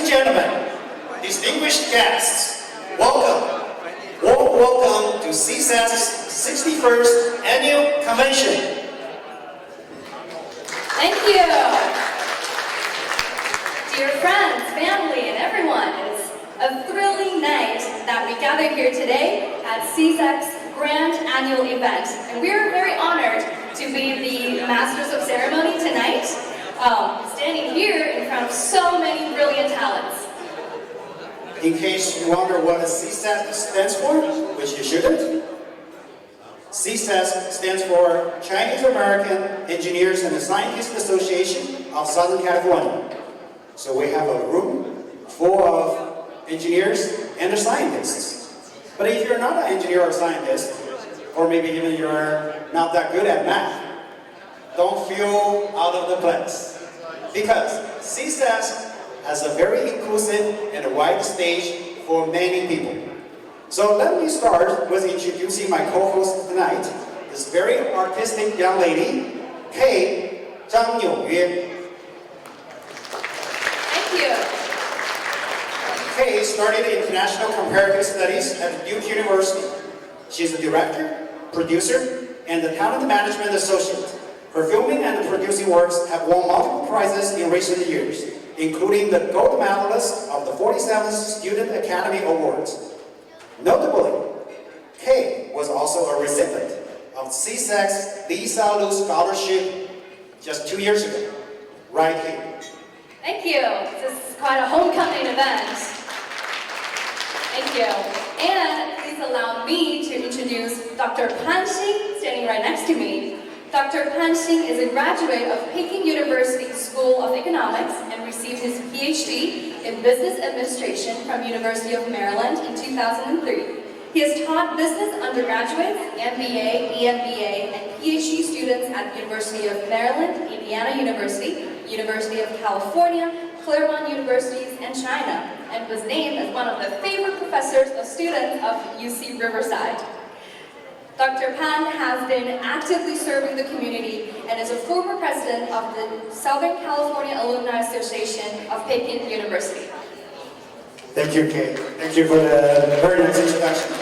gentlemen, distinguished guests, welcome. Warm welcome to CESASC 61st Annual Convention. Thank you. Dear friends, family, and everyone, it is a thrilling night that we gather here today at CESASC's Grand Annual Event. And we are very honored to be the Masters of Ceremony tonight, standing here in front of so many brilliant talents. In case you wonder what CESASC stands for, which you shouldn't, CESASC stands for Chinese American Engineers and Scientists Association of Southern California. So we have a room full of engineers and scientists. But if you're not an engineer or scientist, or maybe even you're not that good at math, don't feel out of the place. Because CESASC has a very inclusive and wide stage for many people. So let me start with introducing my co-host tonight, this very artistic young lady, Kay Zhang Yue. Thank you. Kay studied International Comparative Studies at Duke University. She's a director, producer, and the talent management associate. Her filming and producing works have won multiple prizes in recent years, including the gold medalist of the 47th Student Academy Awards. Notably, Kay was also a recipient of CESAC's Lisa Lu Scholarship just 2 years ago, right here. Thank you. This is quite a homecoming event. Thank you. And please allow me to introduce Dr. Pan Xing, standing right next to me. Dr. Pan Xing is a graduate of Peking University School of Economics and received his PhD in Business Administration from University of Maryland in 2003. He has taught business undergraduates, MBA, EMBA, and PhD students at the University of Maryland, Indiana University, University of California, Claremont Universities, and China, and was named as one of the favorite professors of students of UC Riverside. Dr. Pan has been actively serving the community and is a former president of the Southern California Alumni Association of Peking University. Thank you, Kay. Thank you for the very nice introduction.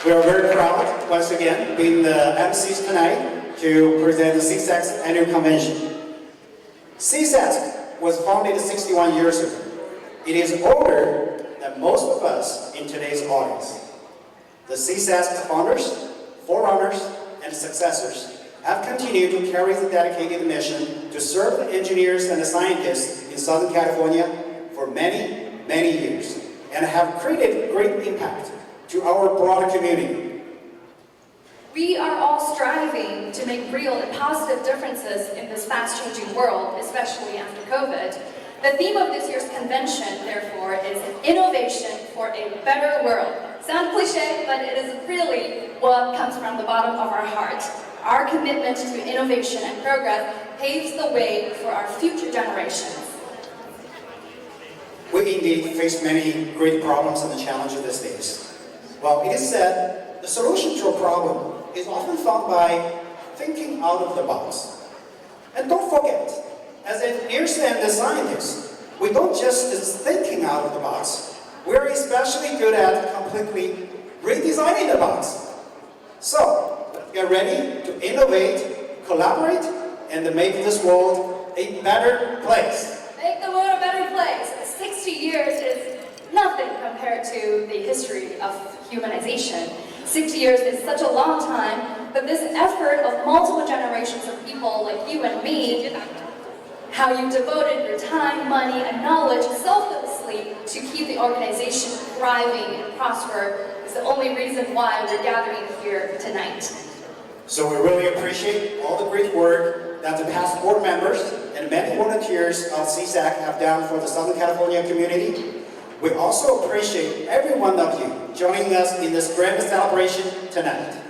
We are very proud, once again, being the MCs tonight to present the CESASC Annual Convention. CESASC was founded 61 years ago. It is older than most of us in today's audience. The CESASC founders, forerunners, and successors have continued to carry the dedicated mission to serve the engineers and the scientists in Southern California for many, many years, and have created great impact to our broader community. We are all striving to make real and positive differences in this fast-changing world, especially after COVID. The theme of this year's convention, therefore, is innovation for a better world. Sounds cliche, but it is really what comes from the bottom of our heart. Our commitment to innovation and progress paves the way for our future generations. We indeed face many great problems and challenges these days. Well, it is said the solution to a problem is often found by thinking out of the box. And don't forget, as engineers and scientists, we don't just thinking out of the box. We're especially good at completely redesigning the box. So, get ready to innovate, collaborate, and make this world a better place. Make the world a better place. 60 years is nothing compared to the history of humanization. 60 years is such a long time, but this effort of multiple generations of people like you and me, how you devoted your time, money, and knowledge selflessly to keep the organization thriving and prosper is the only reason why we're gathering here tonight. So we really appreciate all the great work that the past board members and many volunteers of CESAC have done for the Southern California community. We also appreciate every one of you joining us in this grand celebration tonight.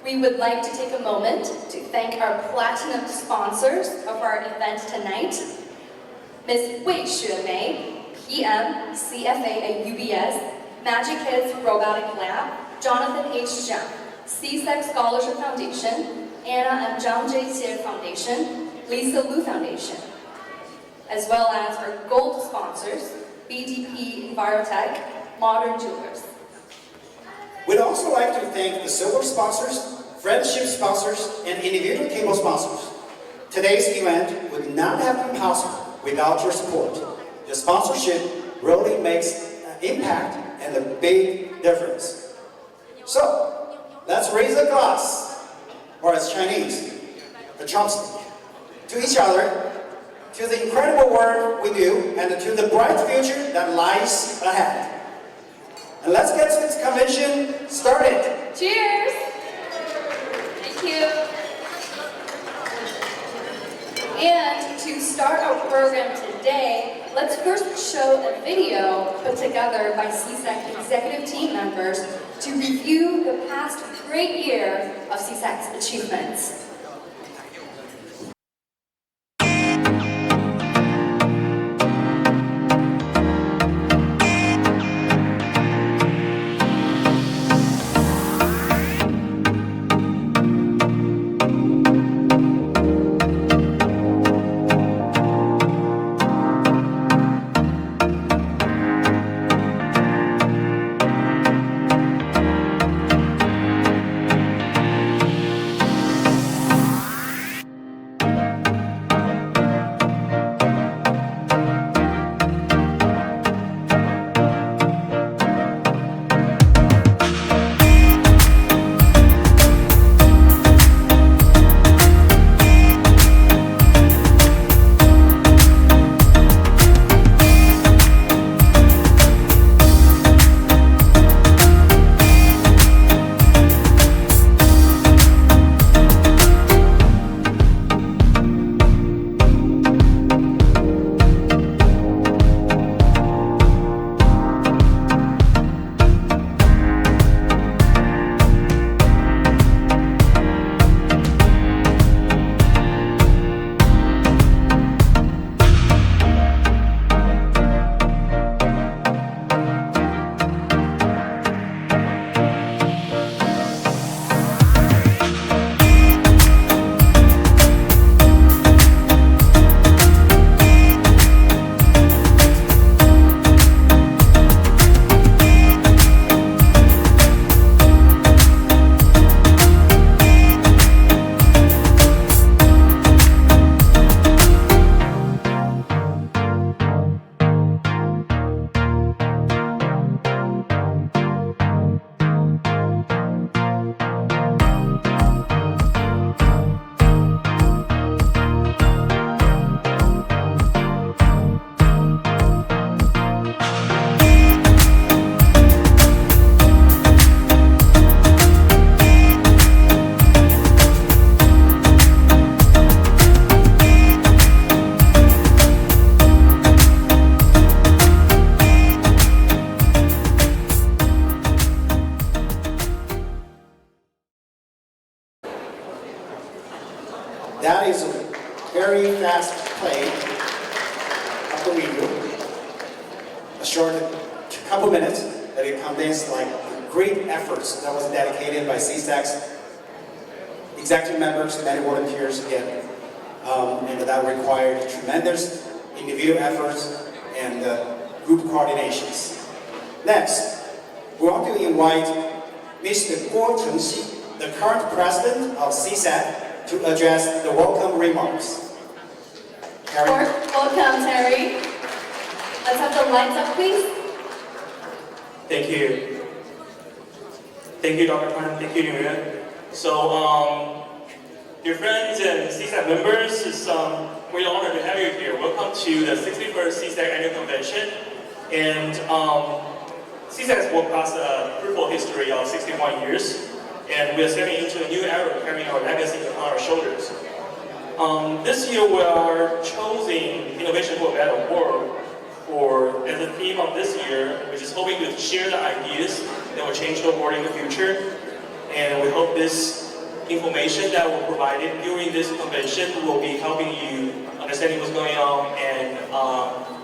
We would like to take a moment to thank our platinum sponsors of our event tonight. Ms. Wei Xuemei, PM, CFA at UBS, Magic Kids Robotic Lab, Jonathan H. Zhang, CESASC Scholarship Foundation, Anna and Zhang Jie Foundation, Lisa Lu Foundation, as well as our gold sponsors, BDP Envirotech, Modern Jewelers. We'd also like to thank the silver sponsors, friendship sponsors, and individual table sponsors. Today's event would not have been possible without your support. Your sponsorship really makes an impact and a big difference. So, let's raise a glass, or as Chinese, a chopstick, to each other, to the incredible work we do, and to the bright future that lies ahead. And let's get this convention started. Cheers! Thank you. And to start our program today, let's first show a video put together by CESAC executive team members to review the past great year of CESAC's achievements. That is a very fast play of the video, a short couple minutes, that it contains like great efforts that was dedicated by CESAC's executive members, many volunteers again, and that required tremendous individual efforts and group coordinations. Next, we want to invite Mr. Guo Chengxi, the current president of CESAC, to address the welcome remarks. Terry. Welcome, Terry. Let's have the lights up, please. Thank you. Thank you, Dr. Pan. Thank you, Nguyen. So, dear friends and CESAC members, it's we're honored to have you here. Welcome to the 61st CESAC Annual Convention. And CESAC has walked past a fruitful history of 61 years. And we are stepping into a new era, carrying our legacy on our shoulders. This year we are choosing Innovation for a Better World as the theme of this year, which is hoping to share the ideas that will change the world in the future. And we hope this information that we're provided during this convention will be helping you understanding what's going on and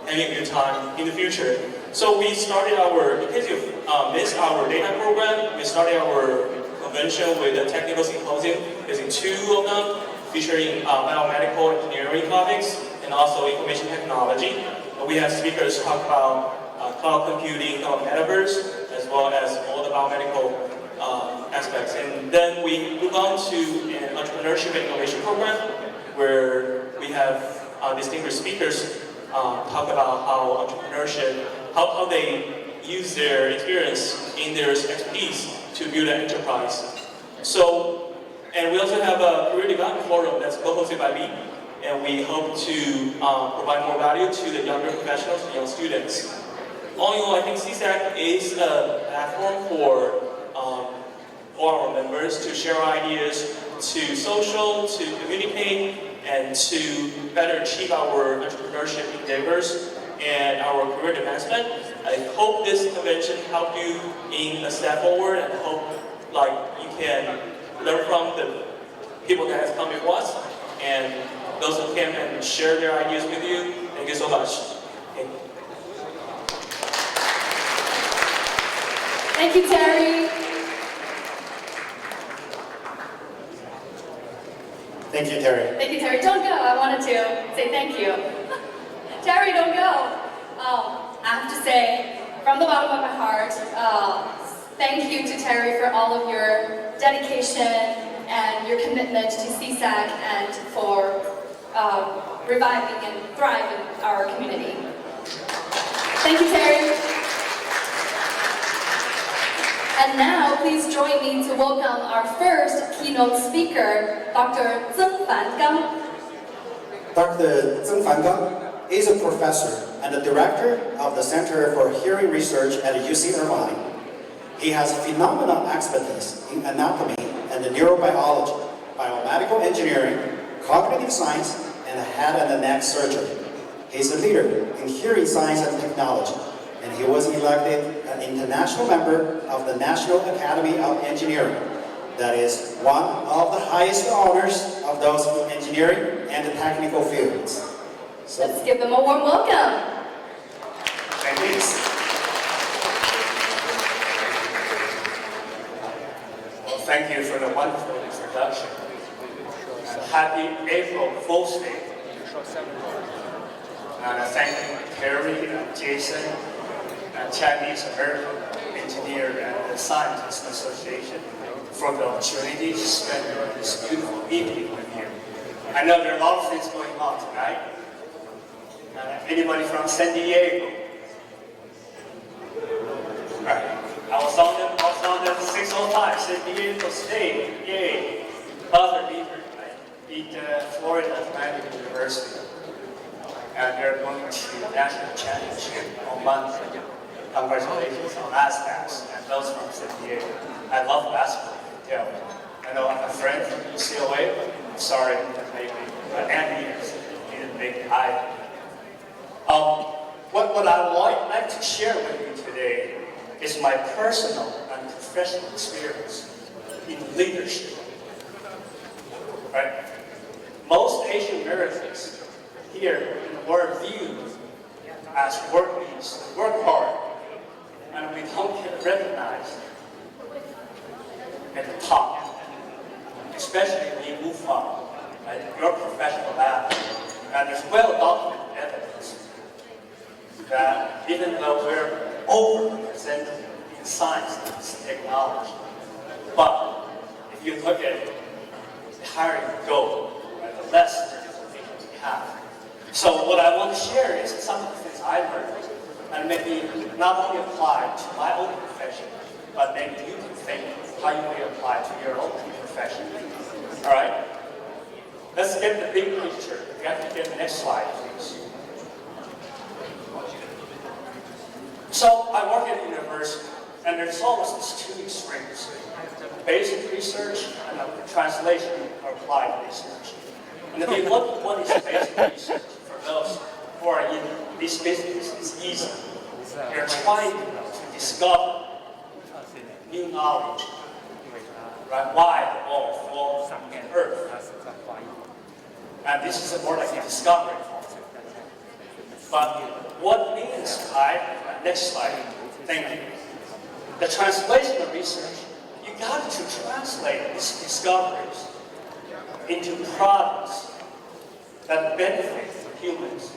having a good time in the future. So we started in case you missed our daytime program, we started our convention with a technical symposium using two of them, featuring biomedical engineering topics and also information technology. we have speakers talk about cloud computing, cloud metaverse, as well as all the biomedical aspects. And then we move on to an entrepreneurship and innovation program, where we have distinguished speakers talk about how entrepreneurship, how they use their experience in their expertise to build an enterprise. So, and we also have a career development forum that's co-hosted by me, and we hope to provide more value to the younger professionals and young students. All in all, I think CESAC is a platform for all our members to share ideas, to social, to communicate, and to better achieve our entrepreneurship endeavors and our career advancement. I hope this convention helped you in a step forward, and hope you can learn from the people that have come before us, and those who came and share their ideas with you. Thank you so much. Thank you, Terry. Thank you, Terry. Thank you, Terry. Don't go. I wanted to say thank you. Terry, don't go. I have to say, from the bottom of my heart, thank you to Terry for all of your dedication and your commitment to CESAC and for reviving and thriving our community. Thank you, Terry. And now, please join me to welcome our first keynote speaker, Dr. Zeng Fangang. Dr. Zeng Fangang is a professor and the director of the Center for Hearing Research at UC Irvine. He has phenomenal expertise in anatomy and neurobiology, biomedical engineering, cognitive science, and head and neck surgery. He's a leader in hearing science and technology, and he was elected an international member of the National Academy of Engineering. That is one of the highest honors of those in engineering and the technical fields. So, let's give them a warm welcome. Thanks. Well, thank you for the wonderful introduction. Happy April Fool's Day. And thank you, Terry and Jason, and Chinese American Engineer and Scientist Association, for the opportunity to spend this beautiful evening with you. I know there are a lot of things going on tonight. Anybody from San Diego? Right. I was on the 605 San Diego State. Yay! Buzzer beater. I beat Florida Atlantic University, and they're going to national championship on Monday. Congratulations on Aztecs and those from San Diego. I love basketball. Yeah. I know I have a friend from UCLA. I'm sorry that maybe, but Andy didn't make it either. What I would like to share with you today is my personal and professional experience in leadership. Right? Most Asian Americans here were viewed as workers, work hard, and we don't get recognized at the top, especially when you move on your professional path. And there's well-documented evidence that even though we're overrepresented in science and technology, but if you look at the higher you go, the less difficulties we have. So what I want to share is some of the things I learned, and maybe not only apply to my own profession, but maybe you can think how you may apply to your own profession. All right? Let's get the big picture. We have to get the next slide, please. So I work at a university, and there's always these two extremes: basic research and translation or applied research. And if you look at what is basic research, for those who are in this business, it's easy. You're trying to discover new knowledge, right? Why the ball falls on Earth. And this is more like a discovery. But what means next slide, thank you. The translation of research, you got to translate these discoveries into products that benefit humans.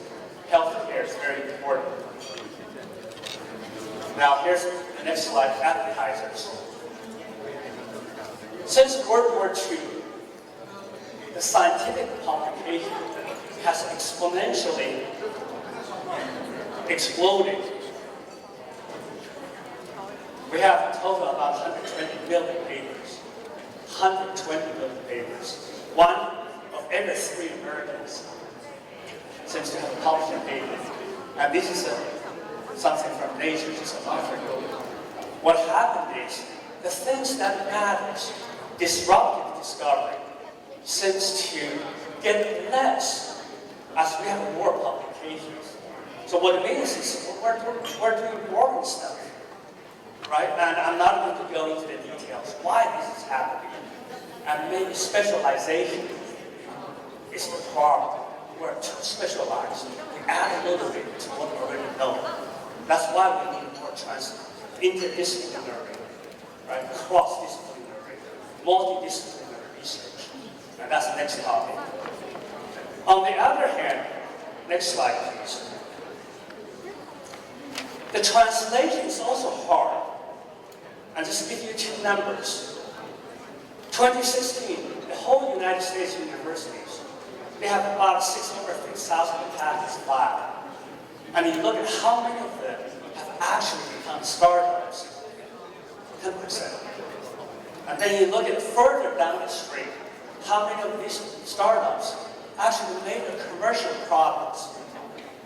Healthcare is very important. Now here's the next slide, appetizers. Since World War II, the scientific publication has exponentially exploded. We have a total of about 120 million papers. 120 million papers. One of every 3 Americans seems to have published a paper. And this is something from Nature just a month ago. What happened is, the things that matters, disruptive discovery, seems to get less as we have more publications. So what it means is we're doing boring stuff, right? And I'm not going to go into the details why this is happening. And maybe specialization is the problem. We're too specialized. We add a little bit to what we already know. That's why we need more interdisciplinary, right? Cross-disciplinary, multidisciplinary research. And that's the next topic. On the other hand, next slide, please. The translation is also hard. I'll just give you 2 numbers. 2016, the whole United States universities, they have about 650,000 patents filed. And you look at how many of them have actually become startups, 10%. And then you look at further down the street, how many of these startups actually made a commercial products.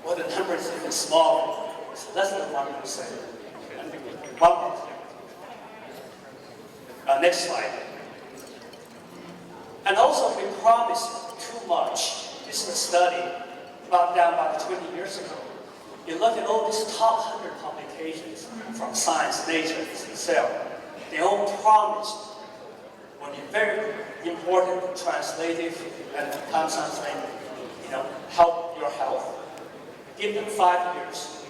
Well, the number is even smaller. It's less than 1%. 1%. Next slide. And also, we promised too much. This is a study done about 20 years ago. You look at all these top 100 publications from Science, Nature, Cell. They all promised will be very important, translative, and become something, help your health. Give them 5 years.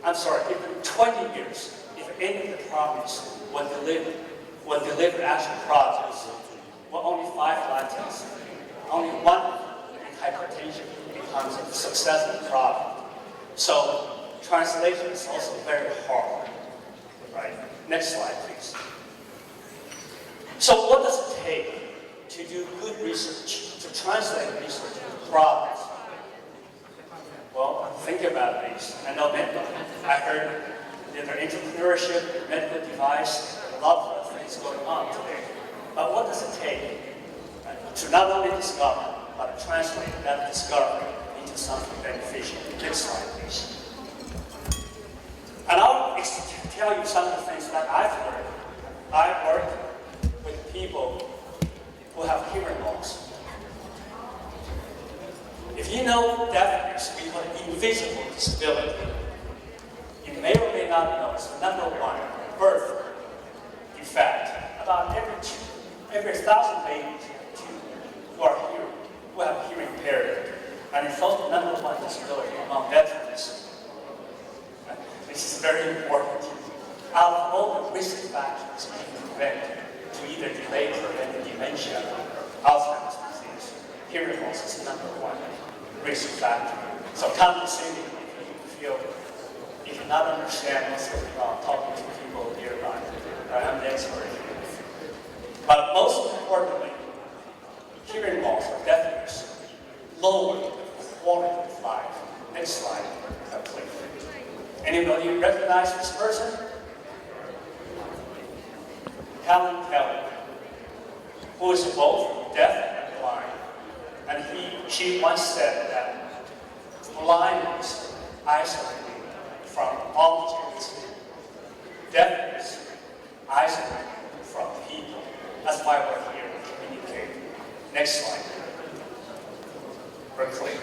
I'm sorry, give them 20 years. If any of the promise will deliver actual projects, well, only 5 latents, only 1 hypertension becomes a successful product. So translation is also very hard, right? Next slide, please. So what does it take to do good research, to translate research into products? Well, think about this. I know I heard that there entrepreneurship, medical device, a lot of things going on today. But what does it take to not only discover, but to translate that discovery into something beneficial? Next slide, please. And I'll tell you some of the things that I've learned. I work with people who have hearing loss. If you know deafness, we call it invisible disability. You may or may not know it's the #1 birth defect. About every 1,000 babies who have hearing impairment, and it's also the #1 disability among veterans. This is very important. Out of all the risk factors we can prevent to either delay or prevent dementia, Alzheimer's disease, hearing loss is the #1 risk factor. So come to see me if you feel, if you not understand what's going on, talking to people nearby. I'm the expert here. But most importantly, hearing loss or deafness lower the quality of life. Next slide, please. Anybody recognize this person? Helen Keller, who is both deaf and blind. And she once said that blindness isolates me from objects, deafness isolates me from people. That's why we're here to communicate. Next slide. We're clear.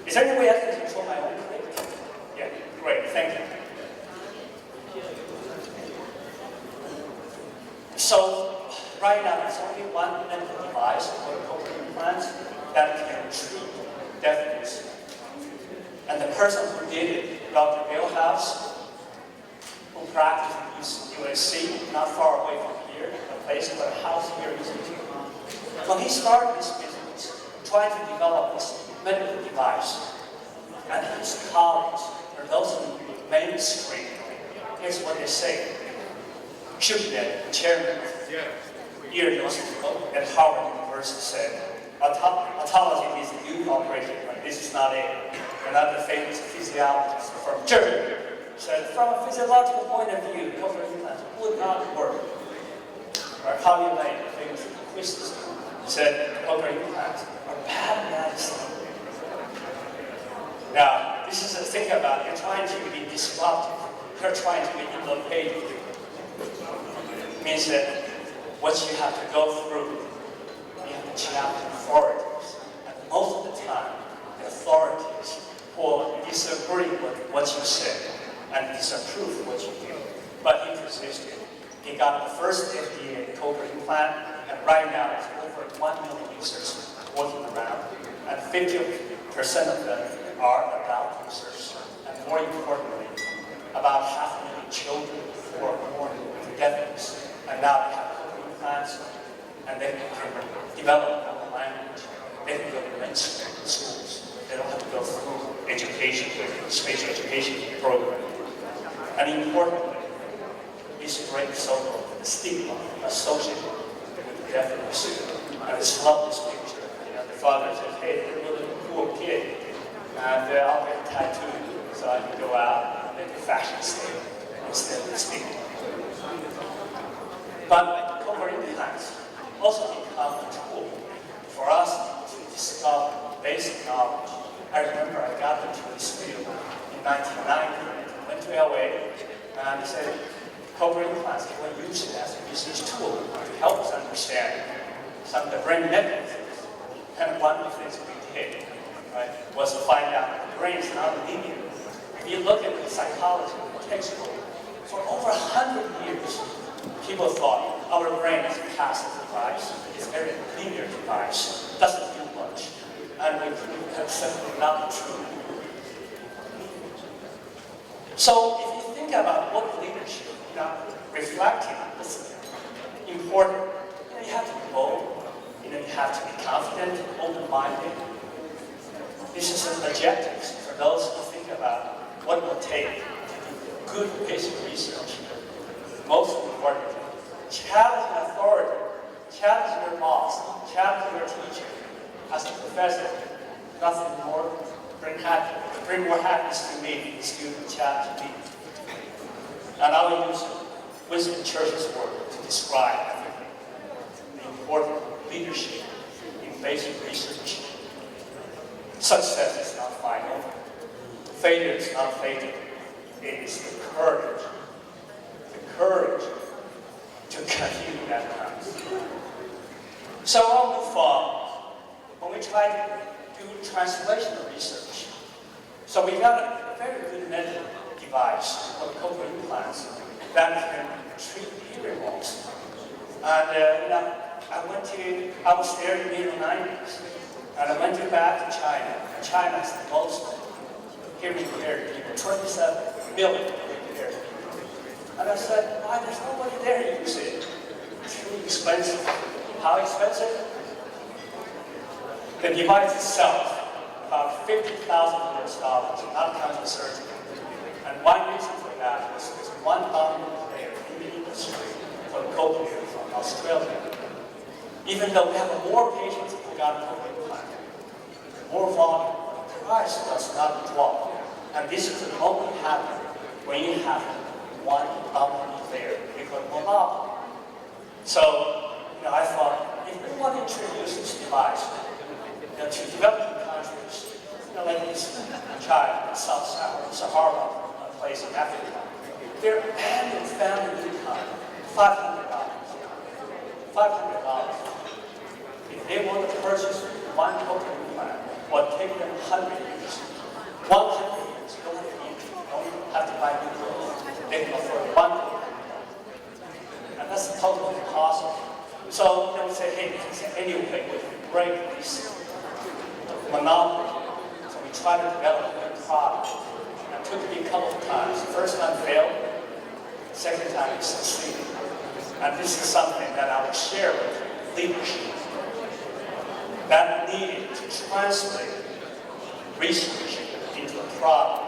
Is there any way I can control my own click? Yeah, great, thank you. So, right now, there's only one medical device, called implants, that can treat deafness. And the person who did it, Dr. Bill House, who practiced in USC, not far away from here, a place where a house here is in. When he started this business, trying to develop this medical device, and his colleagues, or those who mainstream. Here's what they say. Shipman, chairman of Yale University at Harvard University said, autology means youth operation, but this is not it. Another famous physiologist from Germany said, from a physiological point of view, cochlear implants would not work. Or Holly Lane, famous linguist, said cochlear implants are bad medicine. Now, this is the thing about you're trying to be disruptive, you're trying to be innovative. It means that what you have to go through, you have to challenge authorities. And most of the time, the authorities will disagree with what you said and disapprove what you do. But he persisted. He got the first FDA cochlear implant, and right now it's over 1 million users working around, and 50% of them are adult users. And more importantly, about 500,000 children who are born with deafness, and now they have cochlear implants, and they can develop a language. They can go to mainstream schools. They don't have to go through education, special education program. And importantly, this breaks social stigma associated with deafness. I just love this picture. The father said, hey, you're a really cool kid, and I'll get a tattoo so I can go out and make a fashion statement instead of stigma. But cochlear implants also become a tool for us to discover basic knowledge. I remember I got into this field in 1990, went to LA, and they said, cochlear implants, we use it as a research tool to help us understand some of the brain mechanisms. And one of the things we did, right, was to find out that the brain is not linear. If you look at the psychology textbook, for over 100 years, people thought our brain is a passive device, it's a very linear device, doesn't do much. And we proved that's simply not true. So if you think about what leadership, reflecting is important. You have to be bold. You have to be confident, open-minded. This is an objective for those who think about what it will take to do good basic research. Most importantly, challenge an authority, challenge your boss, challenge your teacher. As a professor, nothing more bring more happiness to me than student challenge me. And I will use Wisdom Church's word to describe everything. The important leadership in basic research. Success is not final. Failure is not fatal. It is the courage to continue that path. So I'll move on. When we try to do translational research, so we got a very good method device for cochlear implants that can treat hearing loss. And I was there in the mid-90s, and I went back to China. China is the most hearing impaired people, 27 million hearing impaired people. And I said, why, there's nobody there to use it. It's really expensive. How expensive? The device itself, about $50,000 US, not counting surgery. And one reason for that was there's one dominant player in the industry for cochlear from Australia. Even though we have more patients who got cochlear implant, more volume, the price does not drop. And this is only happen when you have one dominant player, because monopoly. So, I thought, if we want to introduce this device to developing countries, like this child in Sub-Sahara place in Africa, their annual family income, $500. $500. If they want to purchase one cochlear implant, it will take them 100 years. 100 years, you don't have to buy new clothes. They can afford one cochlear implant. And that's totally impossible. So they would say, hey, anyway, we can break this monopoly. So we try to develop a new product. And it took me a couple of times. The first time failed, the second time we succeeded. And this is something that I will share with leadership that needed to translate research into a product.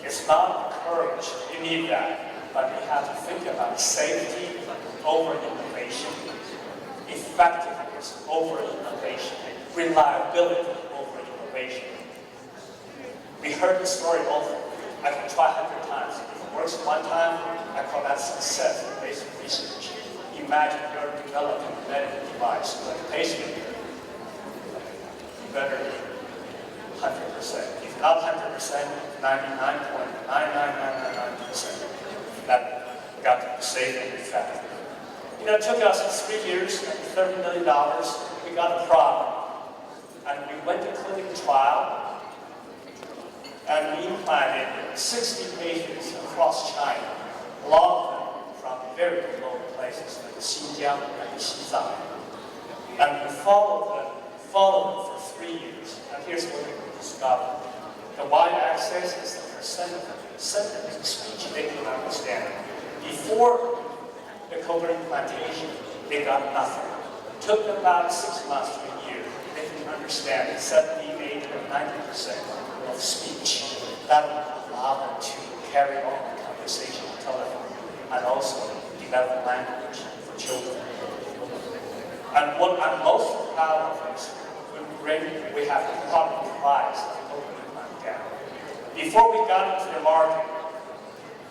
It's not courage, you need that, but you have to think about safety over innovation, effectiveness over innovation, reliability over innovation. We heard the story often. I can try 100 times. If it works one time, I call that success in basic research. Imagine you're developing a medical device like a pacemaker. You better be 100%. If not 100%, 99.99999%. That got to be safe and effective. You know, it took us 3 years and $30 million. We got a problem. And we went to clinical trial. And we implanted 60 patients across China, a lot of them from very remote places like Xinjiang and CESASC. And we followed them for 3 years. And here's what we discovered. The y-axis is the percent of sentence speech they can understand. Before the cobra implantation, they got nothing. It took them about 6 months to a year. They can understand 70, 80, or 90% of speech. That will allow them to carry on the conversation on telephone and also develop language for children. And what I'm most proud of is we have a product price of cobra implant down. Before we got into the market,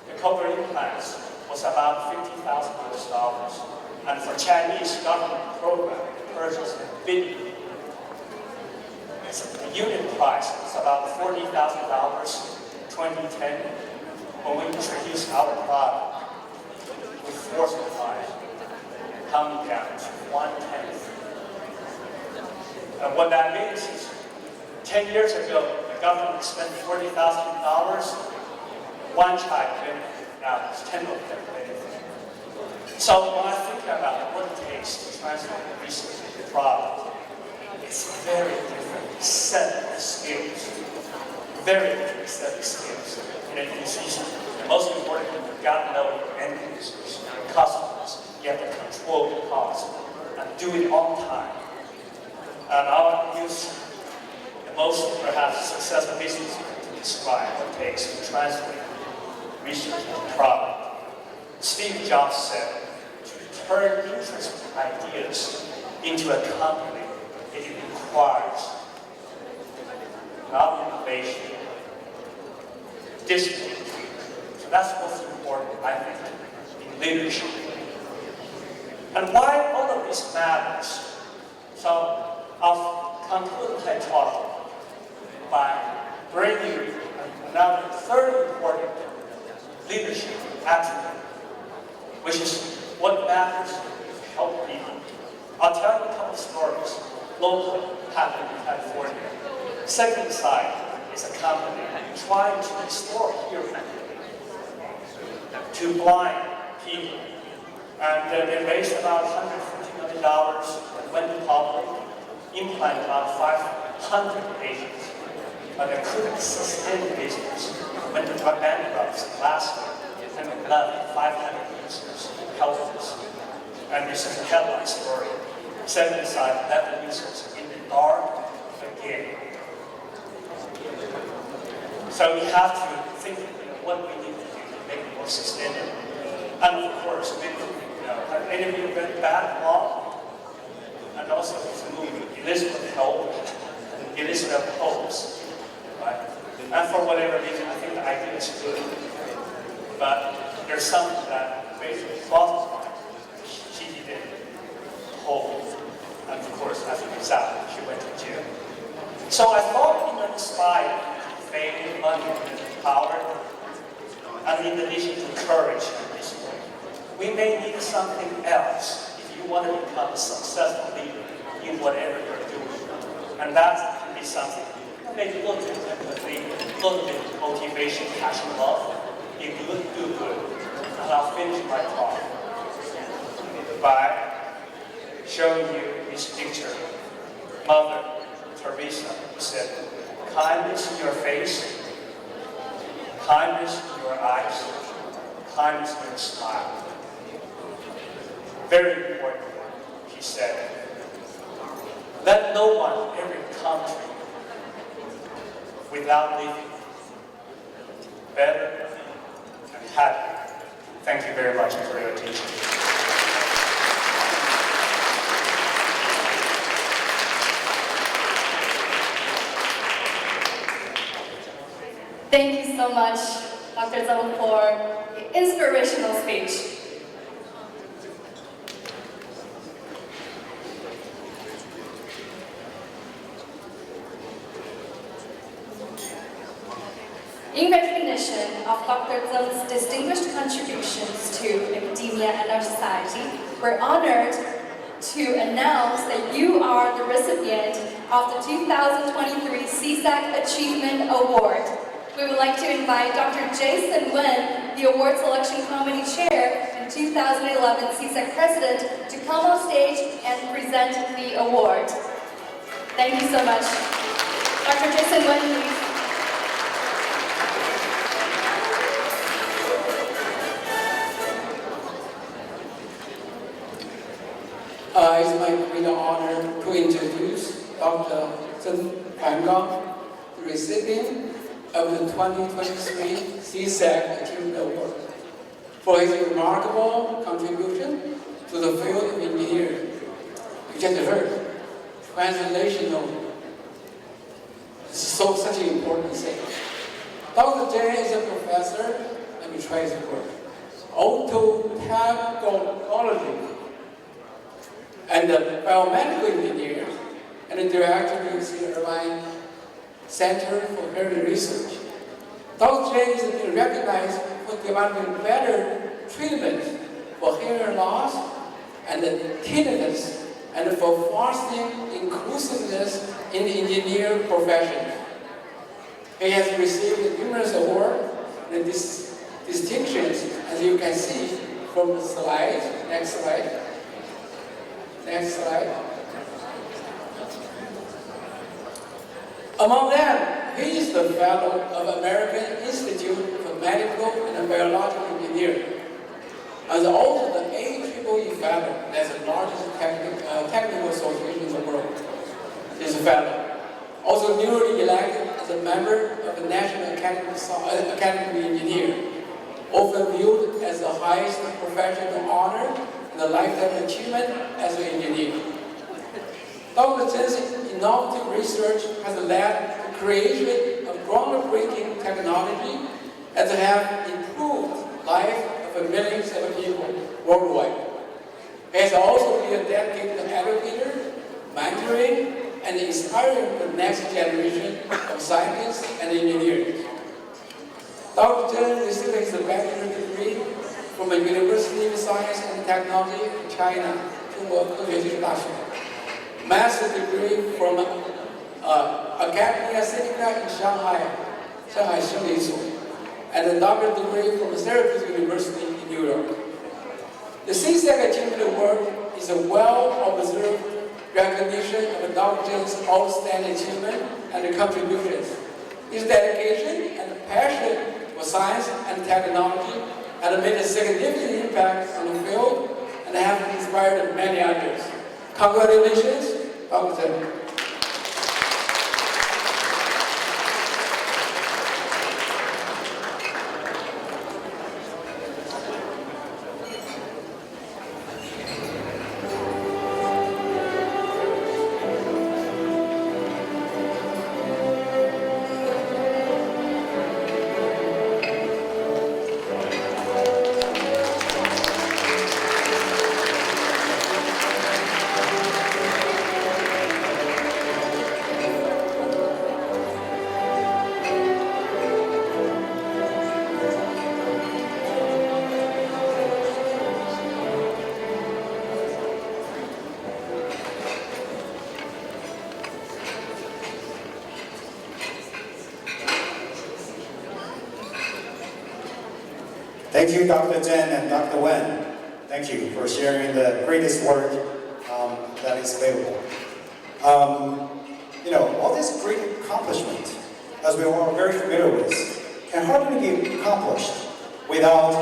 the cobra implants was about $50,000. And for Chinese government program, the purchase $1 billion. The unit price was about $40,000 in 2010. When we introduced our product, we forced the price coming down to 1/10. And what that means is 10 years ago, the government spent $40,000, one child benefit, now it's 10 of them benefit. So when I think about what it takes to translate research into product, it's very different set of skills. Very different set of skills. And it's easy. The most important thing, you've got to know your end users, your customers. You have to control the cost and do it on time. And I'll use the most perhaps successful business to describe what it takes to translate research into product. Steve Jobs said, to turn interesting ideas into a company, it requires not innovation, discipline. So that's what's important, I think, in leadership. And why all of this matters? So I'll conclude my talk by bringing you another third important leadership attribute, which is what matters to help people. I'll tell you a couple stories. Local happened in California. Second side is a company trying to restore hearing to blind people. And they raised about $150 million and went to public, implanted about 500 patients. But they couldn't sustain the business. Went to bankruptcy last year and another 500 users helped us. And this is a headline story. 7 side, 11 users in the dark again. So we have to think what we need to do to make it more sustainable. And of course, any of you read Bad Law? And also this movie, Elizabeth Holmes, right? And for whatever reason, I think the idea is good. But there's something that basically crosses my mind. She didn't hold. And of course, as a result, she went to jail. So I thought inspired, fame, money, and power, and in addition to courage and discipline, we may need something else if you want to become a successful leader in whatever you're doing. And that can be something maybe a little bit of empathy, a little bit of motivation, passion, love. If you do good, and I'll finish my talk by showing you this picture. Mother Teresa said, kindness in your face, kindness in your eyes, kindness in your smile. Very important, she said. Let no one ever come to you without leaving better, and happy. Thank you very much for your attention. Thank you so much, Dr. Zhou, for the inspirational speech. In recognition of Dr. Zhou's distinguished contributions to academia and our society, we're honored to announce that you are the recipient of the 2023 CESASC Achievement Award. We would like to invite Dr. Jason Wen, the Award Selection Committee Chair and 2011 CESASC President, to come on stage and present the award. Thank you so much. Dr. Jason Wen, please. It's my great honor to introduce Dr. Zheng Fangang, the recipient of the 2023 CESASC Achievement Award, for his remarkable contribution to the field of engineering. You just heard, translational, such an important thing. Dr. Zheng is a professor, let me try his word, autophagonology, and a biomedical engineer, and the director of the UC Irvine Center for Hearing Research. Dr. Zheng is being recognized for developing better treatments for hearing loss and tinnitus, and for fostering inclusiveness in the engineering profession. He has received numerous awards and distinctions, as you can see from the slide. Next slide. Next slide. Among them, he is the fellow of American Institute for Medical and Biological Engineering, and also the AEEE fellow, that's the largest technical association in the world. He's a fellow. Also newly elected as a member of the National Academy of Engineering, often viewed as the highest professional honor and the lifetime achievement as an engineer. Dr. Zheng's innovative research has led to the creation of groundbreaking technology that have improved life of millions of people worldwide. He has also been a dedicated educator, mentoring, and inspiring the next generation of scientists and engineers. Dr. Zheng received his bachelor's degree from the University of Science and Technology in China, 中国科学技术大学, master's degree from Academia Sinica in Shanghai, Shanghai Shengli School, and a doctorate degree from Syracuse University in New York. The CESASC Achievement Award is a well-observed recognition of Dr. Zheng's outstanding achievement and contributions. His dedication and passion for science and technology have made a significant impact on the field and have inspired many others. Congratulations, Dr. Zheng. Thank you, Dr. Zheng and Dr. Wen. Thank you for sharing the greatest work that is available. All this great accomplishment, as we are all very familiar with, can hardly be accomplished without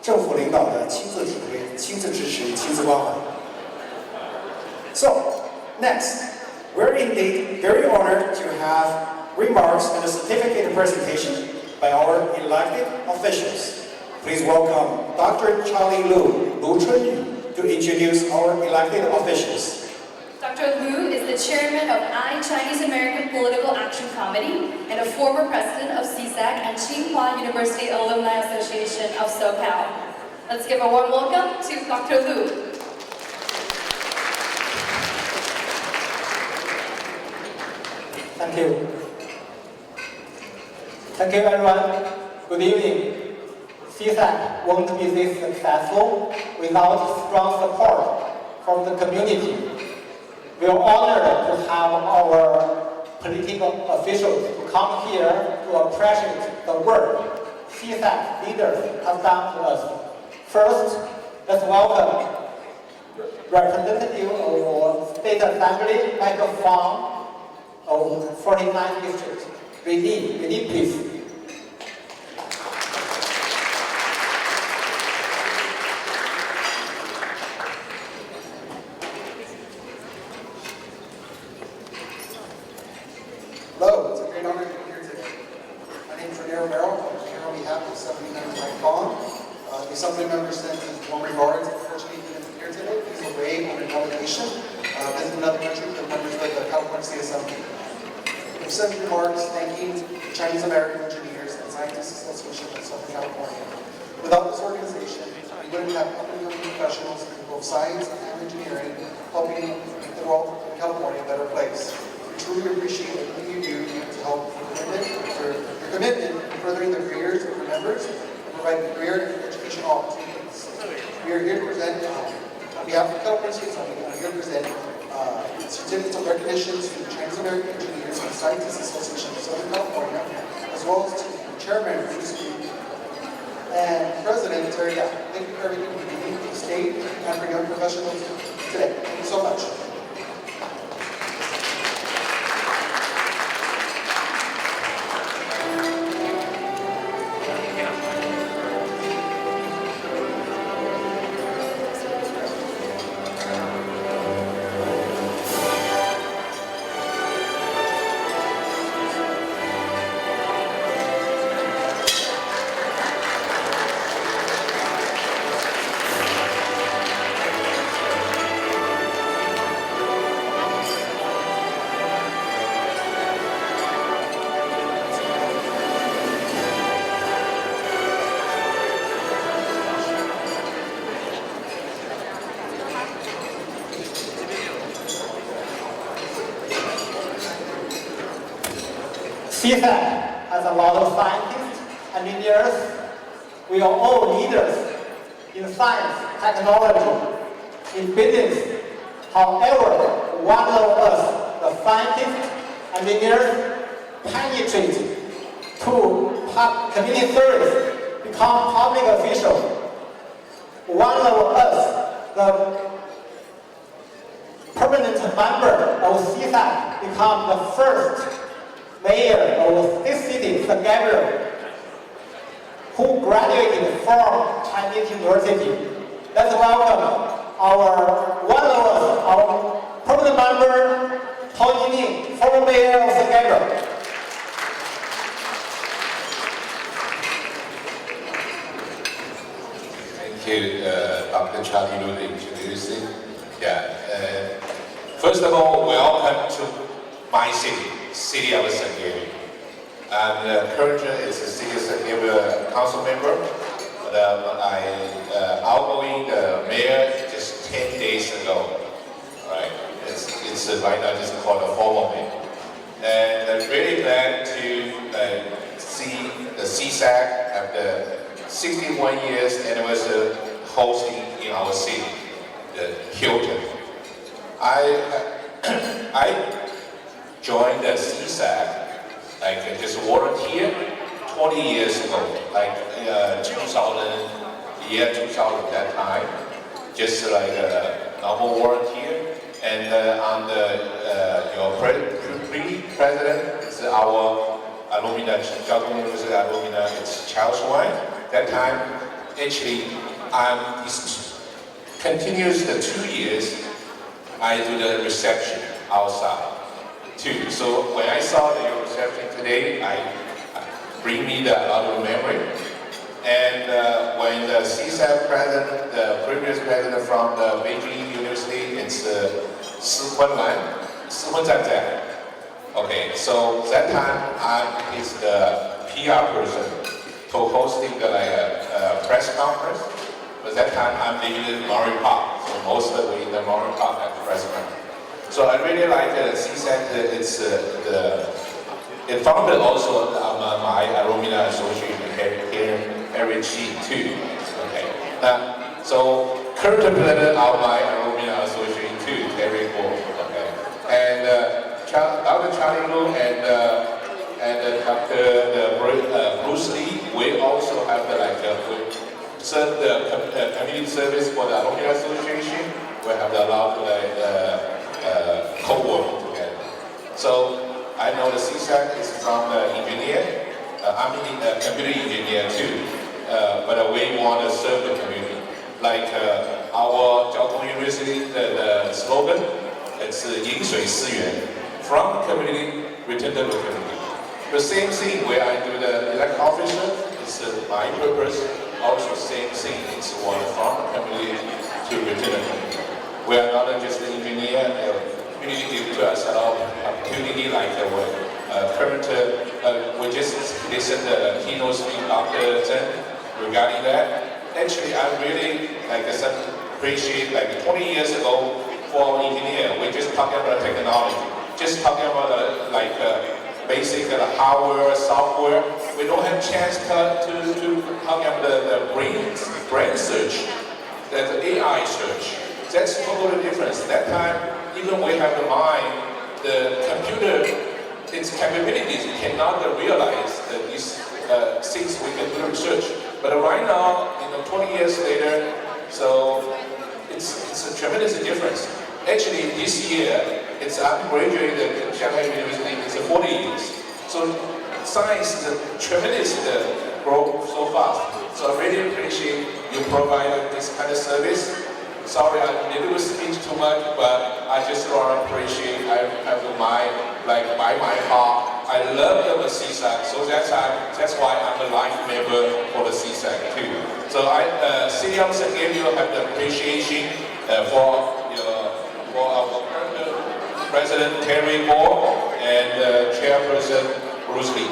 政府领导的亲自体会、亲自支持、亲自关怀. So, next, we're indeed very honored to have remarks and a certificate presentation by our elected officials. Please welcome Dr. Charlie Lu Chunyu, to introduce our elected officials. Dr. Lu is the chairman of Chinese American Political Action Committee and a former president of CESAC and Tsinghua University Alumni Association of SoCal. Let's give a warm welcome to Dr. Lu. Thank you. Thank you, everyone. Good evening. CESAC won't be this successful without strong support from the community. We are honored to have our political officials to come here to appreciate the work CESAC leaders have done to us. First, let's welcome representative of State Assembly microphone of 49th District. Ready, please. Hello, it's a great honor to be here today. My name is Renee Romero. I'm here on behalf of Assembly Member Mike Vaughn. The Assembly member sends his warm regards. Unfortunately, he isn't here today. He's away on a delegation. This is another country for members of the California State Assembly. I'm sending remarks thanking the Chinese American Engineers and Scientists Association of Southern California. Without this organization, we wouldn't have young professionals in both science and engineering helping make the world in California a better place. We truly appreciate everything you do to help your commitment in furthering the careers of your members and provide career and educational opportunities. We are here to present, on behalf of California State Assembly, we are here to present certificates of recognition to the Chinese American Engineers and Scientists Association of Southern California, as well as to the chairman of this group and President Terry Yap. Thank you for everything you do for the state and for young professionals today. Thank you so much. CESAC has a lot of scientists, engineers. We are all leaders in science, technology, in business. However, one of us, the scientists, engineers, penetrate to community service, become public officials. One of us, the permanent member of CESAC, become the first mayor of this city, San Gabriel, who graduated from Chinese University. Let's welcome one of us, our permanent member, Tao Yining, former mayor of San Gabriel. Thank you, Dr. Charlie Lu, introducing. First of all, welcome to my city of San Gabriel. I'm currently is a city of San Gabriel council member. I outgoing the mayor just 10 days ago. Right, it's right now just called a formal mayor. And I'm really glad to see the CESAC have the 61 years anniversary hosting in our city, the Hilton. I joined the CESAC, like just volunteer 20 years ago, like 2000 that time, just like a normal volunteer. And on your pre-president is our alumni, Jiaotong University alumni, it's Charles Wang. That time, actually, continues the 2 years, I do the reception outside too. So when I saw your reception today, bring me a lot of memory. And when the CESAC president, the previous president from the Beijing University, it's Si Zhang. Okay, so that time I'm his PR person for hosting a press conference. But that time I'm living in Murray Park, so mostly in the Murray Park at the press conference. So I really like CESAC. It founded also my alumni association here, Harry Chi too. Okay. So current president of my alumni association too, Harry Moore. Okay. And Dr. Charlie Lu and Dr. Bruce Lee, we also have the community service for the alumni association. We have a lot of co-working together. So I know the CESAC is from the engineer. I'm a computer engineer too, but we want to serve the community. Like our Jiao Tong University, the slogan, it's 饮水思源, from community, return to the community. The same thing where I do the elect officer, it's my purpose, also same thing, it's one from the community to return the community. We are not just an engineer, community gives to us a lot of opportunity, like current, we just listened to the keynote speech Dr. Zhen regarding that. Actually, I really appreciate 20 years ago for engineer, we just talking about technology, just talking about basic hardware, software. We don't have chance to talk about the brain search, the AI search. That's totally different. That time, even we have the mind, the computer, its capabilities cannot realize that these things we can do research. But right now, 20 years later, so it's a tremendous difference. Actually, this year, I'm graduated at Shanghai University, it's 40 years. So science is a tremendous growth so fast. So I really appreciate you providing this kind of service. Sorry, I didn't speak too much, but I just want to appreciate, I have my heart. I love the CESAC, so that's why I'm a life member for the CESAC too. So City of San Gabriel have the appreciation for our current President Terry Moore and Chairperson Bruce Lee.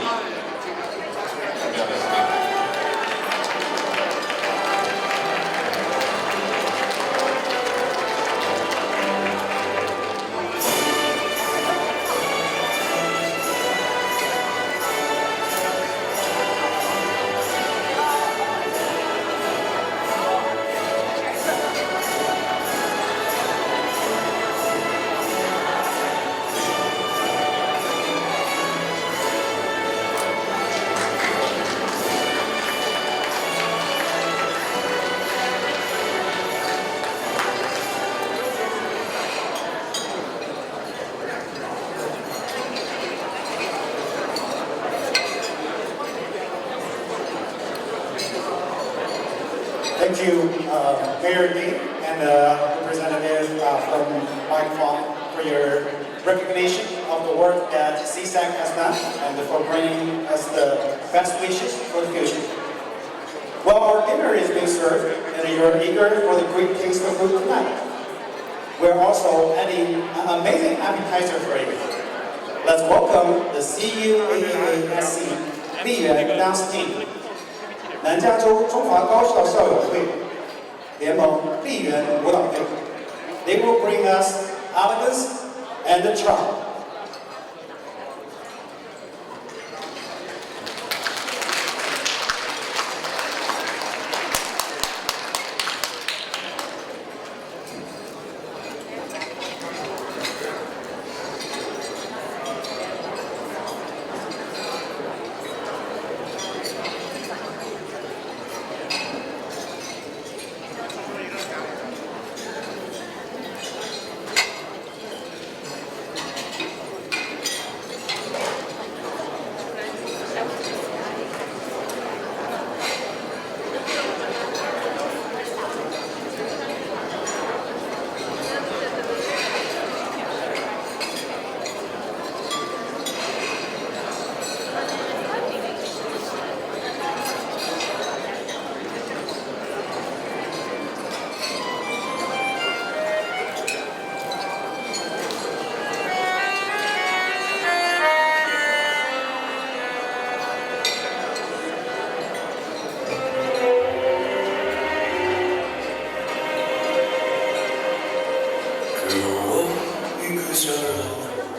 Thank you, Mayor Lee and representative from Microphone for your recognition of the work that CESAC has done and for bringing us the best wishes for the future. Well, our dinner is being served and you're eager for the great taste of food tonight. We're also adding an amazing appetizer for you. Let's welcome the CUAASC 丽园 Dance Team. 南加州中华高校校友会联盟丽园舞蹈队 They will bring us elegance and charm.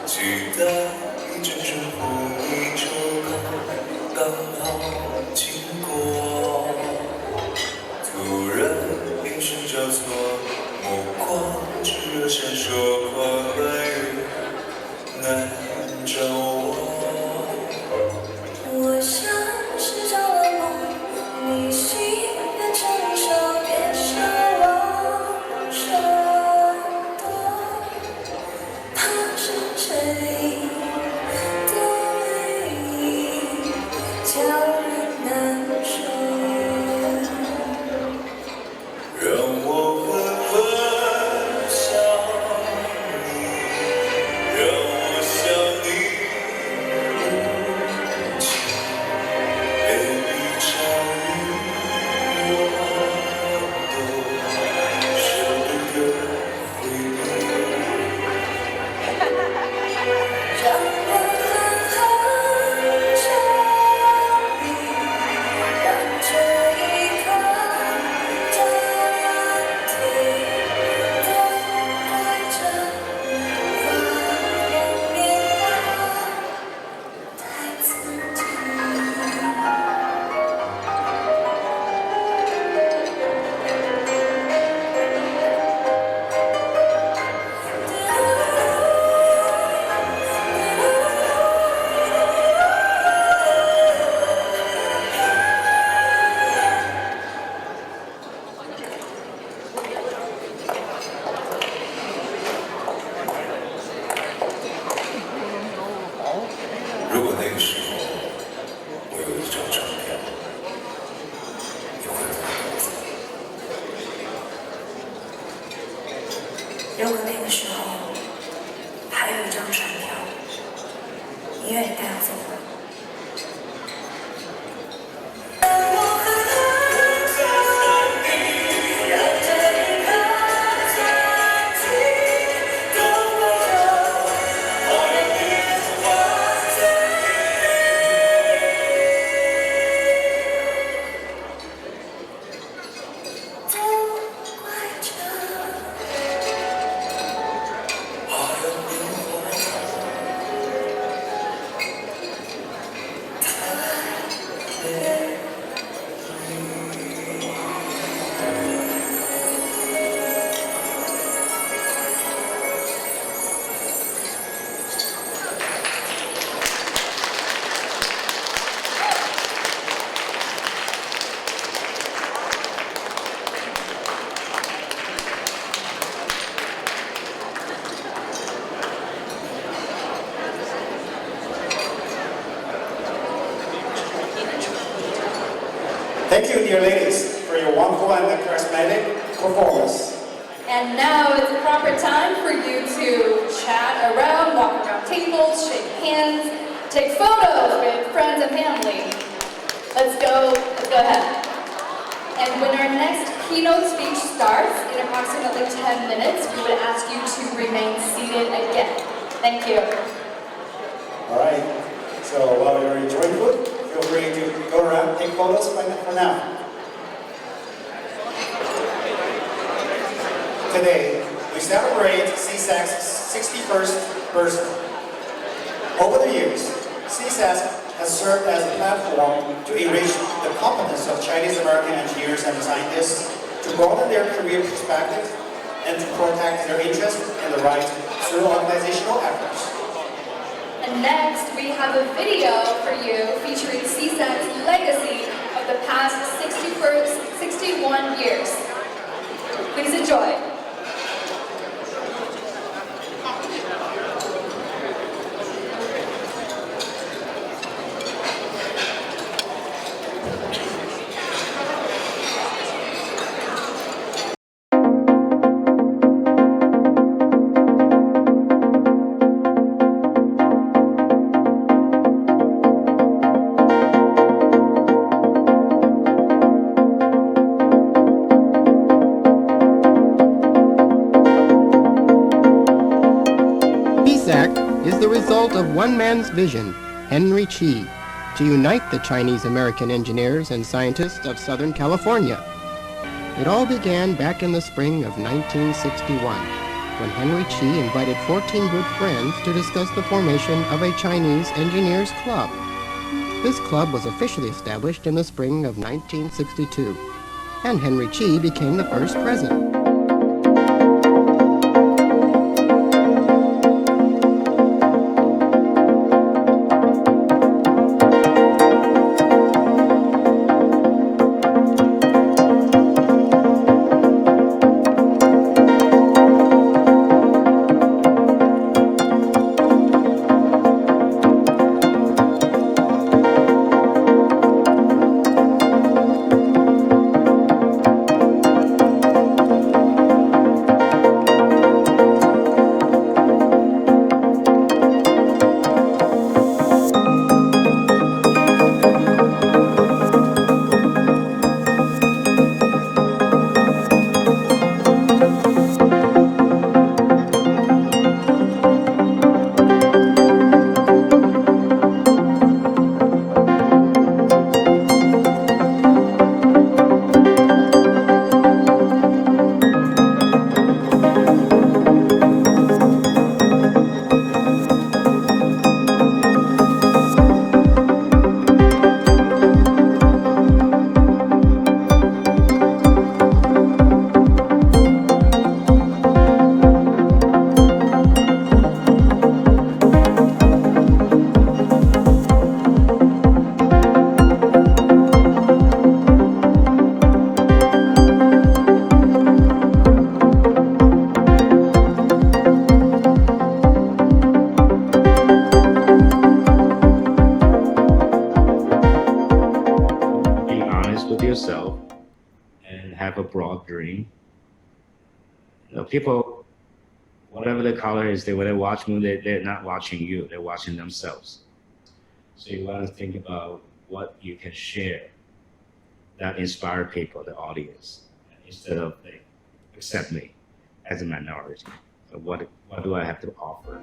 期待一阵阵红衣绸缎刚好经过，突然眼神交错，目光炽热闪烁，跨白日难找我。我像是着了魔，你心变成手，别奢望说多，怕是谁的美叫人难受。让我狠狠想你，让我想你无情，连一场雨我都舍不得回避。让我狠狠想你，让这一刻暂停，都怪这花样年华太刺激。如果那个时候我有一张钞票，你会不会跟我走？如果那个时候还有一张船票，你愿意带我走吗？让我狠狠想你，让这一刻暂停，都怪这花样年华太都怪这花样年华Thank you, dear ladies, for your wonderful and charismatic performance. And now it's the proper time for you to chat around, walk around tables, shake hands, take photos with friends and family. Let's go ahead. And when our next keynote speech starts in approximately 10 minutes, we would ask you to remain seated again. Thank you. All right. So while you're enjoying food, feel free to go around, take photos for now. Today, we celebrate CESASC's 61st birthday. Over the years, CESASC has served as a platform to enrich the competence of Chinese American engineers and scientists, to broaden their career perspective, and to protect their interests and the right through organizational efforts. And next, we have a video for you featuring CESAC's legacy of the past 61 years. Please enjoy. Is the result of one man's vision, Henry Chi, to unite the Chinese-American engineers and scientists of Southern California. It all began back in the spring of 1961, when Henry Chi invited 14 good friends to discuss the formation of a Chinese engineers club. This club was officially established in the spring of 1962, and Henry Chi became the first president. yourself and have a broad dream. You know, people, whatever the color is, when they watch movie, they're not watching you, they're watching themselves. So you want to think about what you can share that inspire people, the audience, instead of they accept me as a minority. So what do I have to offer?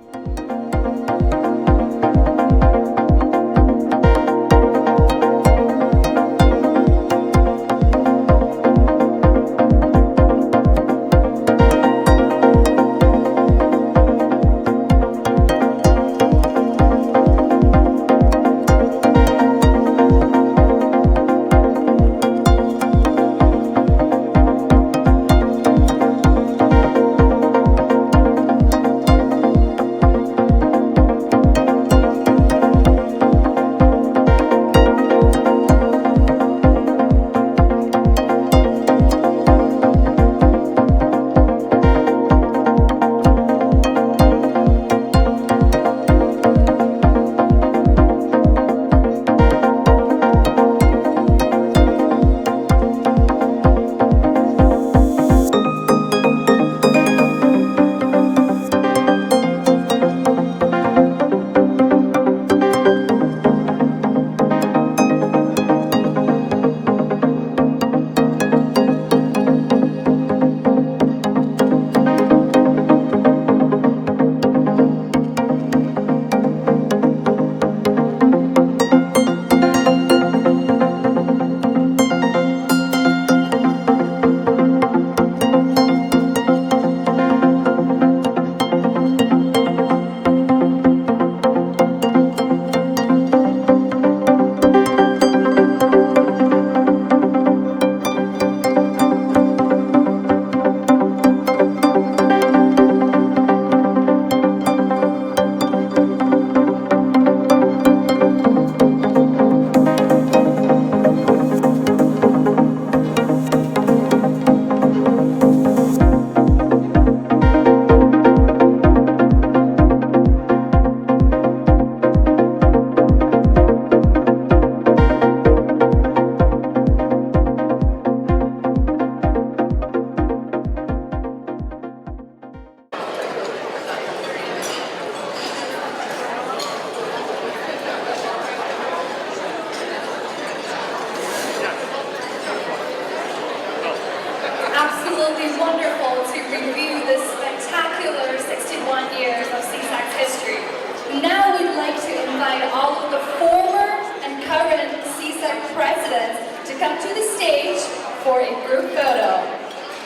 Absolutely wonderful to review this spectacular 61 years of CESASC history. Now we'd like to invite all of the former and current CESASC presidents to come to the stage for a group photo.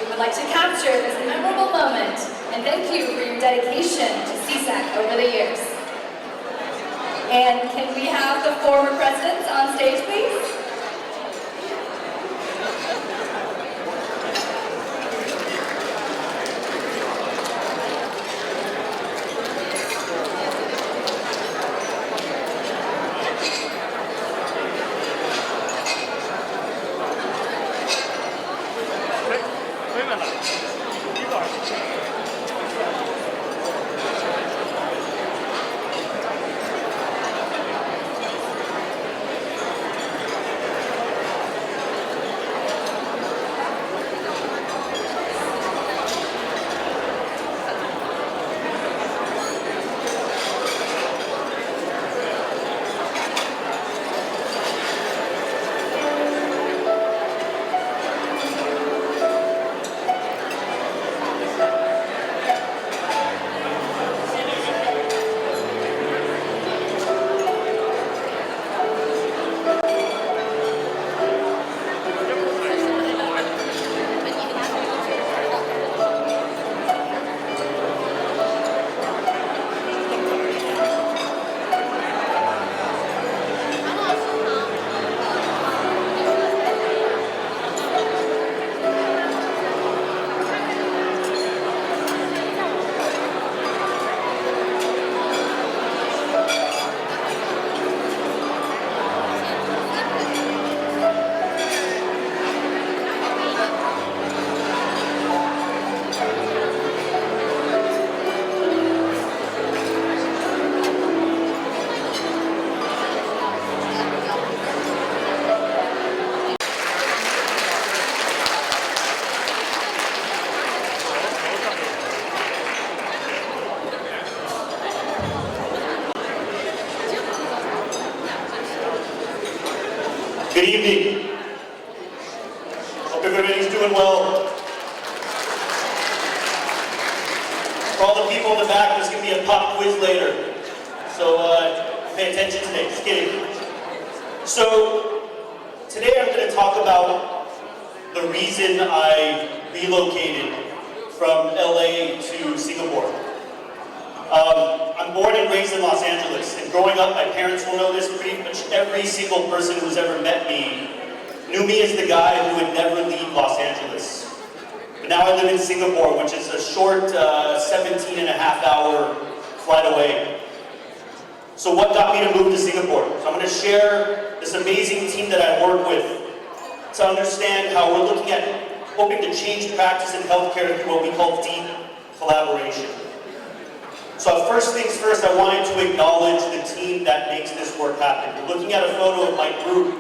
would like to capture this memorable moment and thank you for your dedication to CESAC over the years. And can we have the former presidents on stage, please? Good evening. Hope everybody's doing well. For all the people in the back, there's going to be a pop quiz later. So pay attention today. Just kidding. So today I'm going to talk about the reason I relocated from LA to Singapore. I'm born and raised in Los Angeles, and growing up, my parents will know this, pretty much every single person who's ever met me knew me as the guy who would never leave Los Angeles. But now I live in Singapore, which is a short 17.5-hour flight away. So what got me to move to Singapore? So I'm going to share this amazing team that I work with to understand how we're looking at hoping to change practice in healthcare through what we call deep collaboration. So first things first, I wanted to acknowledge the team that makes this work happen. You're looking at a photo of my group,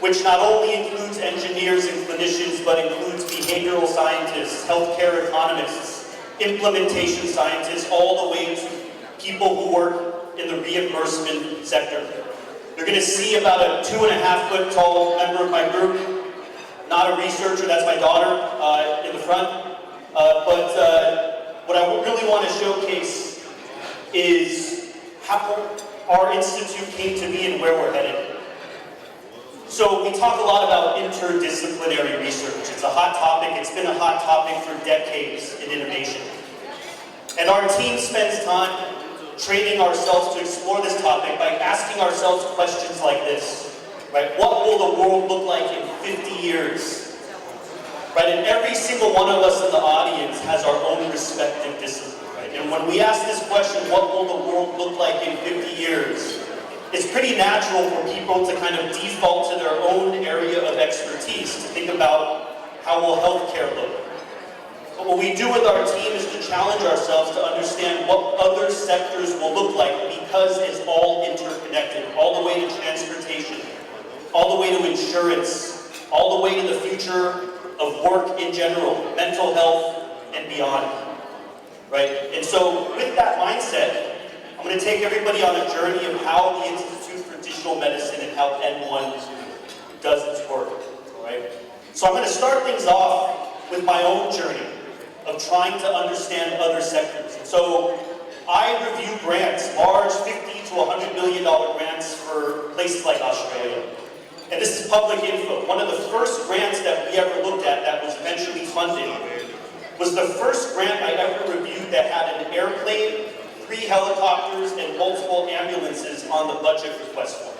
which not only includes engineers and clinicians, but includes behavioral scientists, healthcare economists, implementation scientists, all the way to people who work in the reimbursement sector. You're going to see about a 2.5-foot tall member of my group, not a researcher, that's my daughter in the front, what I really want to showcase is how our institute came to be and where we're headed. So we talk a lot about interdisciplinary research. It's a hot topic. It's been a hot topic for decades in innovation. And our team spends time training ourselves to explore this topic by asking ourselves questions like this, right? What will the world look like in 50 years? Right, and every single one of us in the audience has our own respective discipline, right? And when we ask this question, what will the world look like in 50 years? It's pretty natural for people to kind of default to their own area of expertise, to think about how will healthcare look. But what we do with our team is to challenge ourselves to understand what other sectors will look like, because it's all interconnected, all the way to transportation, all the way to insurance, all the way to the future of work in general, mental health, and beyond, right? And so with that mindset, I'm going to take everybody on a journey of how the Institute for Digital Medicine and how N1 does its work, right? So I'm going to start things off with my own journey of trying to understand other sectors. And so I review grants, large $50 to $100 million grants for places like Australia. and this is public info, one of the first grants that we ever looked at that was eventually funded was the first grant I ever reviewed that had an airplane, 3 helicopters, and multiple ambulances on the budget request form.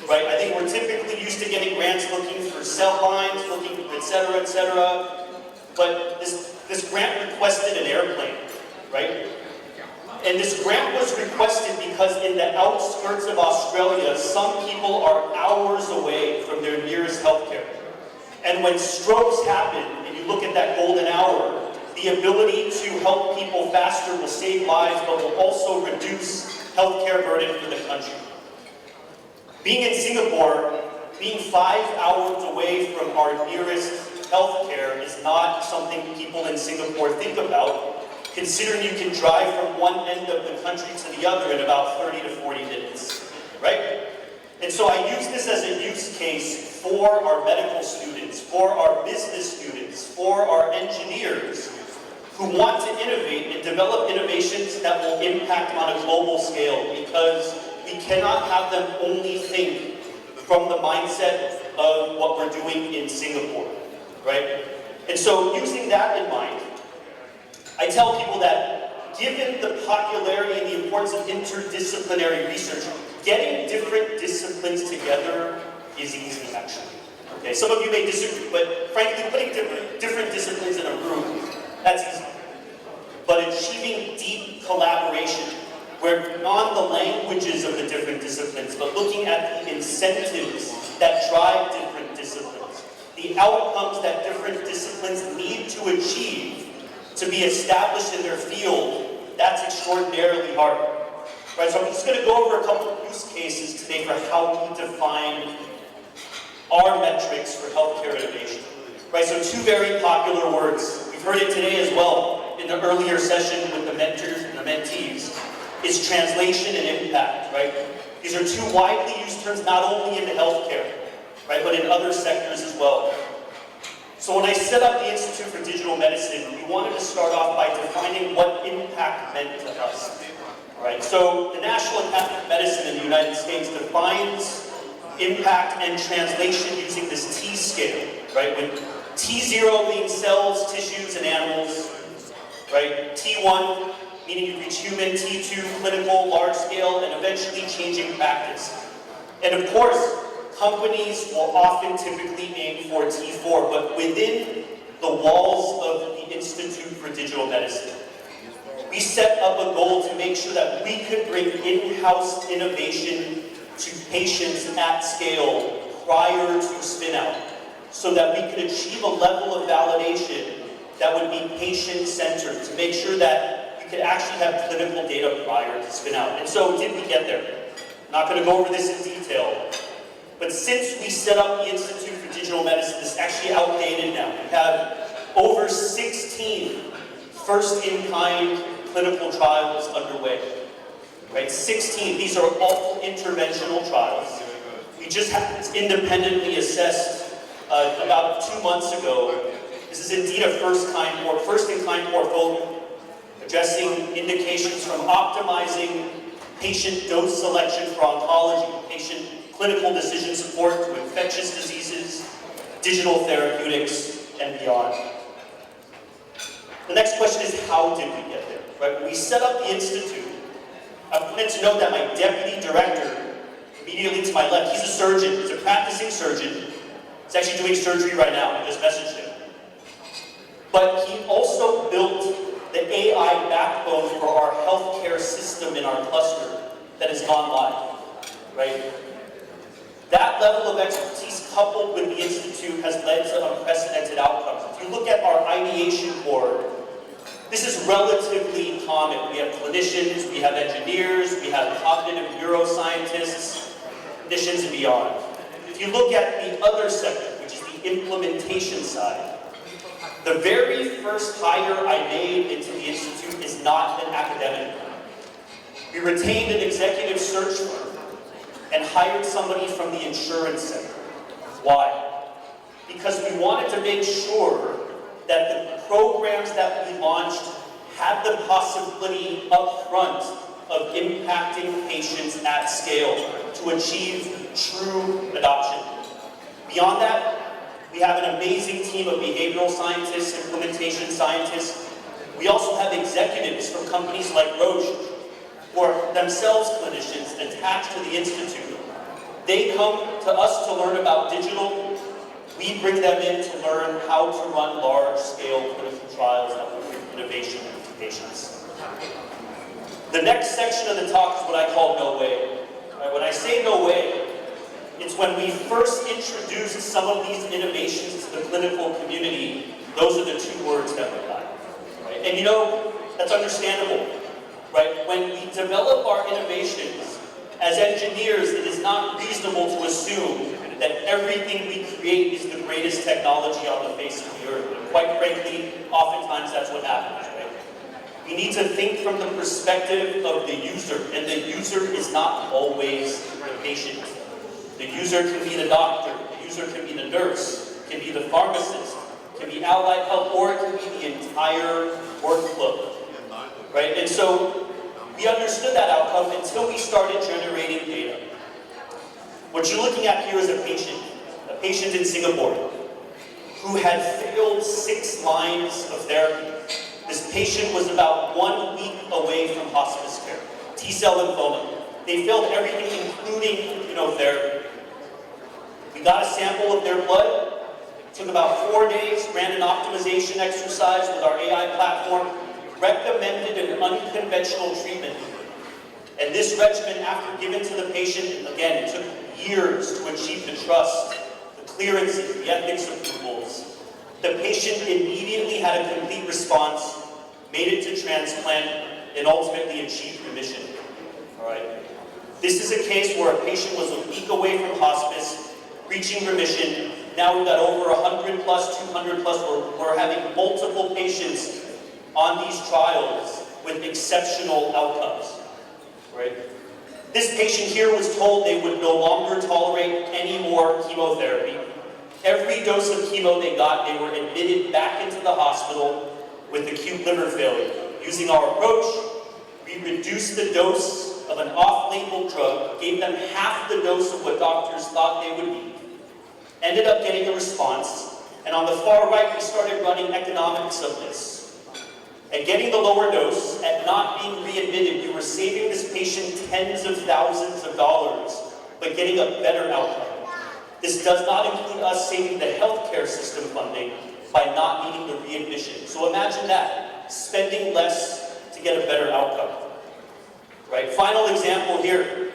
Right? I think we're typically used to getting grants looking for cell lines, looking, et cetera, but this grant requested an airplane, right? And this grant was requested because in the outskirts of Australia, some people are hours away from their nearest healthcare. And when strokes happen, and you look at that golden hour, the ability to help people faster will save lives, but will also reduce healthcare burden for the country. Being in Singapore, being 5 hours away from our nearest healthcare is not something people in Singapore think about, considering you can drive from one end of the country to the other in about 30 to 40 minutes, right? And so I use this as a use case for our medical students, for our business students, for our engineers who want to innovate and develop innovations that will impact on a global scale, because we cannot have them only think from the mindset of what we're doing in Singapore, right? And so using that in mind, I tell people that given the popularity and the importance of interdisciplinary research, getting different disciplines together is easy, actually. Okay, some of you may disagree, but frankly, putting different disciplines in a room, that's easy. But achieving deep collaboration, where beyond the languages of the different disciplines, but looking at the incentives that drive different disciplines, the outcomes that different disciplines need to achieve to be established in their field, that's extraordinarily hard. Right, so I'm just going to go over a couple of use cases today for how we define our metrics for healthcare innovation. Right, so 2 very popular words. We've heard it today as well in the earlier session with the mentors and the mentees. Is translation and impact, right? These are 2 widely used terms not only in healthcare, right, but in other sectors as well. So when I set up the Institute for Digital Medicine, we wanted to start off by defining what impact meant to us, right? So the National Academy of Medicine in the United States defines impact and translation using this T scale, right? With T0 being cells, tissues, and animals, right? T1 meaning you reach human, T2 clinical, large scale, and eventually changing practice. And of course, companies will often typically aim for T4, but within the walls of the Institute for Digital Medicine, we set up a goal to make sure that we could bring in-house innovation to patients at scale prior to spin-out, so that we could achieve a level of validation that would be patient-centered, to make sure that we could actually have clinical data prior to spin-out. And so did we get there? I'm not going to go over this in detail, but since we set up the Institute for Digital Medicine, it's actually outdated now. We have over 16 first-in-kind clinical trials underway. Right? 16. These are all interventional trials. We just had this independently assessed about 2 months ago. This is indeed a first-in-kind portfolio, addressing indications from optimizing patient dose selection for oncology, patient clinical decision support to infectious diseases, digital therapeutics, and beyond. The next question is, how did we get there? Right? When we set up the Institute, I wanted to note that my deputy director, immediately to my left, he's a surgeon, he's a practicing surgeon. He's actually doing surgery right now, I just messaged him. But he also built the AI backbone for our healthcare system in our cluster that has gone live, right? That level of expertise coupled with the Institute has led to unprecedented outcomes. If you look at our ideation board, this is relatively common. We have clinicians, we have engineers, we have cognitive neuroscientists, clinicians and beyond. If you look at the other sector, which is the implementation side, the very first hire I made into the Institute is not an academic. We retained an executive search firm and hired somebody from the insurance sector. Why? Because we wanted to make sure that the programs that we launched had the possibility up front of impacting patients at scale to achieve true adoption. Beyond that, we have an amazing team of behavioral scientists, implementation scientists. We also have executives from companies like Roche, who are themselves clinicians attached to the Institute. They come to us to learn about digital. We bring them in to learn how to run large-scale clinical trials that will bring innovation to patients. The next section of the talk is what I call no way. When I say no way, it's when we first introduced some of these innovations to the clinical community, those are the two words that we got. Right? And you know, that's understandable. Right? When we develop our innovations, as engineers, it is not reasonable to assume that everything we create is the greatest technology on the face of the earth. And quite frankly, oftentimes that's what happens, right? We need to think from the perspective of the user, and the user is not always the patient. The user can be the doctor, the user can be the nurse, can be the pharmacist, can be allied health, or it can be the entire workflow, right? And so we understood that outcome until we started generating data. What you're looking at here is a patient in Singapore, who had failed 6 lines of therapy. This patient was about 1 week away from hospice care, T-cell lymphoma. They failed everything, including immunotherapy. We got a sample of their blood. It took about 4 days, ran an optimization exercise with our AI platform, recommended an unconventional treatment. And this regimen, after given to the patient, again, it took years to achieve the trust, the clearances, the ethics approvals. The patient immediately had a complete response, made it to transplant, and ultimately achieved remission. All right. This is a case where a patient was a week away from hospice, reaching remission. Now we've got over 100 plus, 200 plus. We're having multiple patients on these trials with exceptional outcomes. Right? This patient here was told they would no longer tolerate any more chemotherapy. Every dose of chemo they got, they were admitted back into the hospital with acute liver failure. Using our approach, we reduced the dose of an off-label drug, gave them half the dose of what doctors thought they would need, ended up getting a response, and on the far right, we started running economics of this. At getting the lower dose, at not being readmitted, we were saving this patient tens of thousands of dollars, but getting a better outcome. This does not include us saving the healthcare system funding by not needing the readmission. So imagine that, spending less to get a better outcome. Right? Final example here.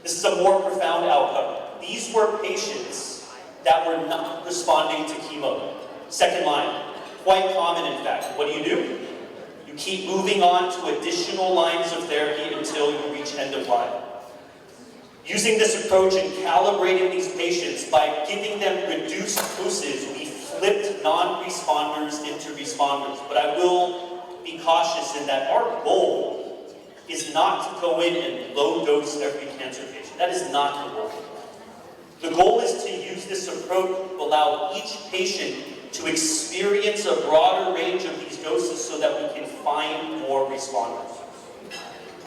This is a more profound outcome. These were patients that were not responding to chemo. Second line. Quite common, in fact. What do? You keep moving on to additional lines of therapy until you reach end of line. Using this approach and calibrating these patients by giving them reduced doses, we flipped non-responders into responders. But I will be cautious in that our goal is not to go in and low dose every cancer patient. That is not the goal. The goal is to use this approach to allow each patient to experience a broader range of these doses so that we can find more responders.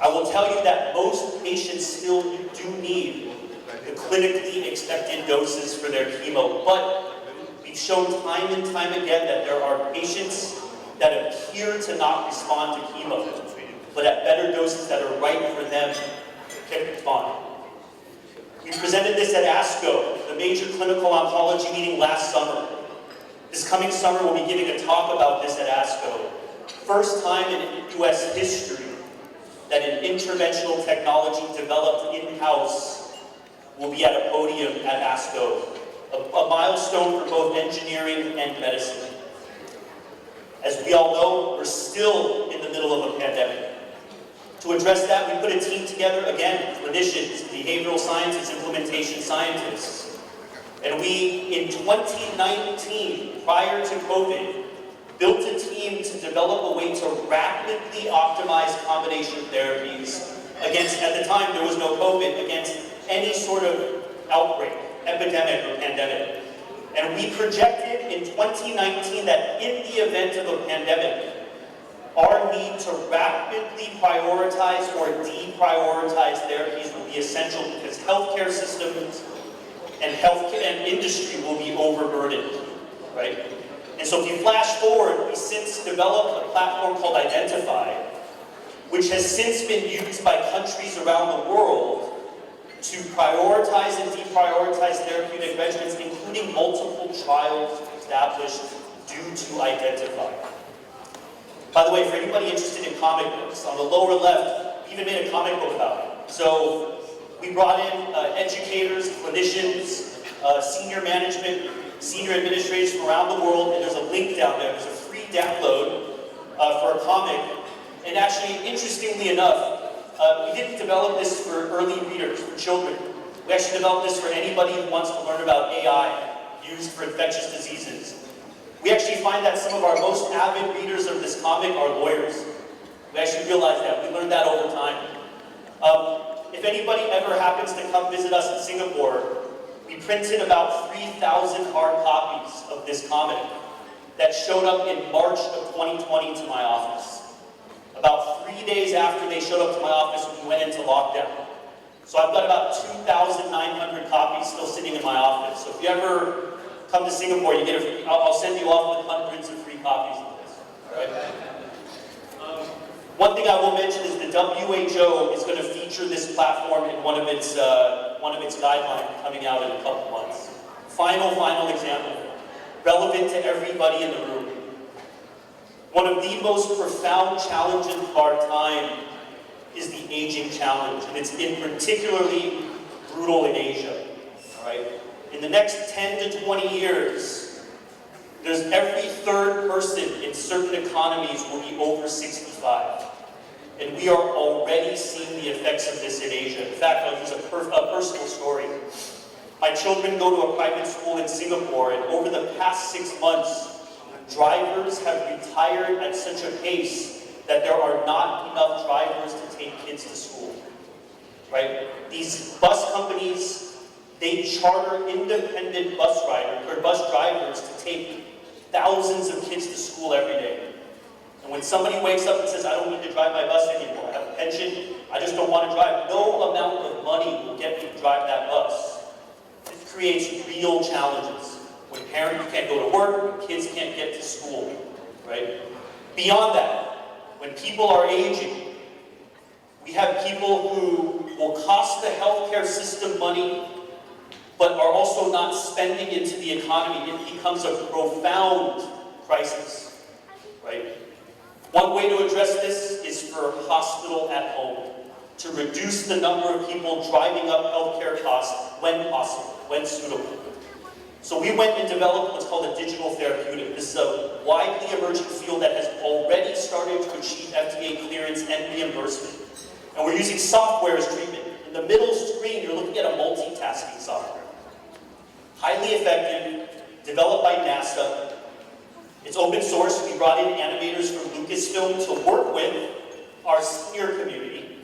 I will tell you that most patients still do need the clinically expected doses for their chemo, but we've shown time and time again that there are patients that appear to not respond to chemo, but at better doses that are right for them can respond. We presented this at ASCO, the major clinical oncology meeting last summer. This coming summer, we'll be giving a talk about this at ASCO. First time in US history that an interventional technology developed in-house will be at a podium at ASCO, a milestone for both engineering and medicine. As we all know, we're still in the middle of a pandemic. To address that, we put a team together, again, clinicians, behavioral scientists, implementation scientists. And we, in 2019, prior to COVID, built a team to develop a way to rapidly optimize combination therapies against, at the time there was no COVID, against any sort of outbreak, epidemic or pandemic. And we projected in 2019 that in the event of a pandemic, our need to rapidly prioritize or deprioritize therapies would be essential because healthcare systems and healthcare and industry will be overburdened, right? And so if you flash forward, we since developed a platform called Identify, which has since been used by countries around the world to prioritize and deprioritize therapeutic regimens, including multiple trials established due to Identify. By the way, for anybody interested in comic books, on the lower left, we even made a comic book about it. So we brought in educators, clinicians, senior management, senior administrators from around the world, and there's a link down there. There's a free download for a comic. And actually, interestingly enough, we didn't develop this for early readers, for children. We actually developed this for anybody who wants to learn about AI used for infectious diseases. We actually find that some of our most avid readers of this comic are lawyers. We actually realized that. We learned that over time. If anybody ever happens to come visit us in Singapore, we printed about 3,000 hard copies of this comic that showed up in March of 2020 to my office. About 3 days after they showed up to my office, we went into lockdown. So I've got about 2,900 copies still sitting in my office. So if you ever come to Singapore, you get I'll send you off with hundreds of free copies of this. All right? One thing I will mention is the WHO is going to feature this platform in one of its guidelines coming out in a couple months. Final example, relevant to everybody in the room. One of the most profound challenges of our time is the aging challenge, and it's particularly brutal in Asia. All right? In the next 10 to 20 years, there's every third person in certain economies will be over 65. And we are already seeing the effects of this in Asia. In fact, I'll use a personal story. My children go to a private school in Singapore, and over the past 6 months, drivers have retired at such a pace that there are not enough drivers to take kids to school. Right? These bus companies, they charter independent bus drivers to take thousands of kids to school every day. And when somebody wakes up and says, I don't need to drive my bus anymore, I have a pension, I just don't want to drive, no amount of money will get me to drive that bus. It creates real challenges. When parents can't go to work, when kids can't get to school, right? Beyond that, when people are aging, we have people who will cost the healthcare system money, but are also not spending into the economy. It becomes a profound crisis, right? One way to address this is for hospital at home, to reduce the number of people driving up healthcare costs when possible, when suitable. So we went and developed what's called a digital therapeutic. This is a widely emerging field that has already started to achieve FDA clearance and reimbursement. And we're using software as treatment. In the middle screen, you're looking at a multitasking software. Highly effective, developed by NASA. It's open source. We brought in animators from Lucasfilm to work with our senior community.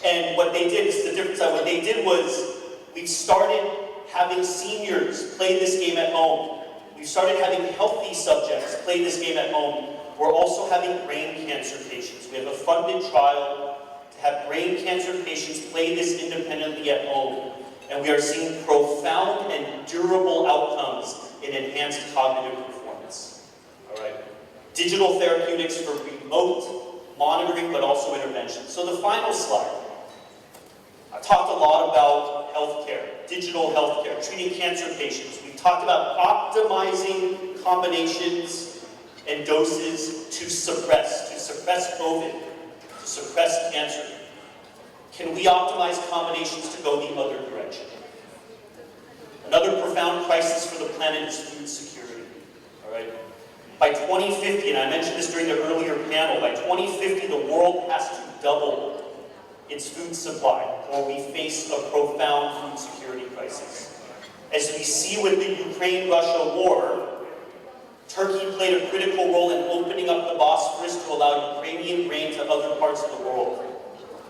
And what they did is the difference. What they did was we started having seniors play this game at home. We started having healthy subjects play this game at home. We're also having brain cancer patients. We have a funded trial to have brain cancer patients play this independently at home. And we are seeing profound and durable outcomes in enhanced cognitive performance. All right. Digital therapeutics for remote monitoring, but also intervention. So the final slide. I talked a lot about healthcare, digital healthcare, treating cancer patients. We talked about optimizing combinations and doses to suppress COVID, to suppress cancer. Can we optimize combinations to go the other direction? Another profound crisis for the planet is food security. All right. By 2050, and I mentioned this during the earlier panel, by 2050 the world has to double its food supply, or we face a profound food security crisis. As we see with the Ukraine-Russia war, Turkey played a critical role in opening up the Bosphorus to allow Ukrainian grain to other parts of the world.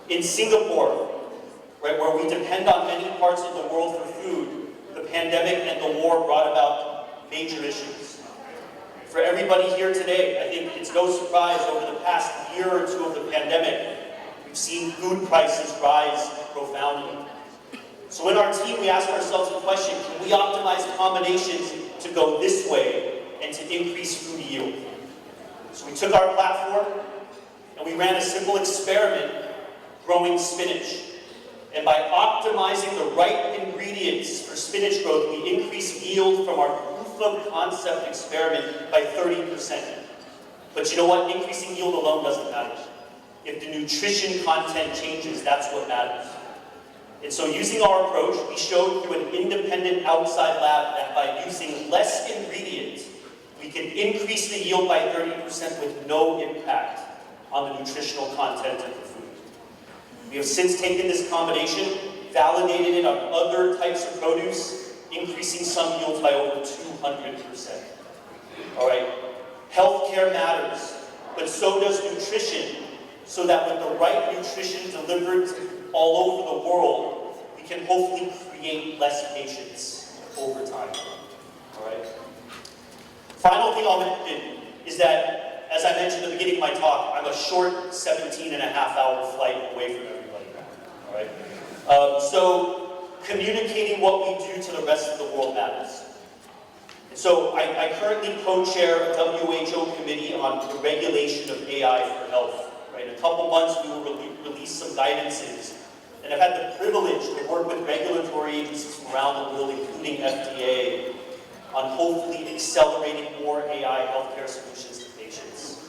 In Singapore, right, where we depend on many parts of the world for food, the pandemic and the war brought about major issues. For everybody here today, I think it's no surprise over the past year or two of the pandemic, we've seen food prices rise profoundly. So in our team, we asked ourselves the question, can we optimize combinations to go this way and to increase food yield? So we took our platform and we ran a simple experiment growing spinach. And by optimizing the right ingredients for spinach growth, we increased yield from our proof of concept experiment by 30%. But you know what? Increasing yield alone doesn't matter. If the nutrition content changes, that's what matters. And so using our approach, we showed through an independent outside lab that by using less ingredients, we can increase the yield by 30% with no impact on the nutritional content of the food. We have since taken this combination, validated it on other types of produce, increasing some yields by over 200%. All right, healthcare matters, but so does nutrition, so that with the right nutrition delivered all over the world, we can hopefully create less patients over time. All right. Final thing I'll mention is that, as I mentioned at the beginning of my talk, I'm a short 17.5-hour flight away from everybody. All right. So communicating what we do to the rest of the world matters. So I currently co-chair a WHO committee on the regulation of AI for health. Right? In a couple months, we will release some guidances. And I've had the privilege to work with regulatory agencies from around the world, including FDA, on hopefully accelerating more AI healthcare solutions to patients.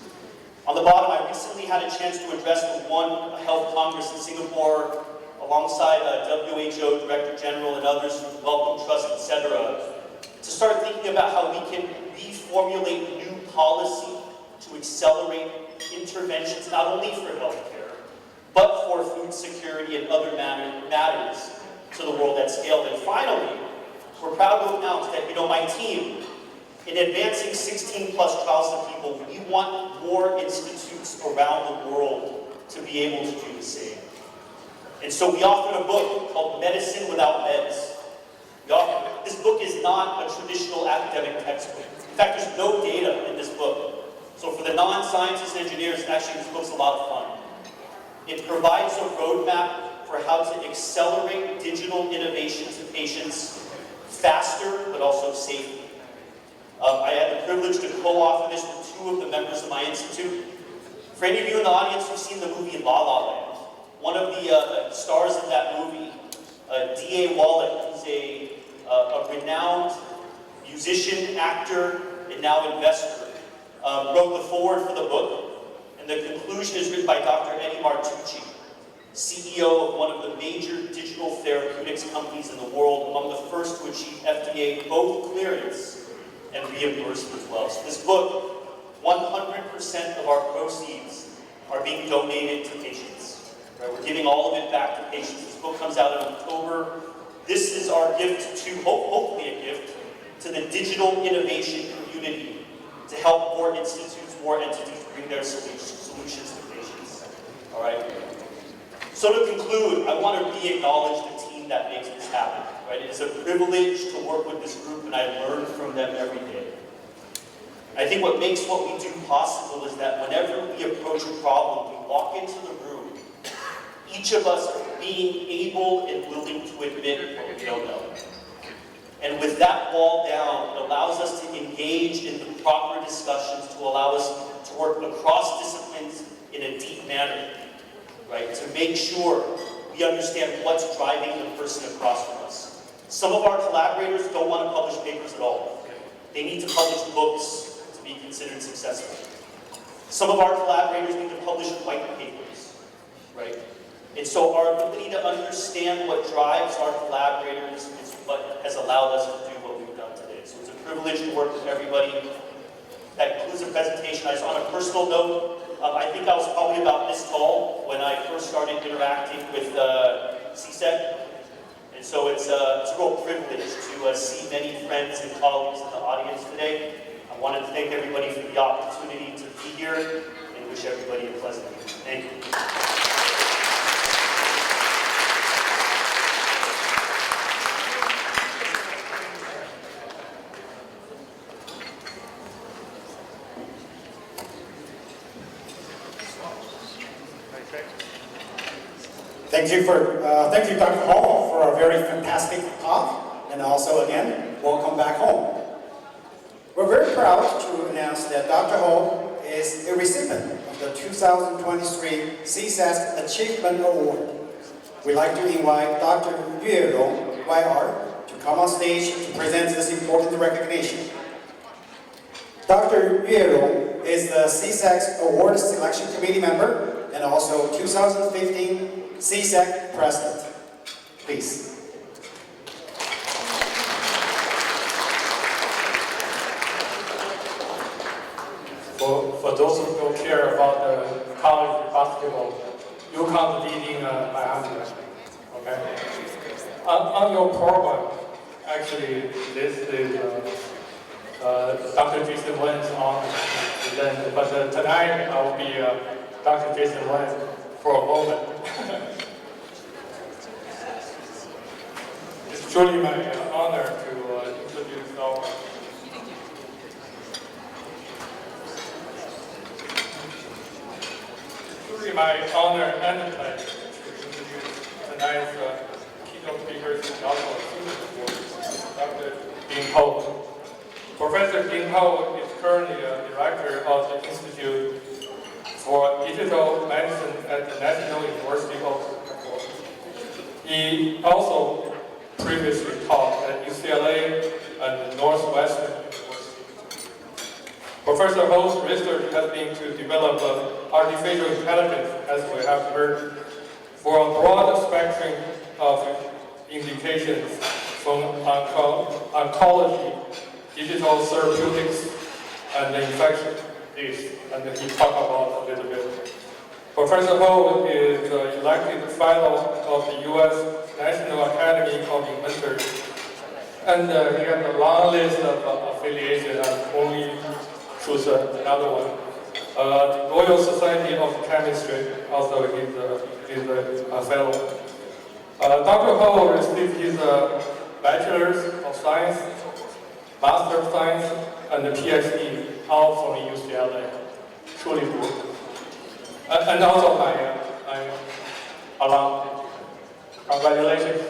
On the bottom, I recently had a chance to address the One Health Congress in Singapore, alongside WHO Director General and others from Wellcome Trust, etc., to start thinking about how we can reformulate new policy to accelerate interventions, not only for healthcare, but for food security and other matters to the world at scale. And finally, we're proud to announce that, my team, in advancing 16+ trials to people, we want more institutes around the world to be able to do the same. And so we authored a book called Medicine Without Meds. This book is not a traditional academic textbook. In fact, there's no data in this book. So for the non-scientists and engineers, actually this book's a lot of fun. It provides a roadmap for how to accelerate digital innovation to patients faster, but also safely. I had the privilege to co-author this with 2 of the members of my institute. For any of you in the audience who've seen the movie La La Land, one of the stars of that movie, D.A. Wallach, who's a renowned musician, actor, and now investor, wrote the foreword for the book. And the conclusion is written by Dr. Eddie Martucci, CEO of one of the major digital therapeutics companies in the world, among the first to achieve FDA both clearance and reimbursement as well. So this book, 100% of our proceeds are being donated to patients. Right? We're giving all of it back to patients. This book comes out in October. This is our gift to, hopefully a gift, to the digital innovation community to help more institutes, more entities bring their solutions to patients. All right? So to conclude, I want to re-acknowledge the team that makes this happen. Right? It is a privilege to work with this group, and I learn from them every day. I think what makes what we do possible is that whenever we approach a problem, we walk into the room, each of us being able and willing to admit what we don't know. And with that wall down, it allows us to engage in the proper discussions to allow us to work across disciplines in a deep manner, right? To make sure we understand what's driving the person across from us. Some of our collaborators don't want to publish papers at all. They need to publish books to be considered successful. Some of our collaborators need to publish white papers, right? And so our ability to understand what drives our collaborators is what has allowed us to do what we've done today. So it's a privilege to work with everybody. That concludes the presentation. I just, on a personal note, I think I was probably about this tall when I first started interacting with CESAC. And so it's a real privilege to see many friends and colleagues in the audience today. I wanted to thank everybody for the opportunity to be here and wish everybody a pleasant evening. Thank you. Thank you, Dr. Hall, for a very fantastic talk, and also, again, welcome back home. We're very proud to announce that Dr. Hall is a recipient of the 2023 CESASC Achievement Award. We'd like to invite Dr. Yue Rong, YR, to come on stage to present this important recognition. Dr. Yue Rong is the CESASC Award Selection Committee member and also 2015 CESASC President. Please. For those who care about the college basketball, you come leading my answer. Okay. On your program, actually, this is Dr. Jason Wen's honor. But tonight I will be Dr. Jason Wen for a moment. It's truly my honor to introduce our. Truly my honor and pleasure to introduce tonight's keynote speakers and also Dr. Ding Ho. Professor Ding Ho is currently a director of the Institute for Digital Medicine at the National University of Singapore. He also previously taught at UCLA and Northwestern University. Professor Ho's research has been to develop artificial intelligence, as we have heard, for a broad spectrum of indications from oncology, digital therapeutics, and infection disease, and he talked about a little bit. Professor Ho is elected fellow of the U.S. National Academy of Inventors, and he has a long list of affiliations, and only choose another one. Royal Society of Chemistry, also he's a fellow. Dr. Ho received his Bachelor's of Science, Master of Science, and the PhD, all from UCLA. Truly good. And also my alum. Congratulations.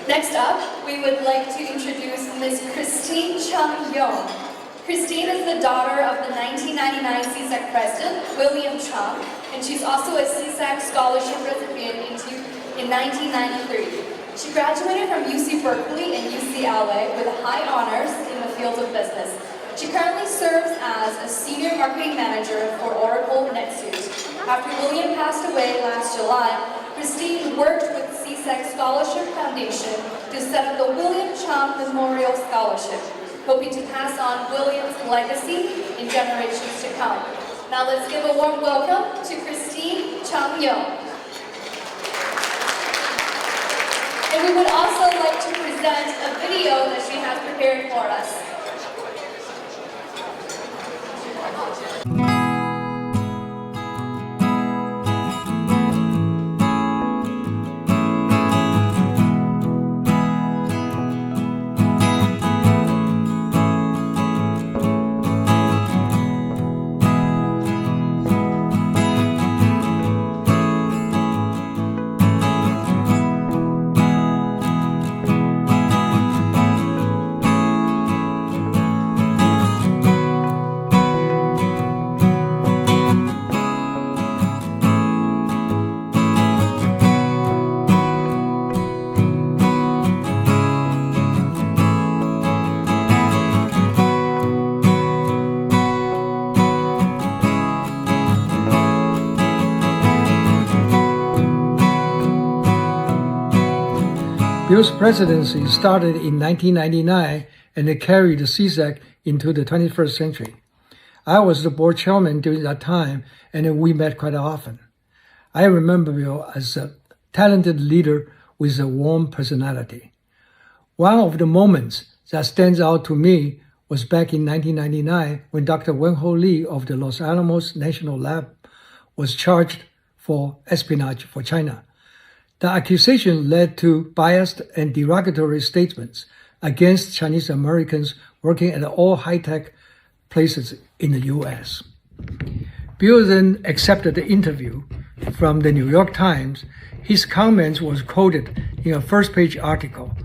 Next up, we would like to introduce Ms. Christine Chung Yong. Christine is the daughter of the 1999 CESAC President, William Chung, and she's also a CESAC Scholarship recipient in 1993. She graduated from UC Berkeley and UCLA with high honors in the field of business. She currently serves as a senior marketing manager for Oracle NetSuite. After William passed away last July, Christine worked with CESAC Scholarship Foundation to set up the William Chung Memorial Scholarship, hoping to pass on William's legacy in generations to come. Now let's give a warm welcome to Christine Chung Yong. And we would also like to present a video that she has prepared for us. Bill's presidency started in 1999 and it carried the CESAC into the 21st century. I was the board chairman during that time, and we met quite often. I remember Bill as a talented leader with a warm personality. One of the moments that stands out to me was back in 1999 when Dr. Wen-Ho Lee of the Los Alamos National Lab was charged for espionage for China. The accusation led to biased and derogatory statements against Chinese Americans working at all high-tech places in the U.S. Bill then accepted the interview from the New York Times. His comments was quoted in a first-page article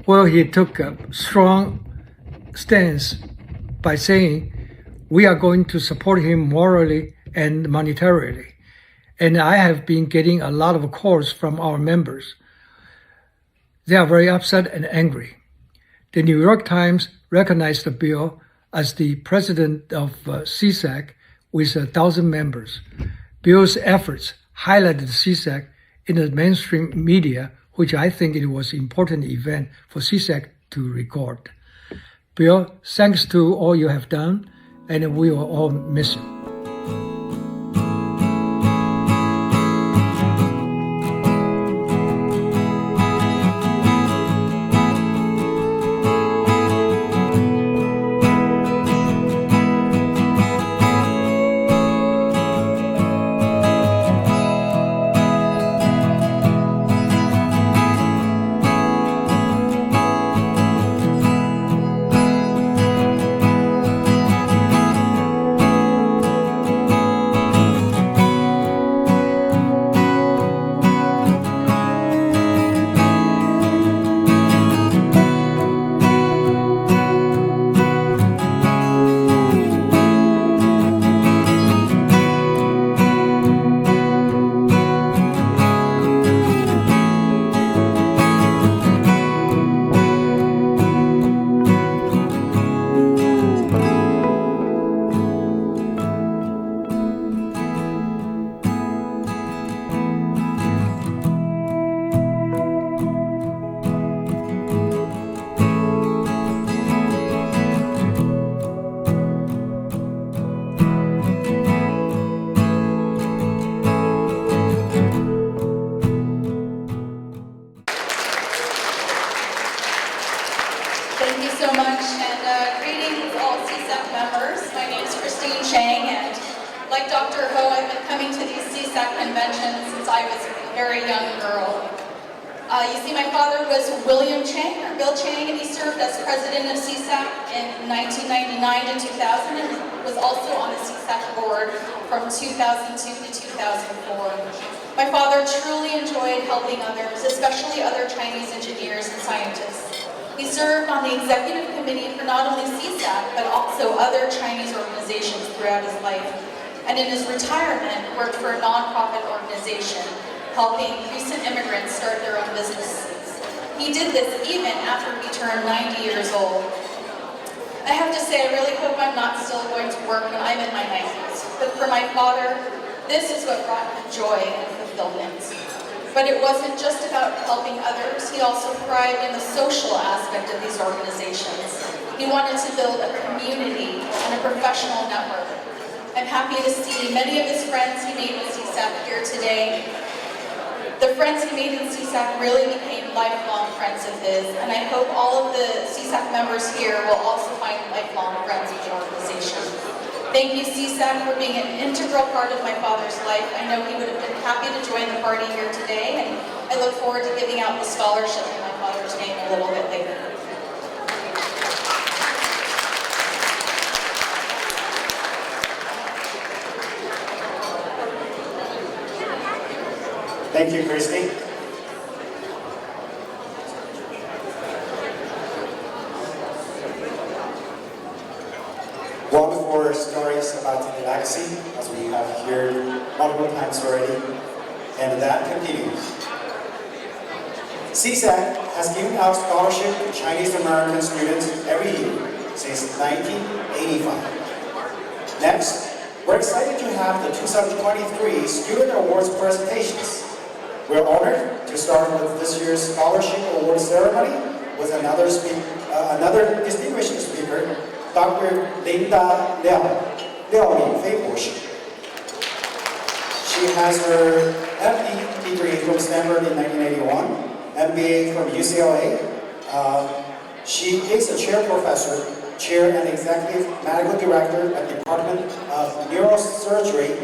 where he took a strong stance by saying, "We are going to support him morally and monetarily." And I have been getting a lot of calls from our members. They are very upset and angry. The New York Times recognized Bill as the president of CESAC with 1,000 members. Bill's efforts highlighted CESAC in the mainstream media, which I think it was an important event for CESAC to record. Bill, thanks to all you have done, and we will all miss you. Like Dr. Ho, I've been coming to these CESAC conventions since I was a very young girl. You see, my father was William Chang, or Bill Chang, and he served as president of CESAC in 1999 to 2000, and was also on the CESAC board from 2002 to 2004. My father truly enjoyed helping others, especially other Chinese engineers and scientists. He served on the executive committee for not only CESAC, but also other Chinese organizations throughout his life. And in his retirement, worked for a nonprofit organization, helping recent immigrants start their own businesses. He did this even after he turned 90 years old. I have to say, I really hope I'm not still going to work when I'm in my 90s. But for my father, this is what brought him joy and fulfillment. But it wasn't just about helping others, he also thrived in the social aspect of these organizations. He wanted to build a community and a professional network. I'm happy to see many of his friends he made with CESAC here today. The friends he made in CESAC really became lifelong friends of his, and I hope all of the CESAC members here will also find lifelong friends of the organization. Thank you, CESAC, for being an integral part of my father's life. I know he would have been happy to join the party here today, and I look forward to giving out the scholarship in my father's name a little bit later. Thank you, Christy. Wonderful stories about the legacy, as we have heard multiple times already, and that continues. CESAC has given out scholarship to Chinese American students every year since 1985. Next, we're excited to have the 2023 Student Awards presentations. We're honored to start with this year's scholarship award ceremony with another distinguished speaker, Dr. Linda Liao Minfei博士. She has her MD degree from Stanford in 1981, MBA from UCLA. She is a chair professor, chair and executive medical director at the Department of Neurosurgery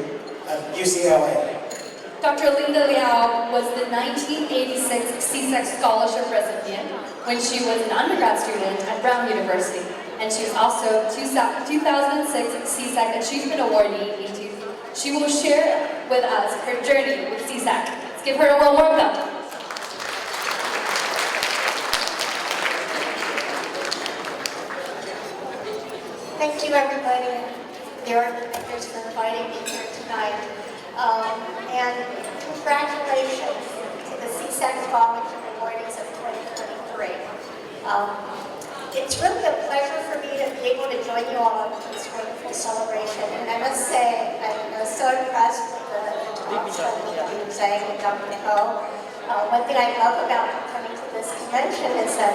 at UCLA. Dr. Linda Liao was the 1986 CESASC Scholarship recipient when she was an undergrad student at Brown University, and she is also 2006 CESASC Achievement Awardee. She will share with us her journey with CESASC. Let's give her a warm welcome. Thank you, everybody, the organizers, for inviting me here tonight. And congratulations to the CESASC Scholarship Awardees of 2023. It's really a pleasure for me to be able to join you all in this wonderful celebration. And I must say, I was so impressed with the talks that you were saying with Dr. Ho. One thing I love about coming to this convention is that,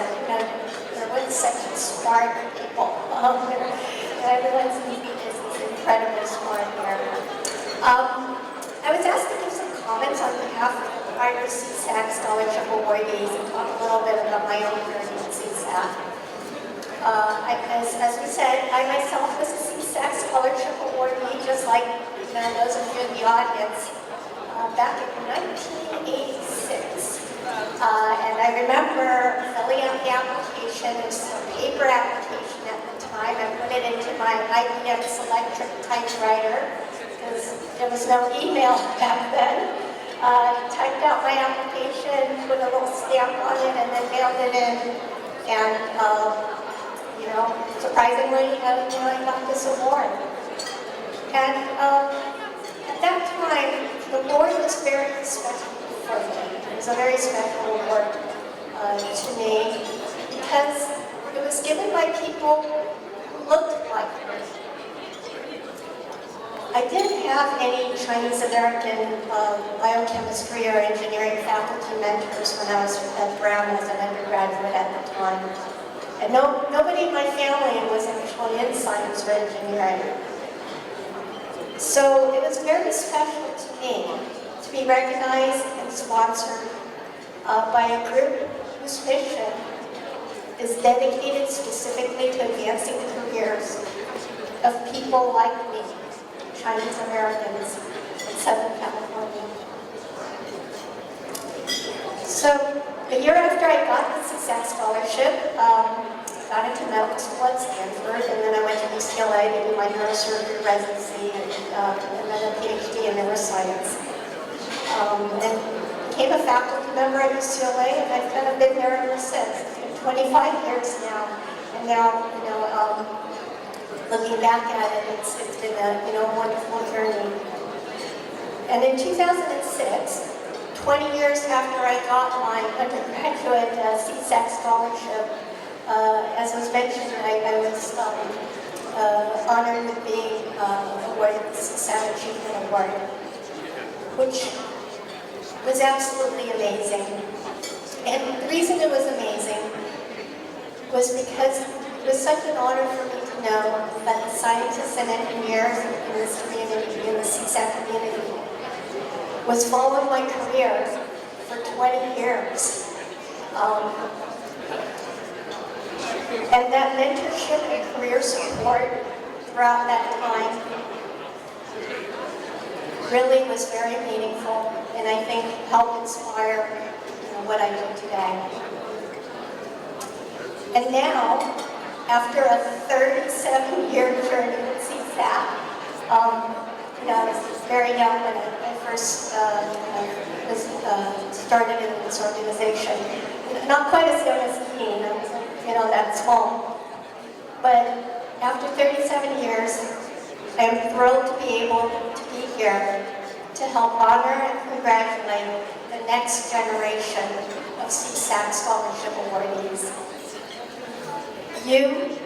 there was such smart people. Everyone's incredibly smart here. I was asked to give some comments on behalf of the prior CESASC Scholarship Awardees and talk a little bit about my own journey at CESASC. As we said, I myself was a CESASC Scholarship Awardee, just like those of you in the audience, back in 1986. And I remember filling out the application. It was a paper application at the time. I put it into my IBM Selectric typewriter because there was no email back then. Typed out my application, put a little stamp on it, and then mailed it in. And surprisingly, I got this award. And at that time, the award was very special for me. It was a very special award to me because it was given by people who looked like me. I didn't have any Chinese American biochemistry or engineering faculty mentors when I was at Brown as an undergraduate at the time. And nobody in my family was actually in science or engineering. So it was very special to me to be recognized and sponsored by a group whose mission is dedicated specifically to advancing the careers of people like me, Chinese Americans in Southern California. So a year after I got the CESASC scholarship, got into medical school at Stanford, and then I went to UCLA to do my neurosurgery residency and then a PhD in neuroscience. And became a faculty member at UCLA, and I've kind of been there ever since. It's been 25 years now, and now, looking back at it, it's been a wonderful journey. And in 2006, 20 years after I got my undergraduate CESASC scholarship, as was mentioned, I was honored with being awarded the CESASC Achievement Award, which was absolutely amazing. And the reason it was amazing was because it was such an honor for me to know that the scientists and engineers in this community, in the CESASC community, was following my career for 20 years. And that mentorship and career support throughout that time really was very meaningful, and I think helped inspire what I do today. And now, after a 37-year journey with CESASC, I was very young when I first started in this organization. Not quite as young as Dean, I was that small. But after 37 years, I am thrilled to be able to be here to help honor and congratulate the next generation of CESASC Scholarship Awardees. You,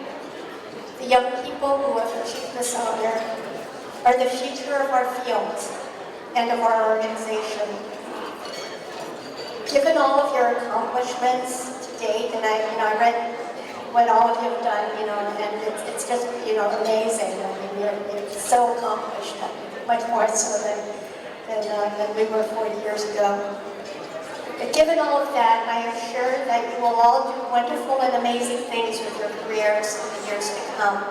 the young people who have achieved this honor, are the future of our field and of our organization. Given all of your accomplishments to date, and I read what all of you have done, and it's just, amazing. I mean, you're so accomplished, much more so than we were 40 years ago. But given all of that, I am sure that you will all do wonderful and amazing things with your careers in the years to come.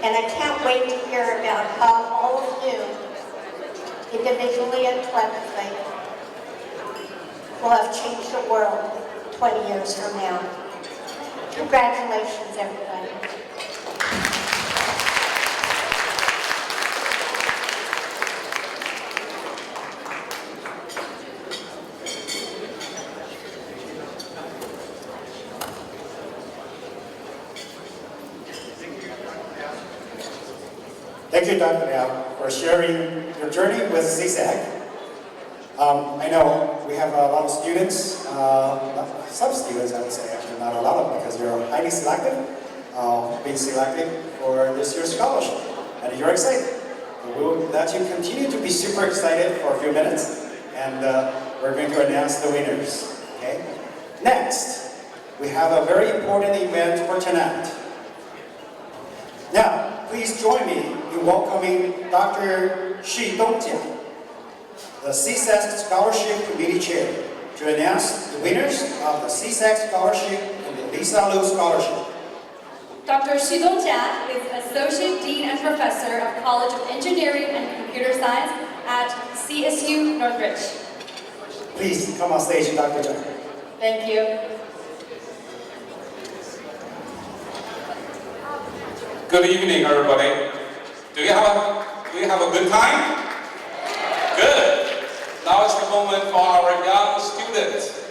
And I can't wait to hear about how all of you, individually and collectively, will have changed the world 20 years from now. Congratulations, everybody. Thank you, Dr. Liao, for sharing your journey with CESAC. I know we have a lot of students, some students I would say, actually not a lot of them because you're highly selective, being selected for this year's scholarship. And you're excited. We'll let you continue to be super excited for a few minutes, and we're going to announce the winners. Okay? Next, we have a very important event for tonight. Now, please join me in welcoming Dr. Xu Dongjia, the CESASC Scholarship Committee Chair, to announce the winners of the CESASC Scholarship and the Lisa Liu Scholarship. Dr. Xu Dongjia is Associate Dean and Professor of College of Engineering and Computer Science at CSU Northridge. Please come on stage, Dr. Zhang. Thank you. Good evening, everybody. Do you have a good time? Good. Now it's the moment for our young students.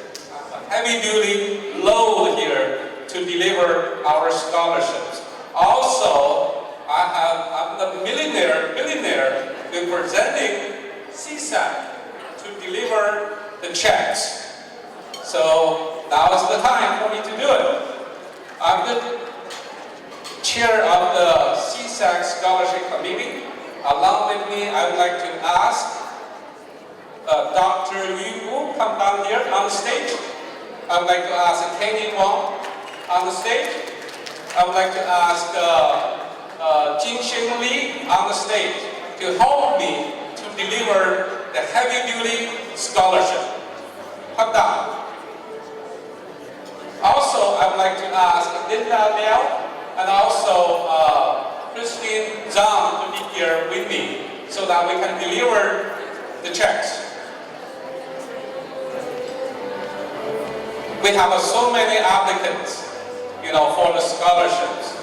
A heavy-duty load here to deliver our scholarships. Also, I'm the billionaire representing CESAC to deliver the checks. So now is the time for me to do it. I'm the chair of the CESAC Scholarship Committee. Along with me, I would like to ask Dr. Yu Wu come down here on the stage. I would like to ask Kenny Wang on the stage. I would like to ask Jinxing Li on the stage to help me to deliver the heavy-duty scholarship. Come down. Also, I would like to ask Linda Liao and also Christine Zhang to be here with me so that we can deliver the checks. We have so many applicants, for the scholarships.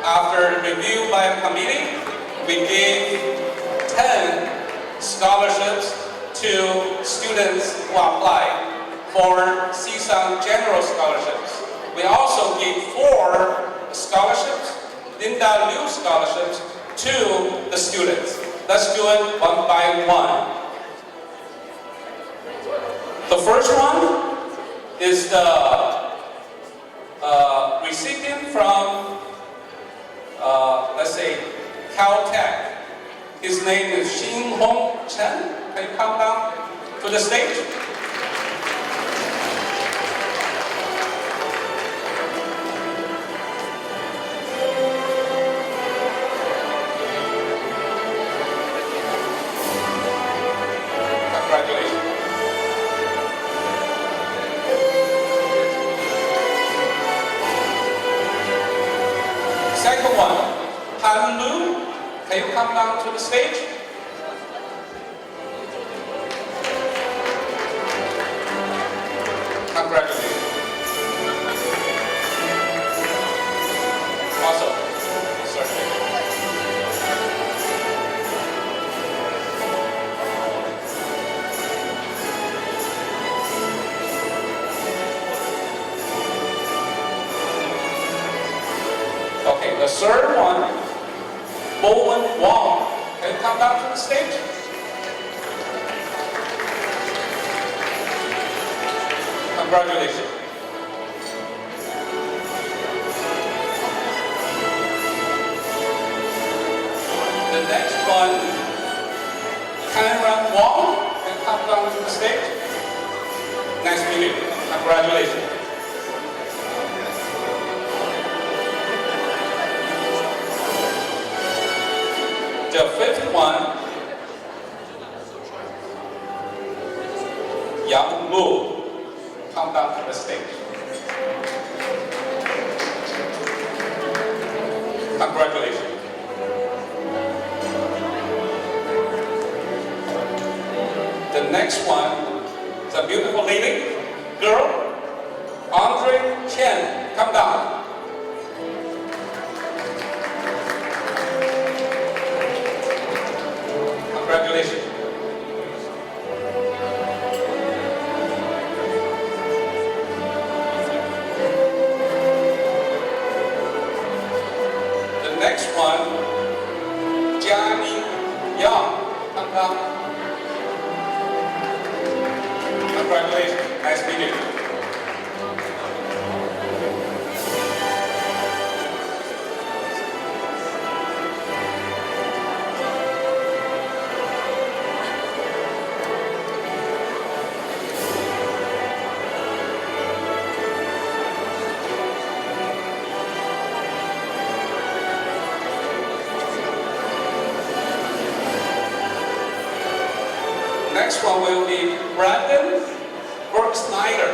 After review by a committee, we gave 10 scholarships to students who applied for CSUN General Scholarships. We also gave 4 scholarships, Linda Liu scholarships, to the students. Let's do it one by one. The first one is the recipient from, let's say, Caltech. His name is Xin Hong Chen. Can you come down to the stage? Second one, Han Lu, can you come down to the stage? Congratulations. Awesome. Okay, the third one, Bowen Wong. Can you come down to the stage? Congratulations. The next one, Cameron Wong. Can you come down to the stage? Congratulations. The fifth one, Yang Lu, come down to the stage. Congratulations. The next one is a beautiful lady, girl, Andre Chen, come down. Congratulations. The next one, Johnny Young, come down. Congratulations. Nice meeting you. Next one will be Brandon Brooke Snyder.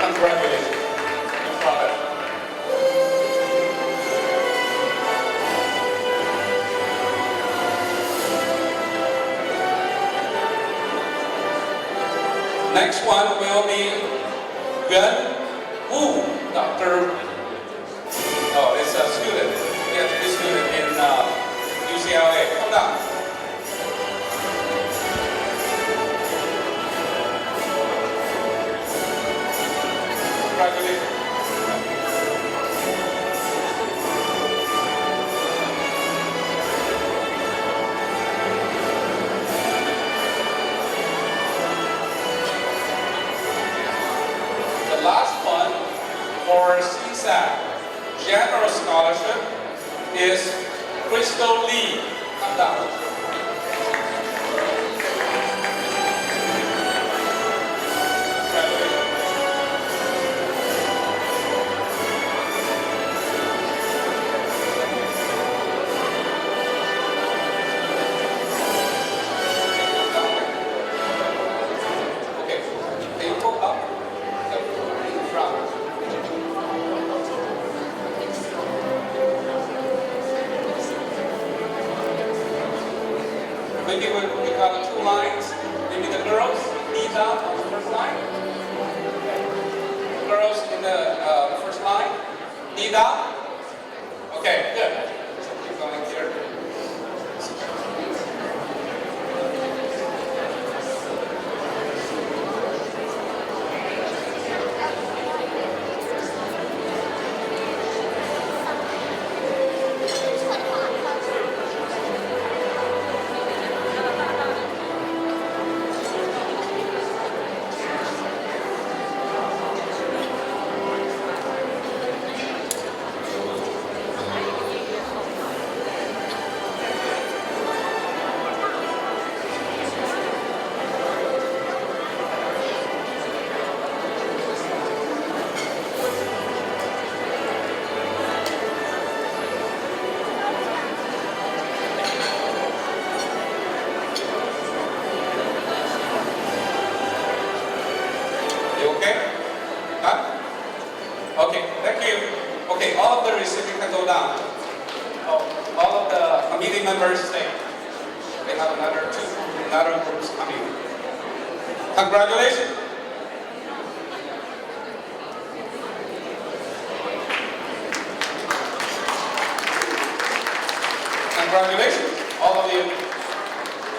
Congratulations. Your father. Next one will be Yuan Wu, Dr. Oh, it's a student. Yes, this student in UCLA. Come down. Congratulations. The last one for CESAC General Scholarship is Crystal Lee. Come down. Okay, can you go up in front? Maybe we got two lines. Maybe the girls lead down on the first line. Girls in the first line. Lead down. Okay, good. So keep going here. Okay, thank you. Okay, all of the recipients can go down. Oh, all of the committee members stay. They have another groups coming. Congratulations. Congratulations, all of you.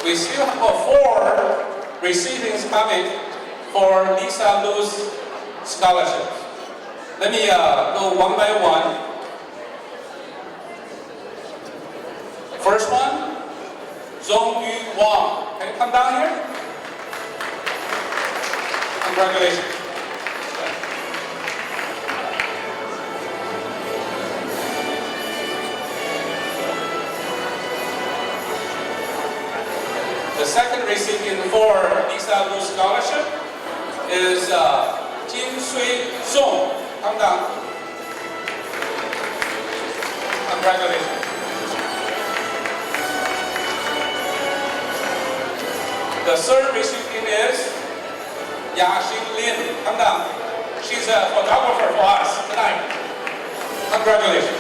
We still have 4 recipients coming for Lisa Lu's scholarships. Let me go one by one. First one, Zhongyu Wang. Can you come down here? Congratulations. The second recipient for Lisa Lu Scholarship is Jin Sui Song. Come down. Congratulations. The third recipient is Ya-Xin Lin. Come down. She's a photographer for us tonight. Congratulations.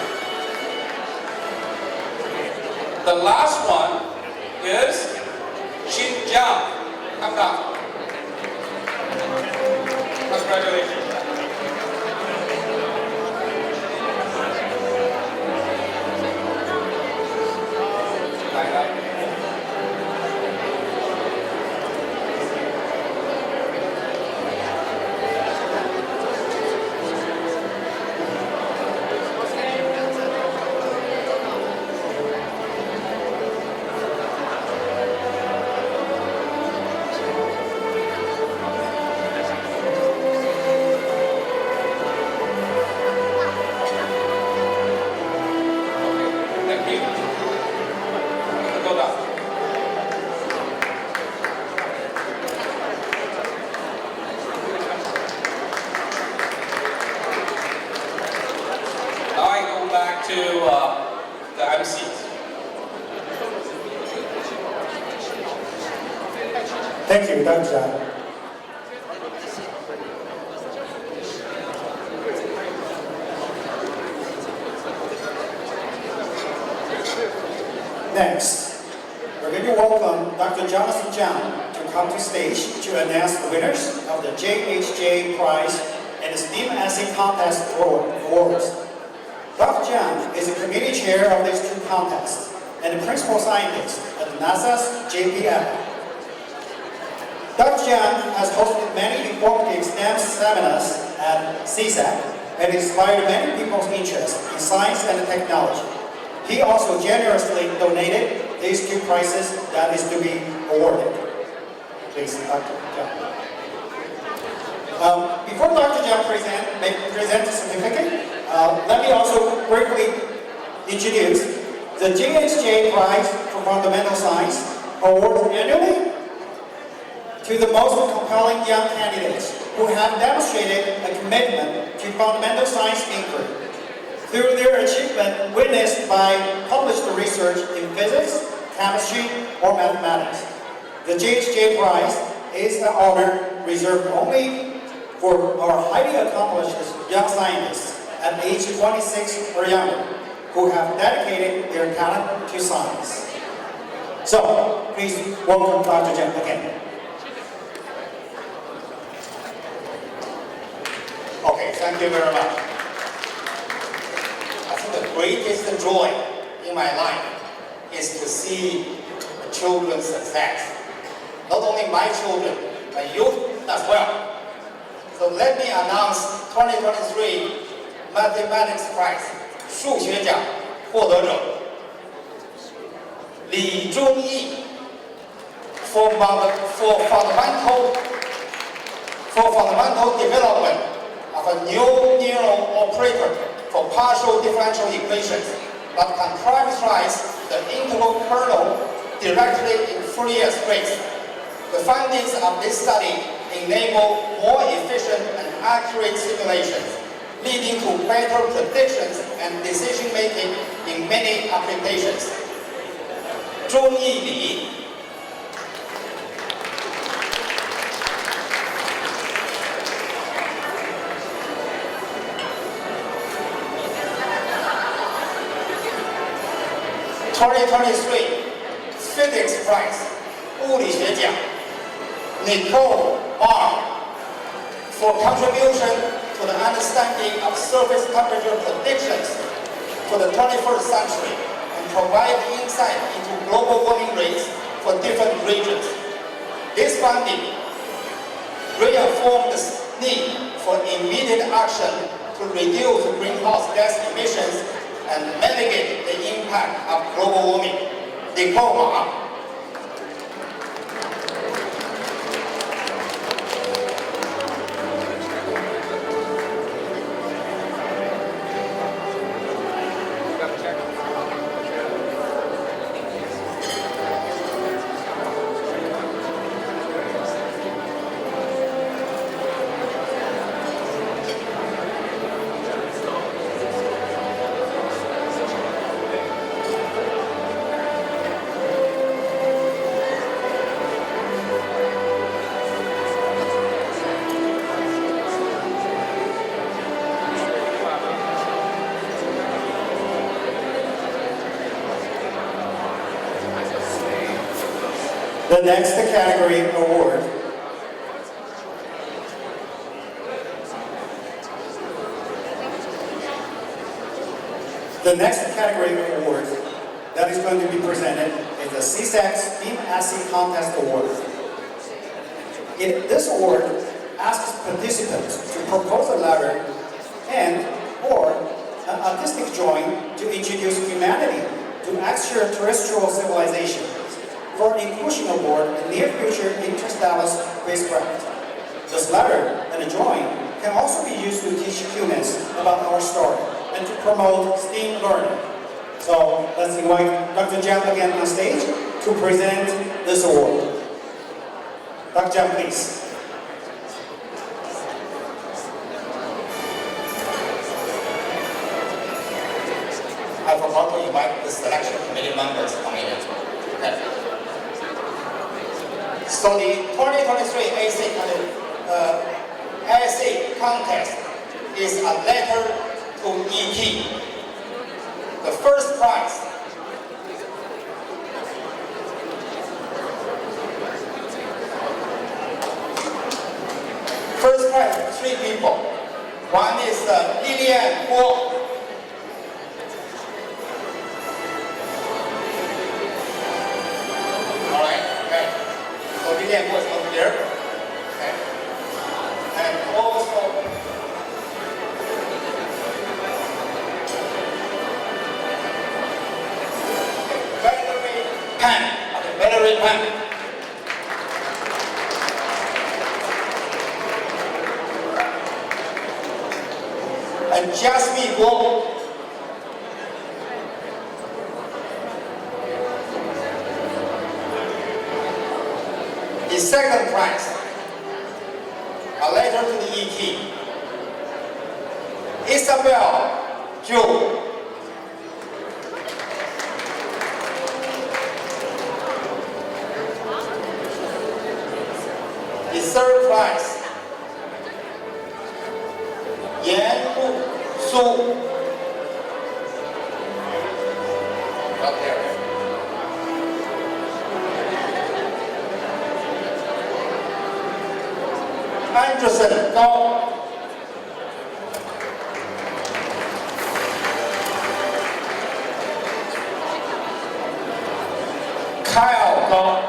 The last one is Xin Jiang. Come down. Congratulations. Thank you, Dr. Zhang. Next, we're going to welcome Dr. Jonathan Zhang to come to stage to announce the winners of the JHJ Prize and the STEAM Essay Contest Awards. Dr. Zhang is the committee chair of these two contests and the principal scientist at NASA's JPL. Dr. Zhang has hosted many informative STEM seminars at CESASC and inspired many people's interest in science and technology. He also generously donated these two prizes that is to be awarded. Please, Dr. Zhang. Before Dr. Zhang present the certificate, let me also briefly introduce the JHJ Prize for Fundamental Science awards annually to the most compelling young candidates who have demonstrated a commitment to fundamental science inquiry through their achievement witnessed by published research in physics, chemistry, or mathematics. The JHJ Prize is an honor reserved only for our highly accomplished young scientists at age 26 or younger who have dedicated their talent to science. So, please welcome Dr. Zhang again. Okay, thank you very much. I think the greatest joy in my life is to see the children's success. Not only my children, but youth as well. So let me announce 2023 Mathematics Prize 数学奖获得者李忠义 for fundamental development of a new neural operator for partial differential equations that can parameterize the integral kernel directly in Fourier space. The findings of this study enable more efficient and accurate simulations, leading to better predictions and decision-making in many applications. 钟义礼 2023 Physics Prize 物理学奖 Nicole R. for contribution to the understanding of surface temperature predictions for the 21st century and provide insight into global warming rates for different regions. This finding reaffirmed the need for immediate action to reduce greenhouse gas emissions and mitigate the impact of global warming. Nicole Ma. The next category award that is going to be presented is the CESASC STEAM Contest Award. This award asks participants to propose a letter and/or an artistic drawing to introduce humanity to extraterrestrial civilization for inclusion aboard a near-future interstellar spacecraft. This letter and a drawing can also be used to teach humans about our story and to promote STEAM learning. So let's invite Dr. Jiang again on stage to present this award. Dr. Jiang, please. I forgot to invite the selection committee members coming in. Okay. So the 2023 ASC contest is a letter to ET. The first prize three people. One is Lilian Guo. All right, okay. So Lilian Guo is over there. Okay. And also Valerie Pan. And Jasmine Guo. The second prize, a letter to the ET. Isabel Zhou. The third prize, Yan Su. Up there. Anderson Gao. Kyle Gao.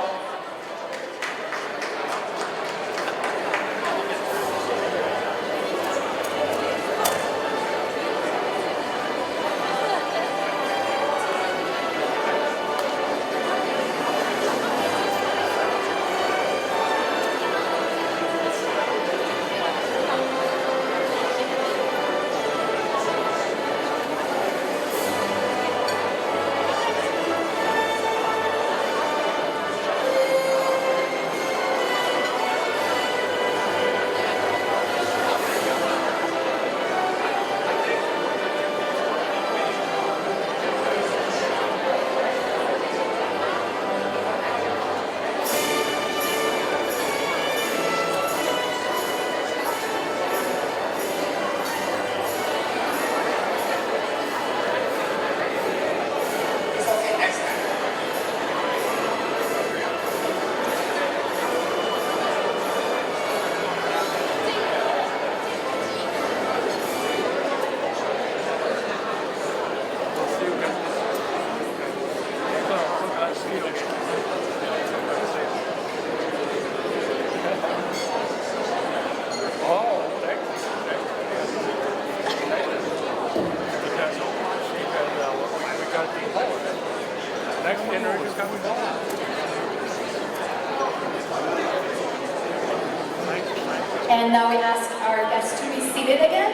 And now we ask our guests to be seated again.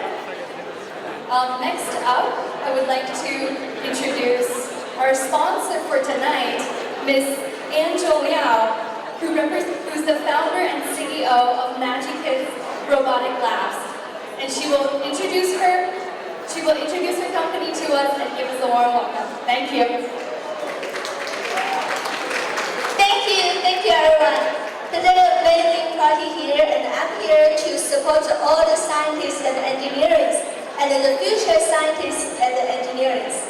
Next up, I would like to introduce our sponsor for tonight, Ms. Angel Liao, who's the founder and CEO of Magic Kids Robotic Labs. And she will introduce her company to us and give us a warm welcome. Thank you. Thank you everyone. Today an amazing party here, and I'm here to support all the scientists and engineers, and the future scientists and engineers.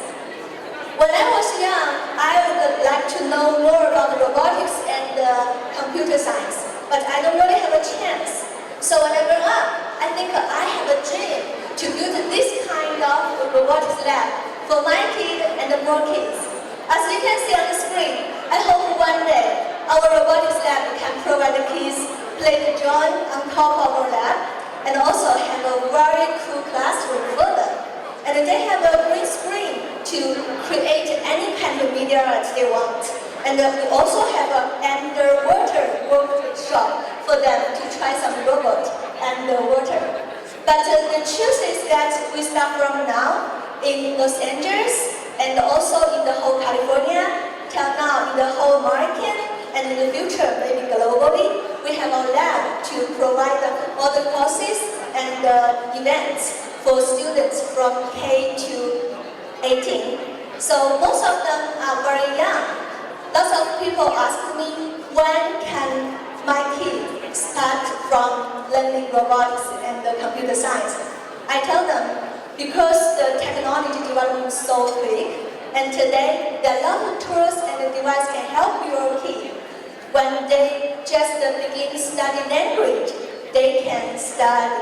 When I was young, I would like to know more about robotics and more kids. As you can see on the screen, I hope one day our robotics lab can provide the kids play the drum on top of our lab and also have a very cool classroom for them. And they have a green screen to create any kind of media art they want. And we also have an underwater workshop for them to try some robot underwater. But the truth is that we start from now in Los Angeles and also in the whole California, till now in the whole market, and in the future maybe globally, we have a lab to provide all the courses and events for students from K to 18. So most of them are very young. Lots of people ask me, when can my kid start from learning robotics and computer science? I tell them, because the technology development is so quick, and today there are a lot of tools and the device can help your kid. When they just begin studying language, they can study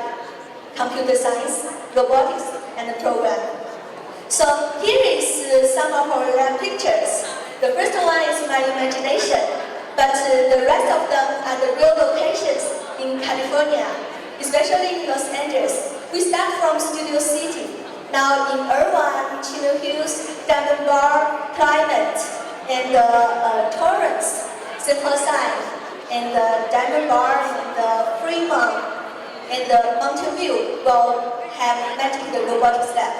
computer science, robotics, and programming. So here is some of our lab pictures. The first one is my imagination, but the rest of them are the real locations in California, especially in Los Angeles. We start from Studio City. Now in Irvine, Chino Hills, Diamond Bar, Climate, and Torrance, Simple Side, and Diamond Bar, and Fremont, and Mountain View will have Magic the Robotics Lab.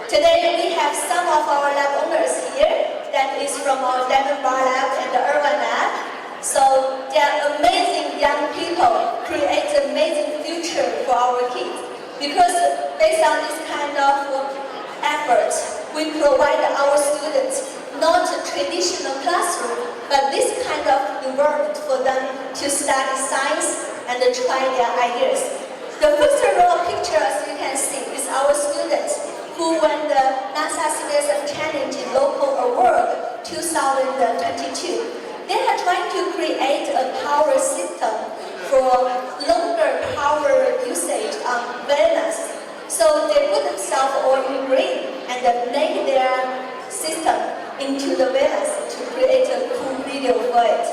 Today we have some of our lab owners here. That is from our Diamond Bar Lab and the Irvine Lab. So they are amazing young people, create amazing future for our kids. Because based on this kind of effort, we provide our students not a traditional classroom, but this kind of environment for them to study science and try their ideas. The first row of pictures you can see is our students who won the NASA Space Challenge Local Award 2022. They are trying to create a power system for longer power usage on Venus. So they put themselves all in green and make their system into the Venus to create a cool video for it.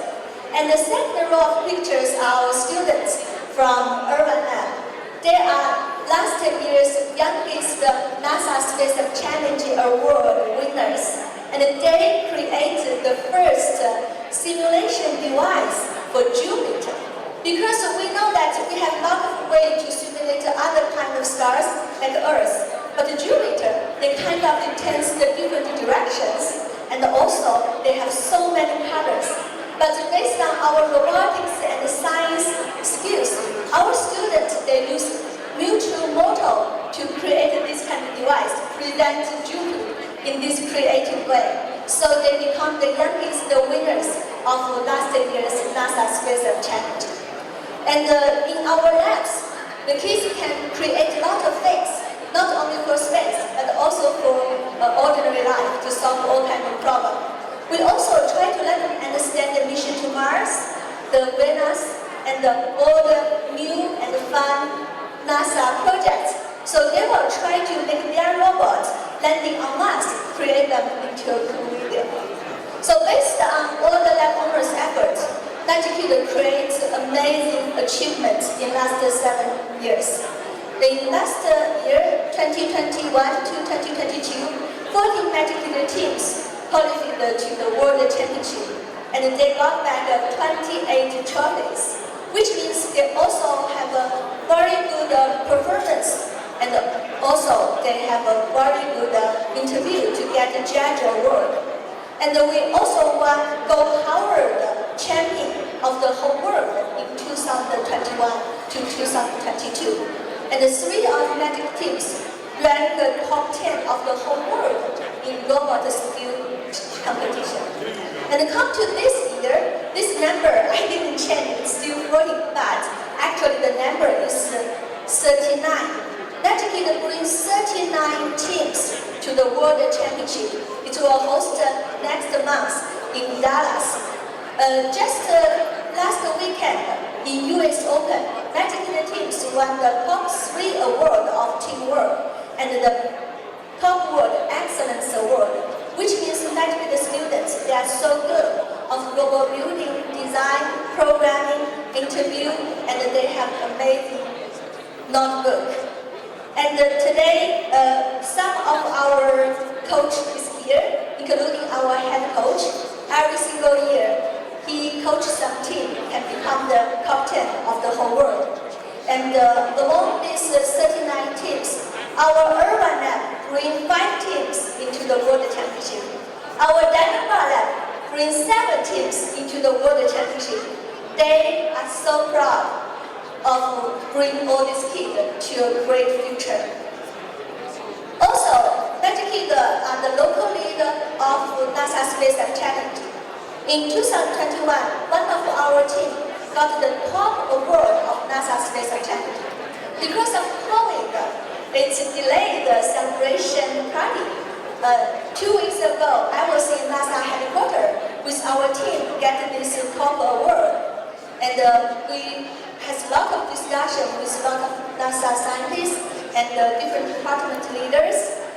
And the second row of pictures are our students from Irvine Lab. They are last year's youngest NASA Space Challenge Award winners. And they created the first simulation device for Jupiter. Because we know that we have a lot of ways to simulate other kind of stars like Earth. But Jupiter, they kind of intends the different directions. And also, they have so many colors. But based on our robotics and science skills, our students, they use mutual model to create this kind of device, present Jupiter in this creative way. So they become the youngest winners of last year's NASA Space Challenge. And in our labs, the kids can create a lot of things, not only for space, but also for ordinary life to solve all kinds of problems. We also try to let them understand the mission to Mars, the Venus, and all the new and fun NASA projects. So they will try to make their robots landing on Mars, create them into a cool video. So based on all the lab owners' efforts, Nightkill creates amazing achievements in last 7 years. In last year, 2021 to 2022, 14 Nightkill teams qualified to the World Championship, and they got back 28 trophies, which means they also have a very good performance, and also they have a very good interview to get a judge award. And we also won Gold Howard Champion of the whole world in 2021 to 2022. And the 3 automatic teams ranked the top 10 of the whole world in robot skill competition. And come to this year, this number, I didn't change, it's still 40, but actually the number is 39. Nightkill brings 39 teams to the World Championship. It will host next month in Dallas. Just last weekend in US Open, Nightkill teams won the top 3 award of teamwork and the top World Excellence Award. which means that the students, they are so good of robot building, design, programming, interview, and they have amazing notebook. And today, some of our coach is here, including our head coach. Every single year, he coaches some team and become the captain of the whole world. And among these 39 teams, our urban lab bring 5 teams into the world championship. Our Dynamo lab brings 7 teams into the world championship. They are so proud of bringing all these kids to a great future. Also, Magic Kids are the local leader of NASA SpaceX Challenge. In 2021, one of our team got the top award of NASA SpaceX Challenge. Because of COVID, it's delayed the celebration party. 2 weeks ago, I was in NASA headquarters with our team getting this top award. And we had a lot of discussion with a lot of NASA scientists and different department leaders.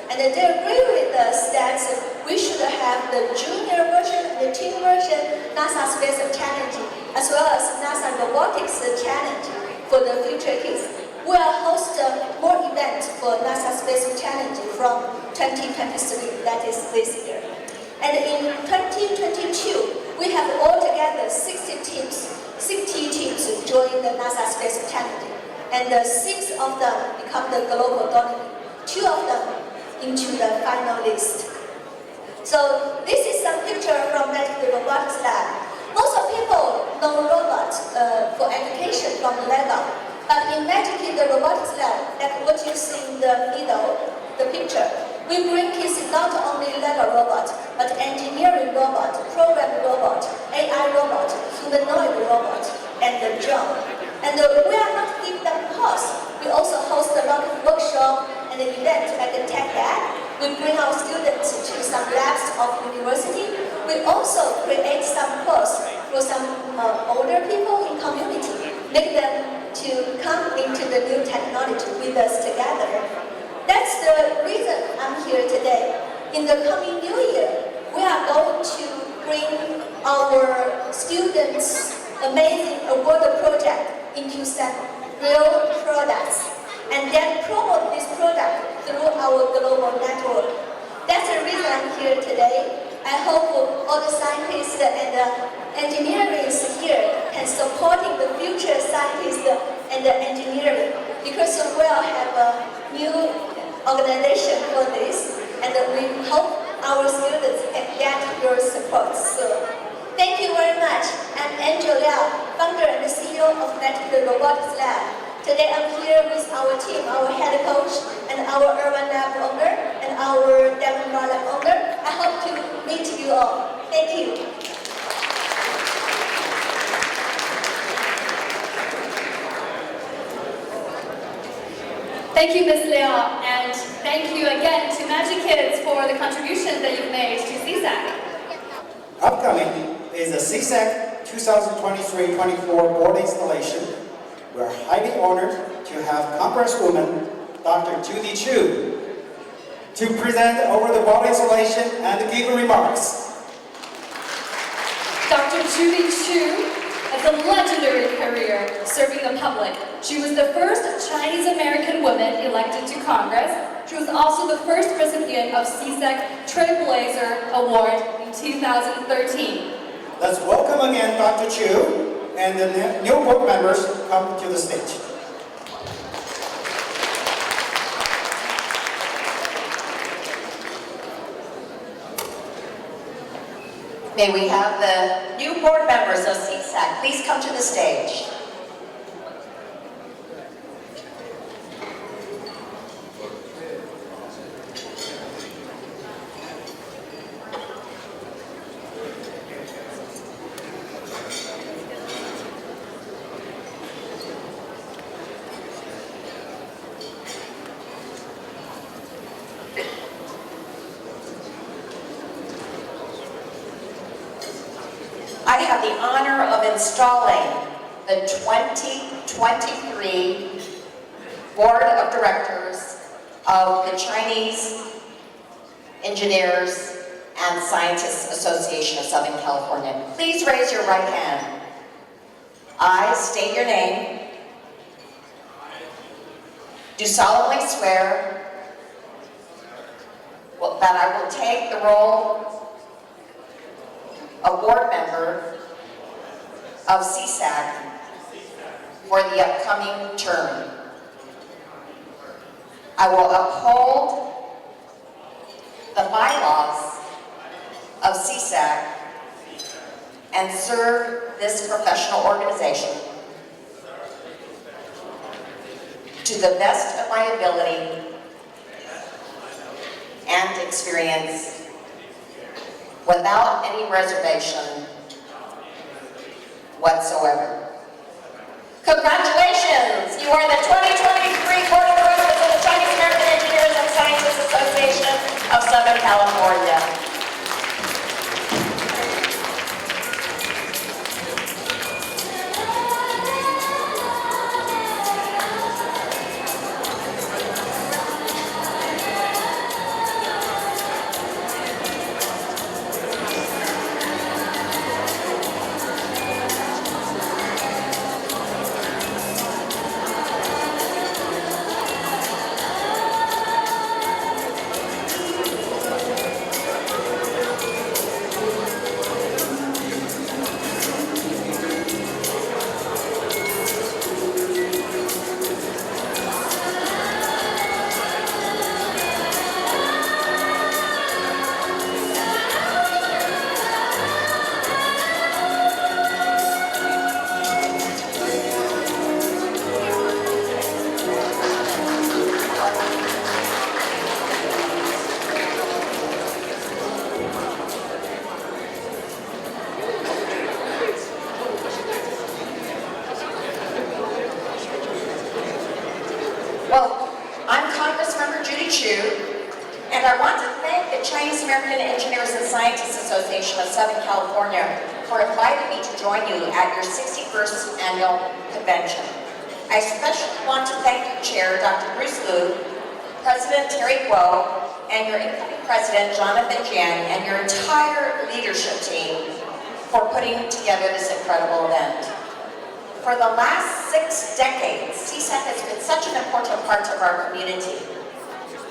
And they agree with us that we should have the junior version and the teen version NASA Space Challenge, as well as NASA Robotics Challenge for the future kids. We will host more events for NASA Space Challenge from 2023, that is this year. And in 2022, we have altogether 60 teams join the NASA Space Challenge. And 6 of them become the global nominee. 2 of them into the final list. So this is some picture from the robotics lab. Most of people know robots for education from Lego, but in Magic Kid, the robotics lab, like what you see in the middle, the picture, we bring kids not only Lego robot, but engineering robot, program robot, AI robot, humanoid robot, and the drone. And we are not giving them course. We also host a lot of workshops and events like the Tech Lab. We bring our students to some labs of university. We also create some course for some older people in community, make them to come into the new technology with us together. That's the reason I'm here today. In the coming new year, we are going to bring our students' amazing award project into some real products, and then promote this product through our global network. That's the reason I'm here today. I hope all the scientists and engineers here can support the future scientists and engineering, because we will have a new organization for this, and we hope our students can get your support soon. Thank you very much. I'm Angel Liao, founder and CEO of Magic Robotics Lab. Today I'm here with our team, our head coach, and our urban lab owner, and our Denver lab owner. I hope to meet you all. Thank you. Thank you, Ms. Liao, and thank you again to Magic Kids for the contribution that you've made to CESAC. Upcoming is the CESAC 2023-24 board installation. We're highly honored to have Congresswoman Dr. Judy Chu to present over the board installation and give remarks. Dr. Judy Chu has a legendary career serving the public. She was the first Chinese-American woman elected to Congress. She was also the first recipient of CESAC Trailblazer Award in 2013. Let's welcome again Dr. Chu, and the new board members come to the stage. May we have the new board members of CESAC please come to the stage. I have the honor of installing the 2023 Board of Directors of the Chinese Engineers and Scientists Association of Southern California. Please raise your right hand. I state your name. Do solemnly swear that I will take the role of board member of CESAC for the upcoming term. I will uphold the bylaws of CESAC and serve this professional organization to the best of my ability and experience without any reservation whatsoever. Congratulations! You are the 2023 Board of Directors of the Chinese American Engineers and Scientists Association of Southern California. Well, I'm Congressmember Judy Chu, and I want to thank the Chinese American Engineers and Scientists Association of Southern California for inviting me to join you at your 61st Annual Convention. I especially want to thank your chair, Dr. Bruce Liu, President Terry Kuo, and your incoming President, Jonathan Jiang, and your entire leadership team for putting together this incredible event. For the last 6 decades, CESAC has been such an important part of our community.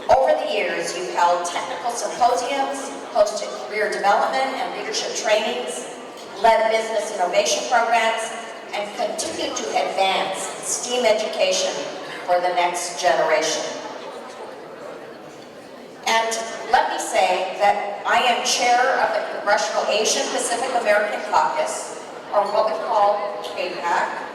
Over the years, you've held technical symposiums, hosted career development and leadership trainings, led business innovation programs, and continued to advance STEAM education for the next generation. And let me say that I am chair of the Congressional Asian Pacific American Caucus, or what we call APAC,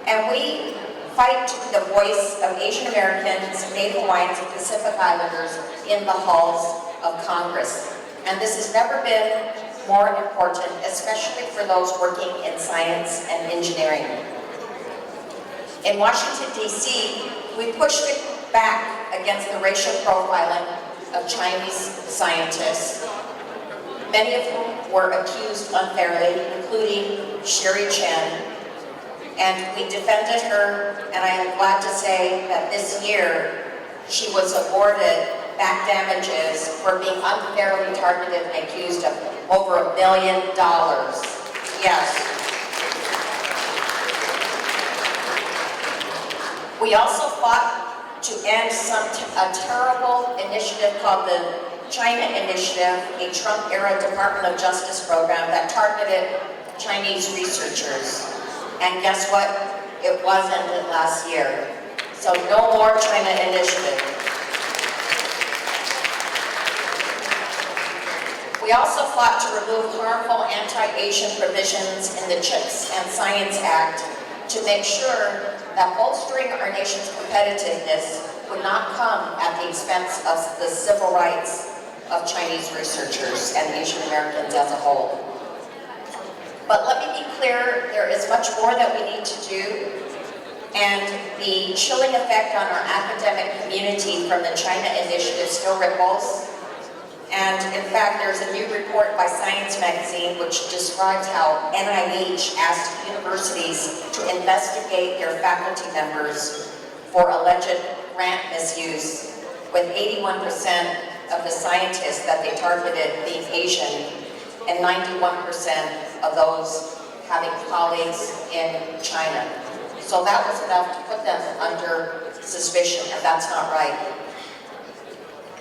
and we fight to be the voice of Asian Americans, Native Hawaiians, and Pacific Islanders in the halls of Congress. And this has never been more important, especially for those working in science and engineering. In Washington, D.C., we pushed back against the racial profiling of Chinese scientists, many of whom were accused unfairly, including Sherry Chen. And we defended her, and I am glad to say that this year she was awarded back damages for being unfairly targeted and accused of over $1 million. Yes. We also fought to end a terrible initiative called the China Initiative, a Trump-era Department of Justice program that targeted Chinese researchers. And guess what? It was ended last year. So no more China Initiative. We also fought to remove harmful anti-Asian provisions in the CHIPS and Science Act to make sure that bolstering our nation's competitiveness would not come at the expense of the civil rights of Chinese researchers and Asian Americans as a whole. But let me be clear, there is much more that we need to do, and the chilling effect on our academic community from the China Initiative still ripples. And in fact, there's a new report by Science Magazine which describes how NIH asked universities to investigate their faculty members for alleged grant misuse, with 81% of the scientists that they targeted being Asian, and 91% of those having colleagues in China. So that was enough to put them under suspicion, and that's not right.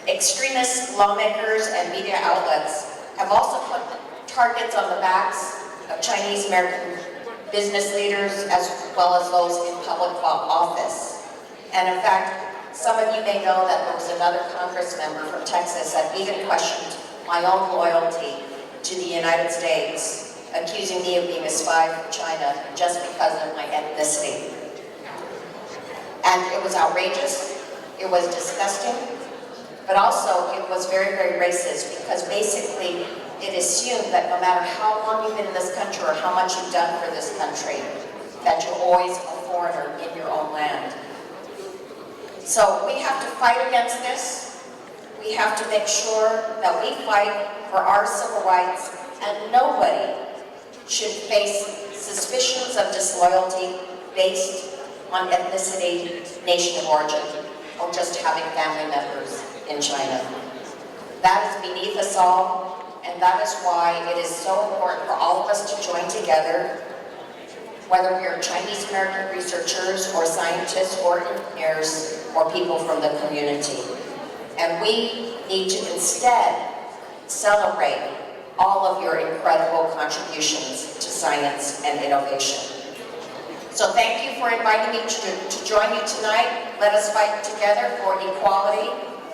Extremist lawmakers and media outlets have also put targets on the backs of Chinese American business leaders as well as those in public office. And in fact, some of you may know that there was another Congress member from Texas that even questioned my own loyalty to the United States, accusing me of being a spy from China just because of my ethnicity. And it was outrageous, it was disgusting, but also it was very, very racist, because basically it assumed that no matter how long you've been in this country or how much you've done for this country, that you're always a foreigner in your own land. So we have to fight against this. We have to make sure that we fight for our civil rights, and nobody should face suspicions of disloyalty based on ethnicity, nation of origin, or just having family members in China. That is beneath us all, and that is why it is so important for all of us to join together, whether we are Chinese American researchers or scientists or engineers or people from the community. And we need to instead celebrate all of your incredible contributions to science and innovation. So thank you for inviting me to join you tonight. Let us fight together for equality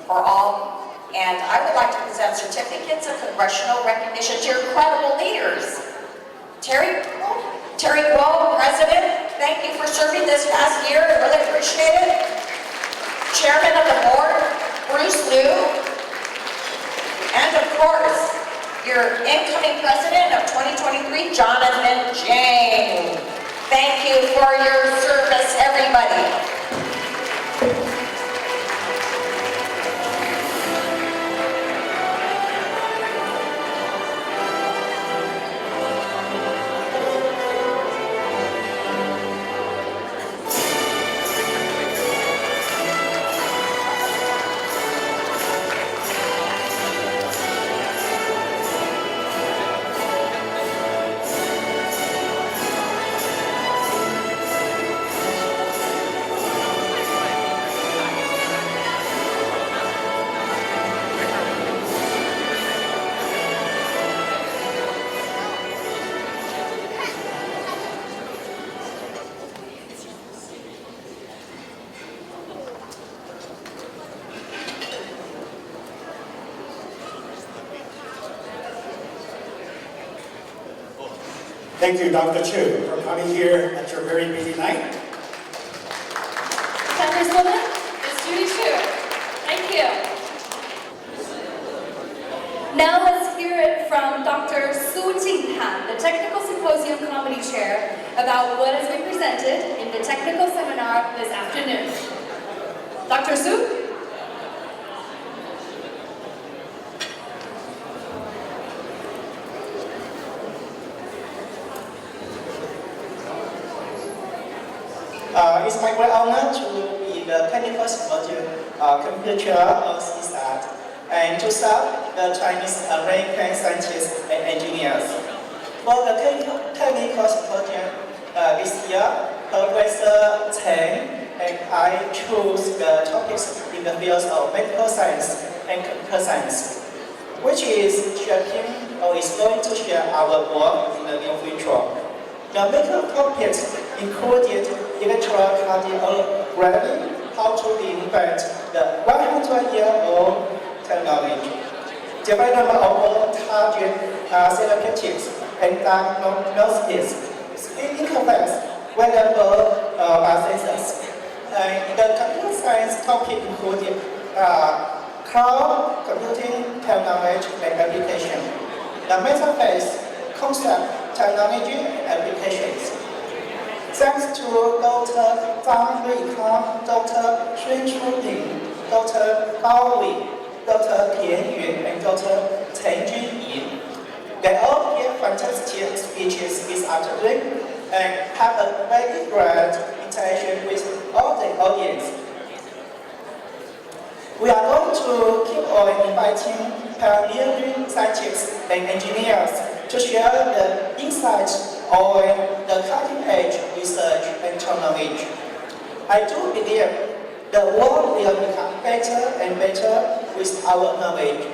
for all. And I would like to present certificates of congressional recognition to your incredible leaders. Terry Guo, President, thank you for serving this past year. I really appreciate it. Chairman of the board, Bruce Liu. And of course, your incoming president of 2023, Jonathan Jang. Thank you for your service, everybody. Thank you, Dr. Chu, for coming here at your very busy night. Congresswoman, Ms. Judy Chu. Thank you. Now let's hear it from Dr. Su Jinghan, the Technical Symposium Comedy Chair, about what has been presented in the technical seminar this afternoon. Dr. Su? It's my great honor to be the technical symposium computer chair of CESASC and to serve the Chinese American scientists and engineers. For the technical symposium this year, Professor Chen and I chose the topics in the fields of medical science and computer science, which is shaping or is going to shape our work in the near future. The medical topics included electrocardiography, how to invent the 100-year-old technology, development of target therapeutics and diagnostics, interface, wearable devices. The computer science topic included cloud computing technology and application, the metaverse concept, technology and applications. Thanks to Dr. Zhang Ruikang, Dr. Xun Chuping, Dr. Gao Wei, Dr. Tian Yun, and Dr. Chen Junyi. They all gave fantastic speeches this afternoon and have a very great interaction with all the audience. We are going to keep on inviting pioneering scientists and engineers to share the insights on the cutting-edge research and technology. I do believe the world will become better and better with our knowledge,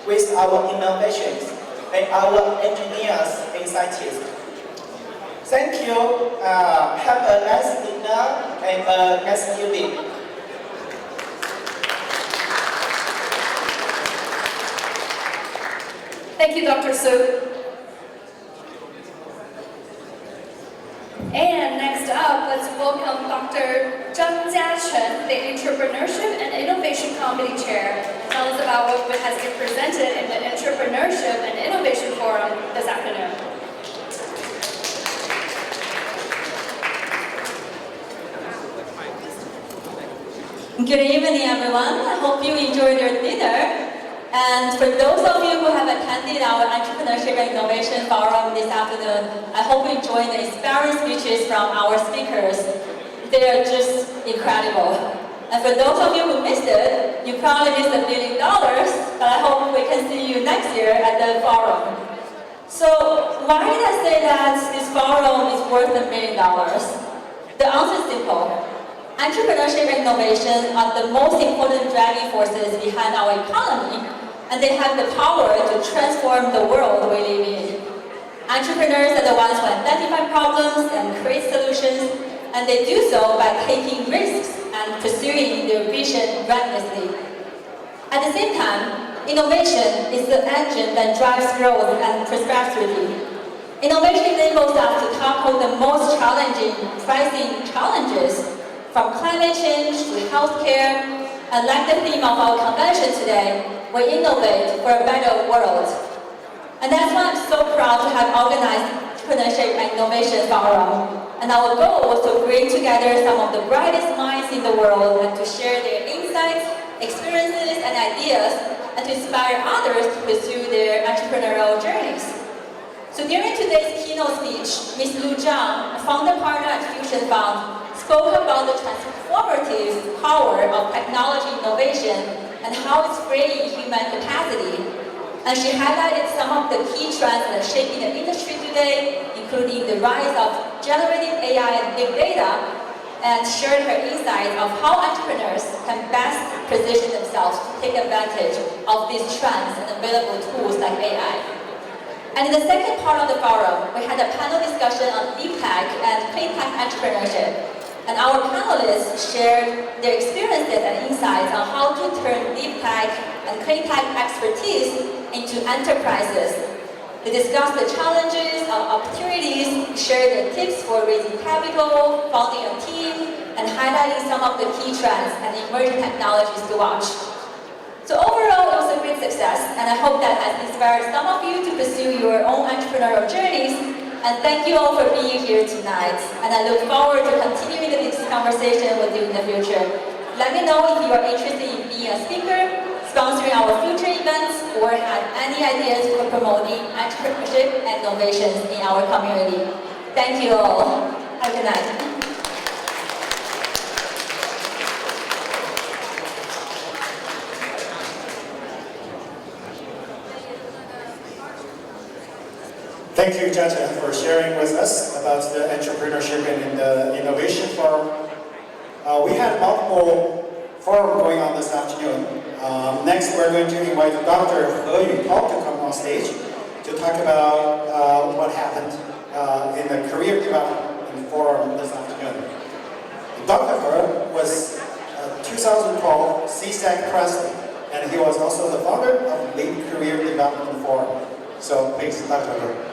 with our innovations, and our engineers and scientists. Thank you. Have a nice dinner and a nice evening. Thank you, Dr. Su. And next up, let's welcome Dr. Zhang Jiachen, the Entrepreneurship and Innovation Committee Chair. Tell us about what has been presented in the Entrepreneurship and Innovation Forum this afternoon. Good evening, everyone. I hope you enjoyed your dinner. And for those of you who have attended our Entrepreneurship and Innovation Forum this afternoon, I hope you enjoyed the inspiring speeches from our speakers. They are just incredible. And for those of you who missed it, you probably missed $1 billion, but I hope we can see you next year at the forum. So why did I say that this forum is worth $1 million? The answer is simple. Entrepreneurship and innovation are the most important driving forces behind our economy, and they have the power to transform the world we live in. Entrepreneurs are the ones who identify problems and create solutions, and they do so by taking risks and pursuing their vision relentlessly. At the same time, innovation is the engine that drives growth and prosperity. Innovation enables us to tackle the most challenging pricing challenges, from climate change to healthcare, and like the theme of our convention today, we innovate for a better world. And that's why I'm so proud to have organized Entrepreneurship and Innovation Forum. And our goal was to bring together some of the brightest minds in the world and to share their insights, experiences, and ideas, and to inspire others to pursue their entrepreneurial journeys. So during today's keynote speech, Ms. Lu Zhang, a founder partner at Fusion Fund, spoke about the transformative power of technology innovation and how it's freeing human capacity. And she highlighted some of the key trends that are shaping the industry today, including the rise of generative AI and big data, and shared her insights of how entrepreneurs can best position themselves to take advantage of these trends and available tools like AI. And in the second part of the forum, we had a panel discussion on deep tech and clean tech entrepreneurship. And our panelists shared their experiences and insights on how to turn deep tech and clean tech expertise into enterprises. They discussed the challenges and opportunities, shared their tips for raising capital, founding a team, and highlighting some of the key trends and emerging technologies to watch. So overall, it was a great success, and I hope that has inspired some of you to pursue your own entrepreneurial journeys. And thank you all for being here tonight. And I look forward to continuing this conversation with you in the future. Let me know if you are interested in being a speaker, sponsoring our future events, or have any ideas for promoting entrepreneurship and innovations in our community. Thank you all. Have a good night. Thank you, Jiachen, for sharing with us about the entrepreneurship and the innovation forum. We had multiple forums going on this afternoon. Next, we're going to invite Dr. He Yutao to come on stage to talk about what happened in the career development forum this afternoon. Dr. He was 2012 CESASC president, and he was also the founder of the Lead Career Development Forum. So, please, Dr. He.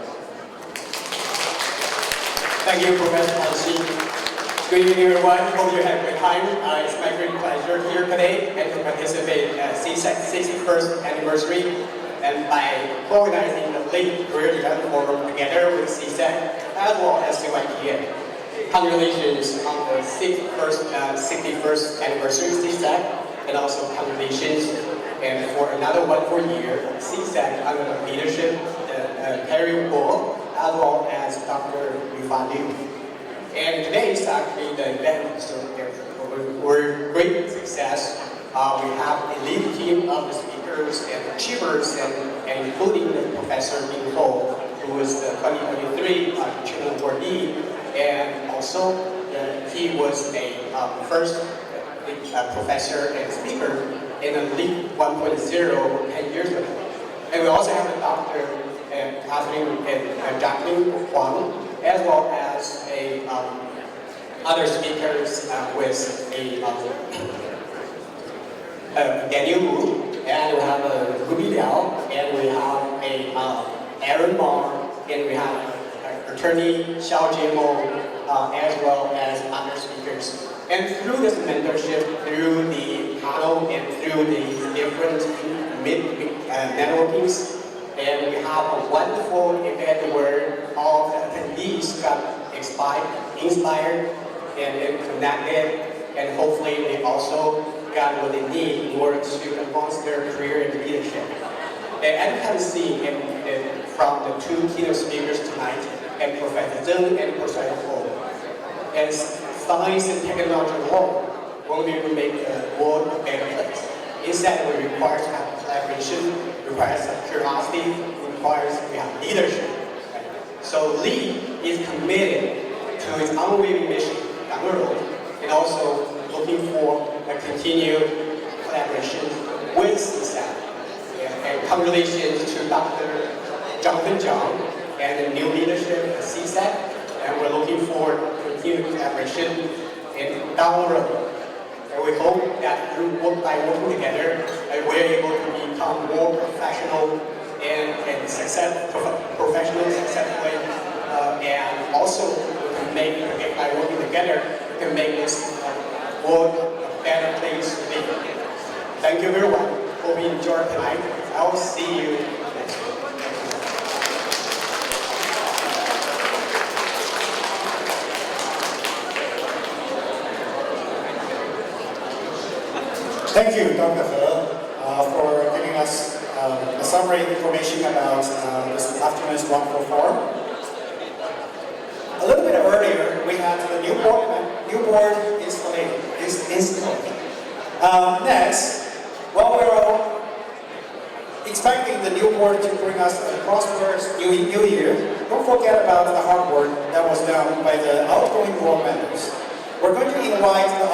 Thank you, Professor Hanxi. Good evening, everyone. Hope you had a good time. It's my great pleasure here today and to participate at CESASC 61st anniversary and by organizing the Lead Career Development Forum together with CESASC as well as CYPA. Congratulations on the 61st anniversary of CESASC, and also congratulations and for another wonderful year, CESASC under the leadership of Terry Guo, as well as Dr. Yufan Liu. And today is actually the event, so we're great success We have a lead team of the speakers and achievers, and including the Professor Ding Ho, who is the 2023 Chairman awardee, and also he was a first professor and speaker in the LEAP 1.0 10 years ago. And we also have a Dr. Catherine and Jacqueline Huang, as well as other speakers with Daniel Wu, and we have Ruby Liao, and we have Aaron Barr, and we have attorney Xiao Jiemo, as well as other speakers. And through this mentorship, through the panel, and through the different networkings, and we have a wonderful event where all the attendees got inspired and connected, and hopefully they also got what they need in order to advance their career in leadership. And as you can see from the two keynote speakers tonight, and Professor Zheng and Professor Ho, as science and technology alone won't be able to make the world a better place. Instead, we require to have collaboration, requires curiosity, requires we have leadership. So LEAD is committed to its unwavering mission down the road, and also looking for a continued collaboration with CESASC. And congratulations to Dr. Jonathan Zhang and the new leadership at CESASC, and we're looking forward to continued collaboration down the road. And we hope that by working together, we're able to become more professional and professionally successfully, and also we can by working together, we can make this world a better place to live. Thank you everyone. Hope you enjoyed tonight. I will see you next week. Thank you, Dr. He, for giving us a summary information about this afternoon's wonderful forum. A little bit earlier, we had the new board installed. Next, while we're all expecting the new board to bring us a prosperous new year, don't forget about the hard work that was done by the outgoing board members. We're going to invite the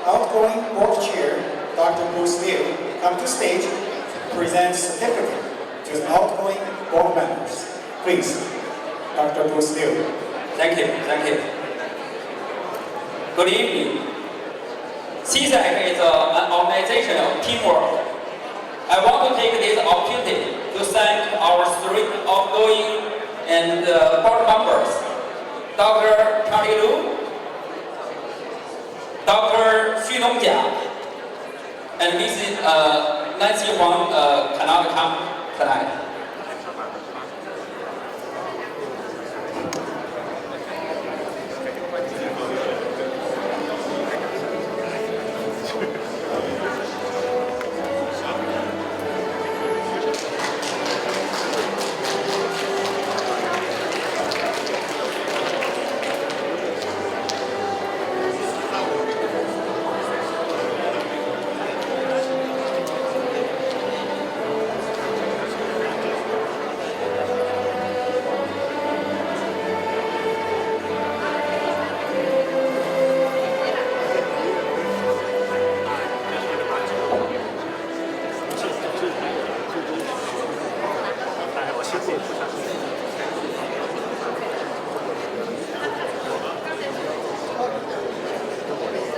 outgoing board chair, Dr. Bruce Liu, come to stage to present certificate to the outgoing board members. Please, Dr. Bruce Liu. Thank you. Good evening. CESASC is an organization of teamwork. I want to take this opportunity to thank our three outgoing and board members, Dr. Charlie Lu, Dr. Xu Dongjia, and Mrs. Nancy Huang cannot come tonight.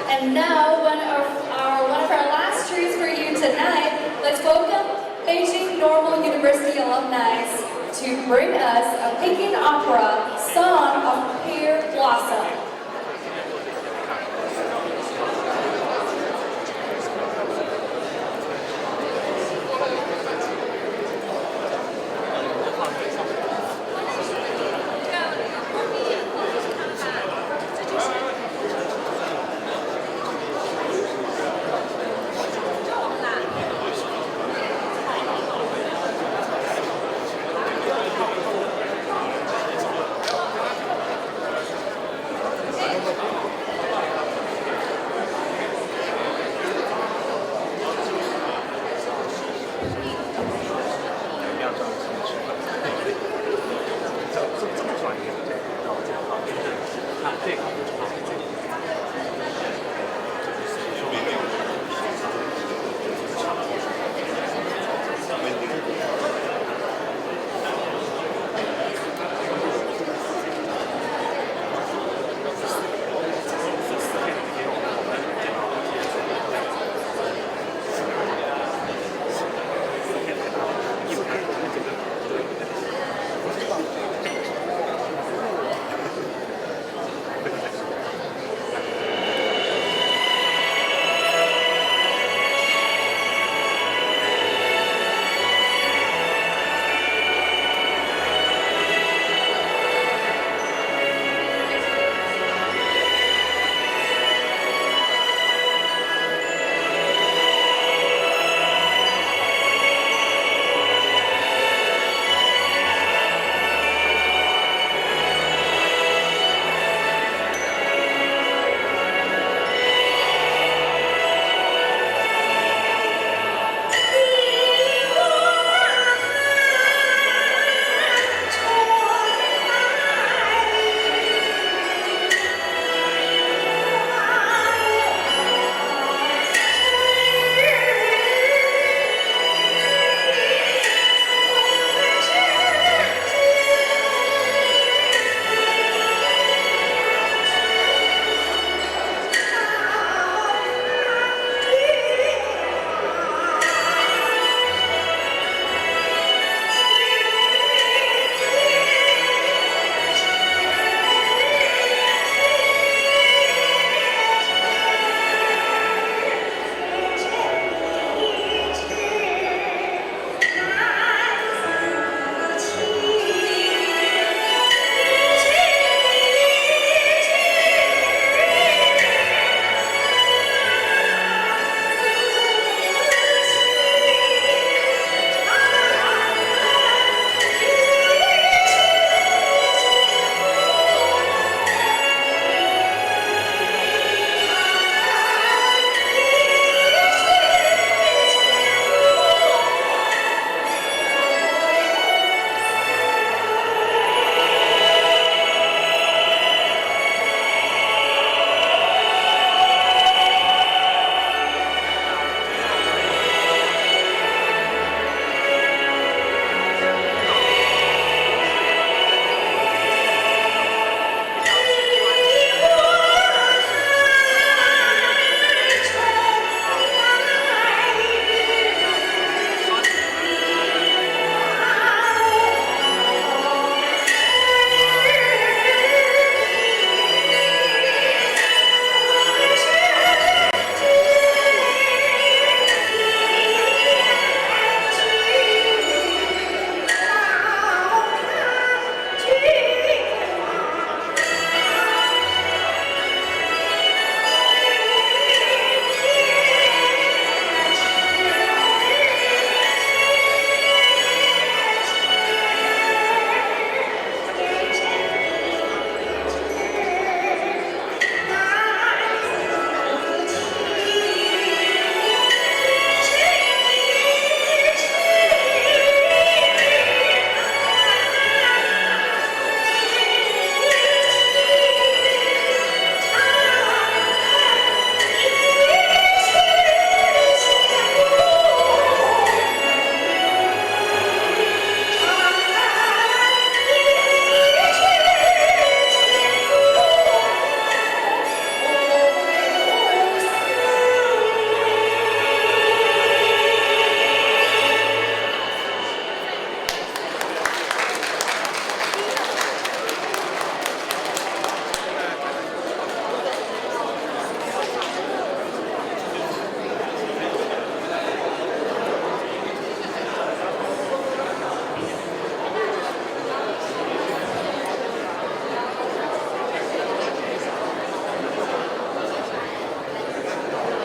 And now, one of our last treats for you tonight, let's welcome Beijing Normal University alumni to bring us a Peking opera, Song of Pear Blossom.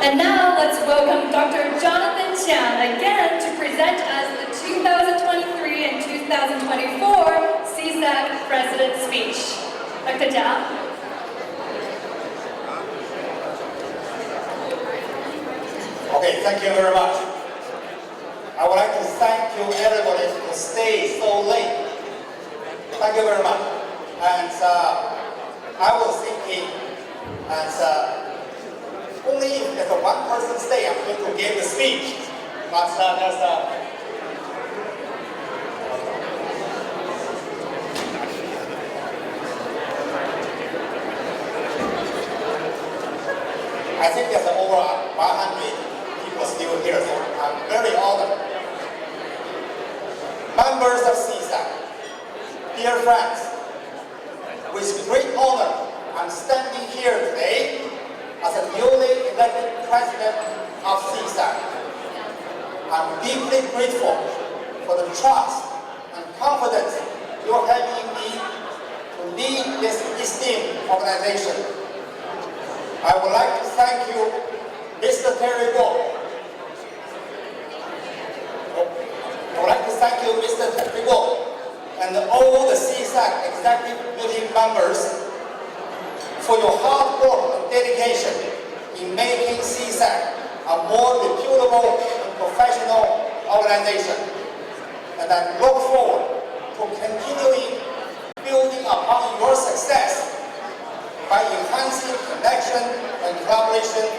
And now let's welcome Dr. Jonathan Chan again to present us the 2023 and 2024 CESAC President Speech. Dr. Chan. Okay, thank you very much. I would like to thank you everybody for staying so late. Thank you very much. And I was thinking, only if one person stay, I'm going to give the speech. But I think there's over 100 people still here, so I'm very honored. Members of CESAC, dear friends, with great honor, I'm standing here today as a newly elected president of CESAC. I'm deeply grateful for the trust and confidence you're having in me to lead this esteemed organization. I would like to thank you, Mr. Terry Guo. I would like to thank you, Mr. Terry Guo, and all the CESAC executive committee members for your hard work and dedication in making CESAC a more reputable and professional organization. And I look forward to continuing building upon your success by enhancing connection and collaboration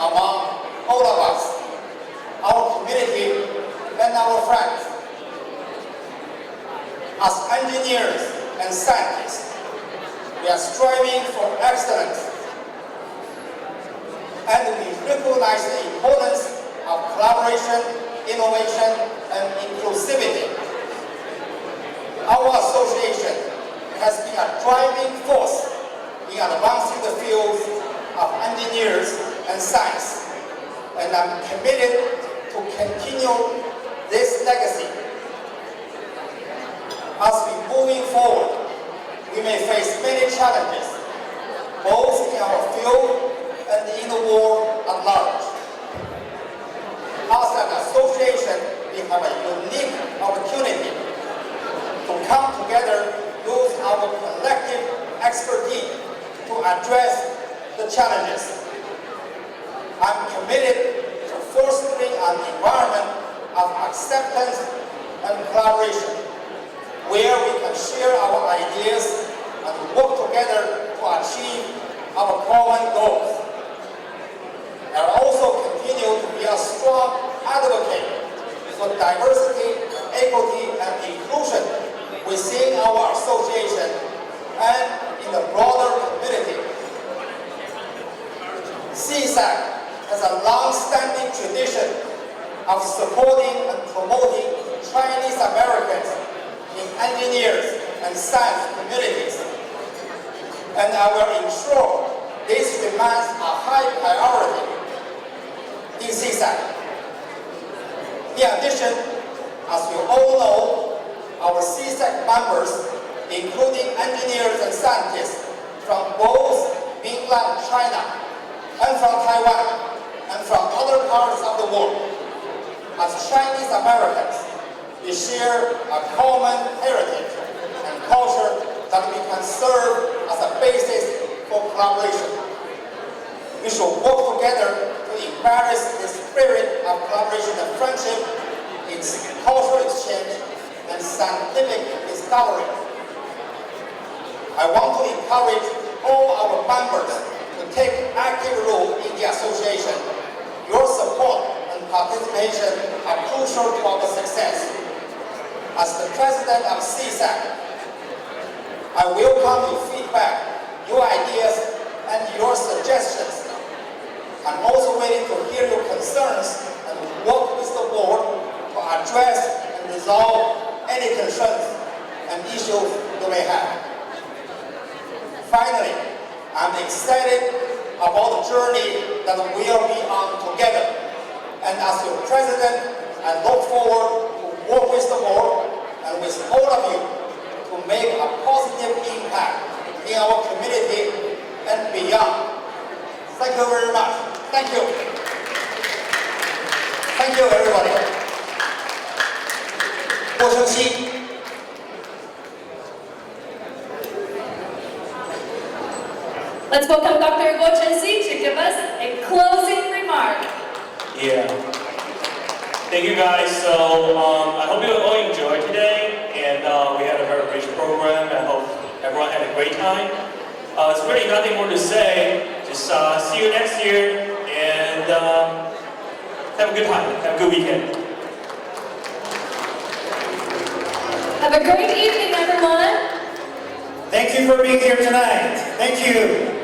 among all of us, our community, and our friends. As engineers and scientists, we are striving for excellence, and we recognize the importance of collaboration, innovation, and inclusivity. Our association has been a driving force in advancing the fields of engineers and science, and I'm committed to continue this legacy. As we moving forward, we may face many challenges, both in our field and in the world at large. As an association, we have a unique opportunity to come together, use our collective expertise to address the challenges. I'm committed to fostering an environment of acceptance and collaboration, where we can share our ideas and work together to achieve our common goals. I also continue to be a strong advocate for diversity, equity, and inclusion within our association and in the broader community. CESAC has a long-standing tradition of supporting and promoting Chinese Americans in engineers and science communities, and I will ensure this remains a high priority in CESAC. In addition, as you all know, our CESAC members, including engineers and scientists from both mainland China and from Taiwan and from other parts of the world, as Chinese Americans, we share a common heritage and culture that we can serve as a basis for collaboration. We should work together to embrace the spirit of collaboration and friendship in cultural exchange and scientific discovery. I want to encourage all our members to take active role in the association. Your support and participation are crucial to our success. As the president of CESAC, I welcome your feedback, your ideas, and your suggestions. I'm also waiting to hear your concerns and work with the board to address and resolve any concerns and issues you may have. Finally, I'm excited about the journey that we'll be on together. And as your president, I look forward to work with the board and with all of you to make a positive impact in our community and beyond. Thank you very much. Thank you. Thank you, everybody. 郭承熙。Let's welcome Dr. Guo Chenxi to give us a closing remark. Yeah. Thank you guys. So I hope you all enjoyed today, and we had a very rich program. I hope everyone had a great time. It's really nothing more to say. Just see you next year, and have a good time. Have a good weekend. Have a great evening, everyone. Thank you for being here tonight. Thank you.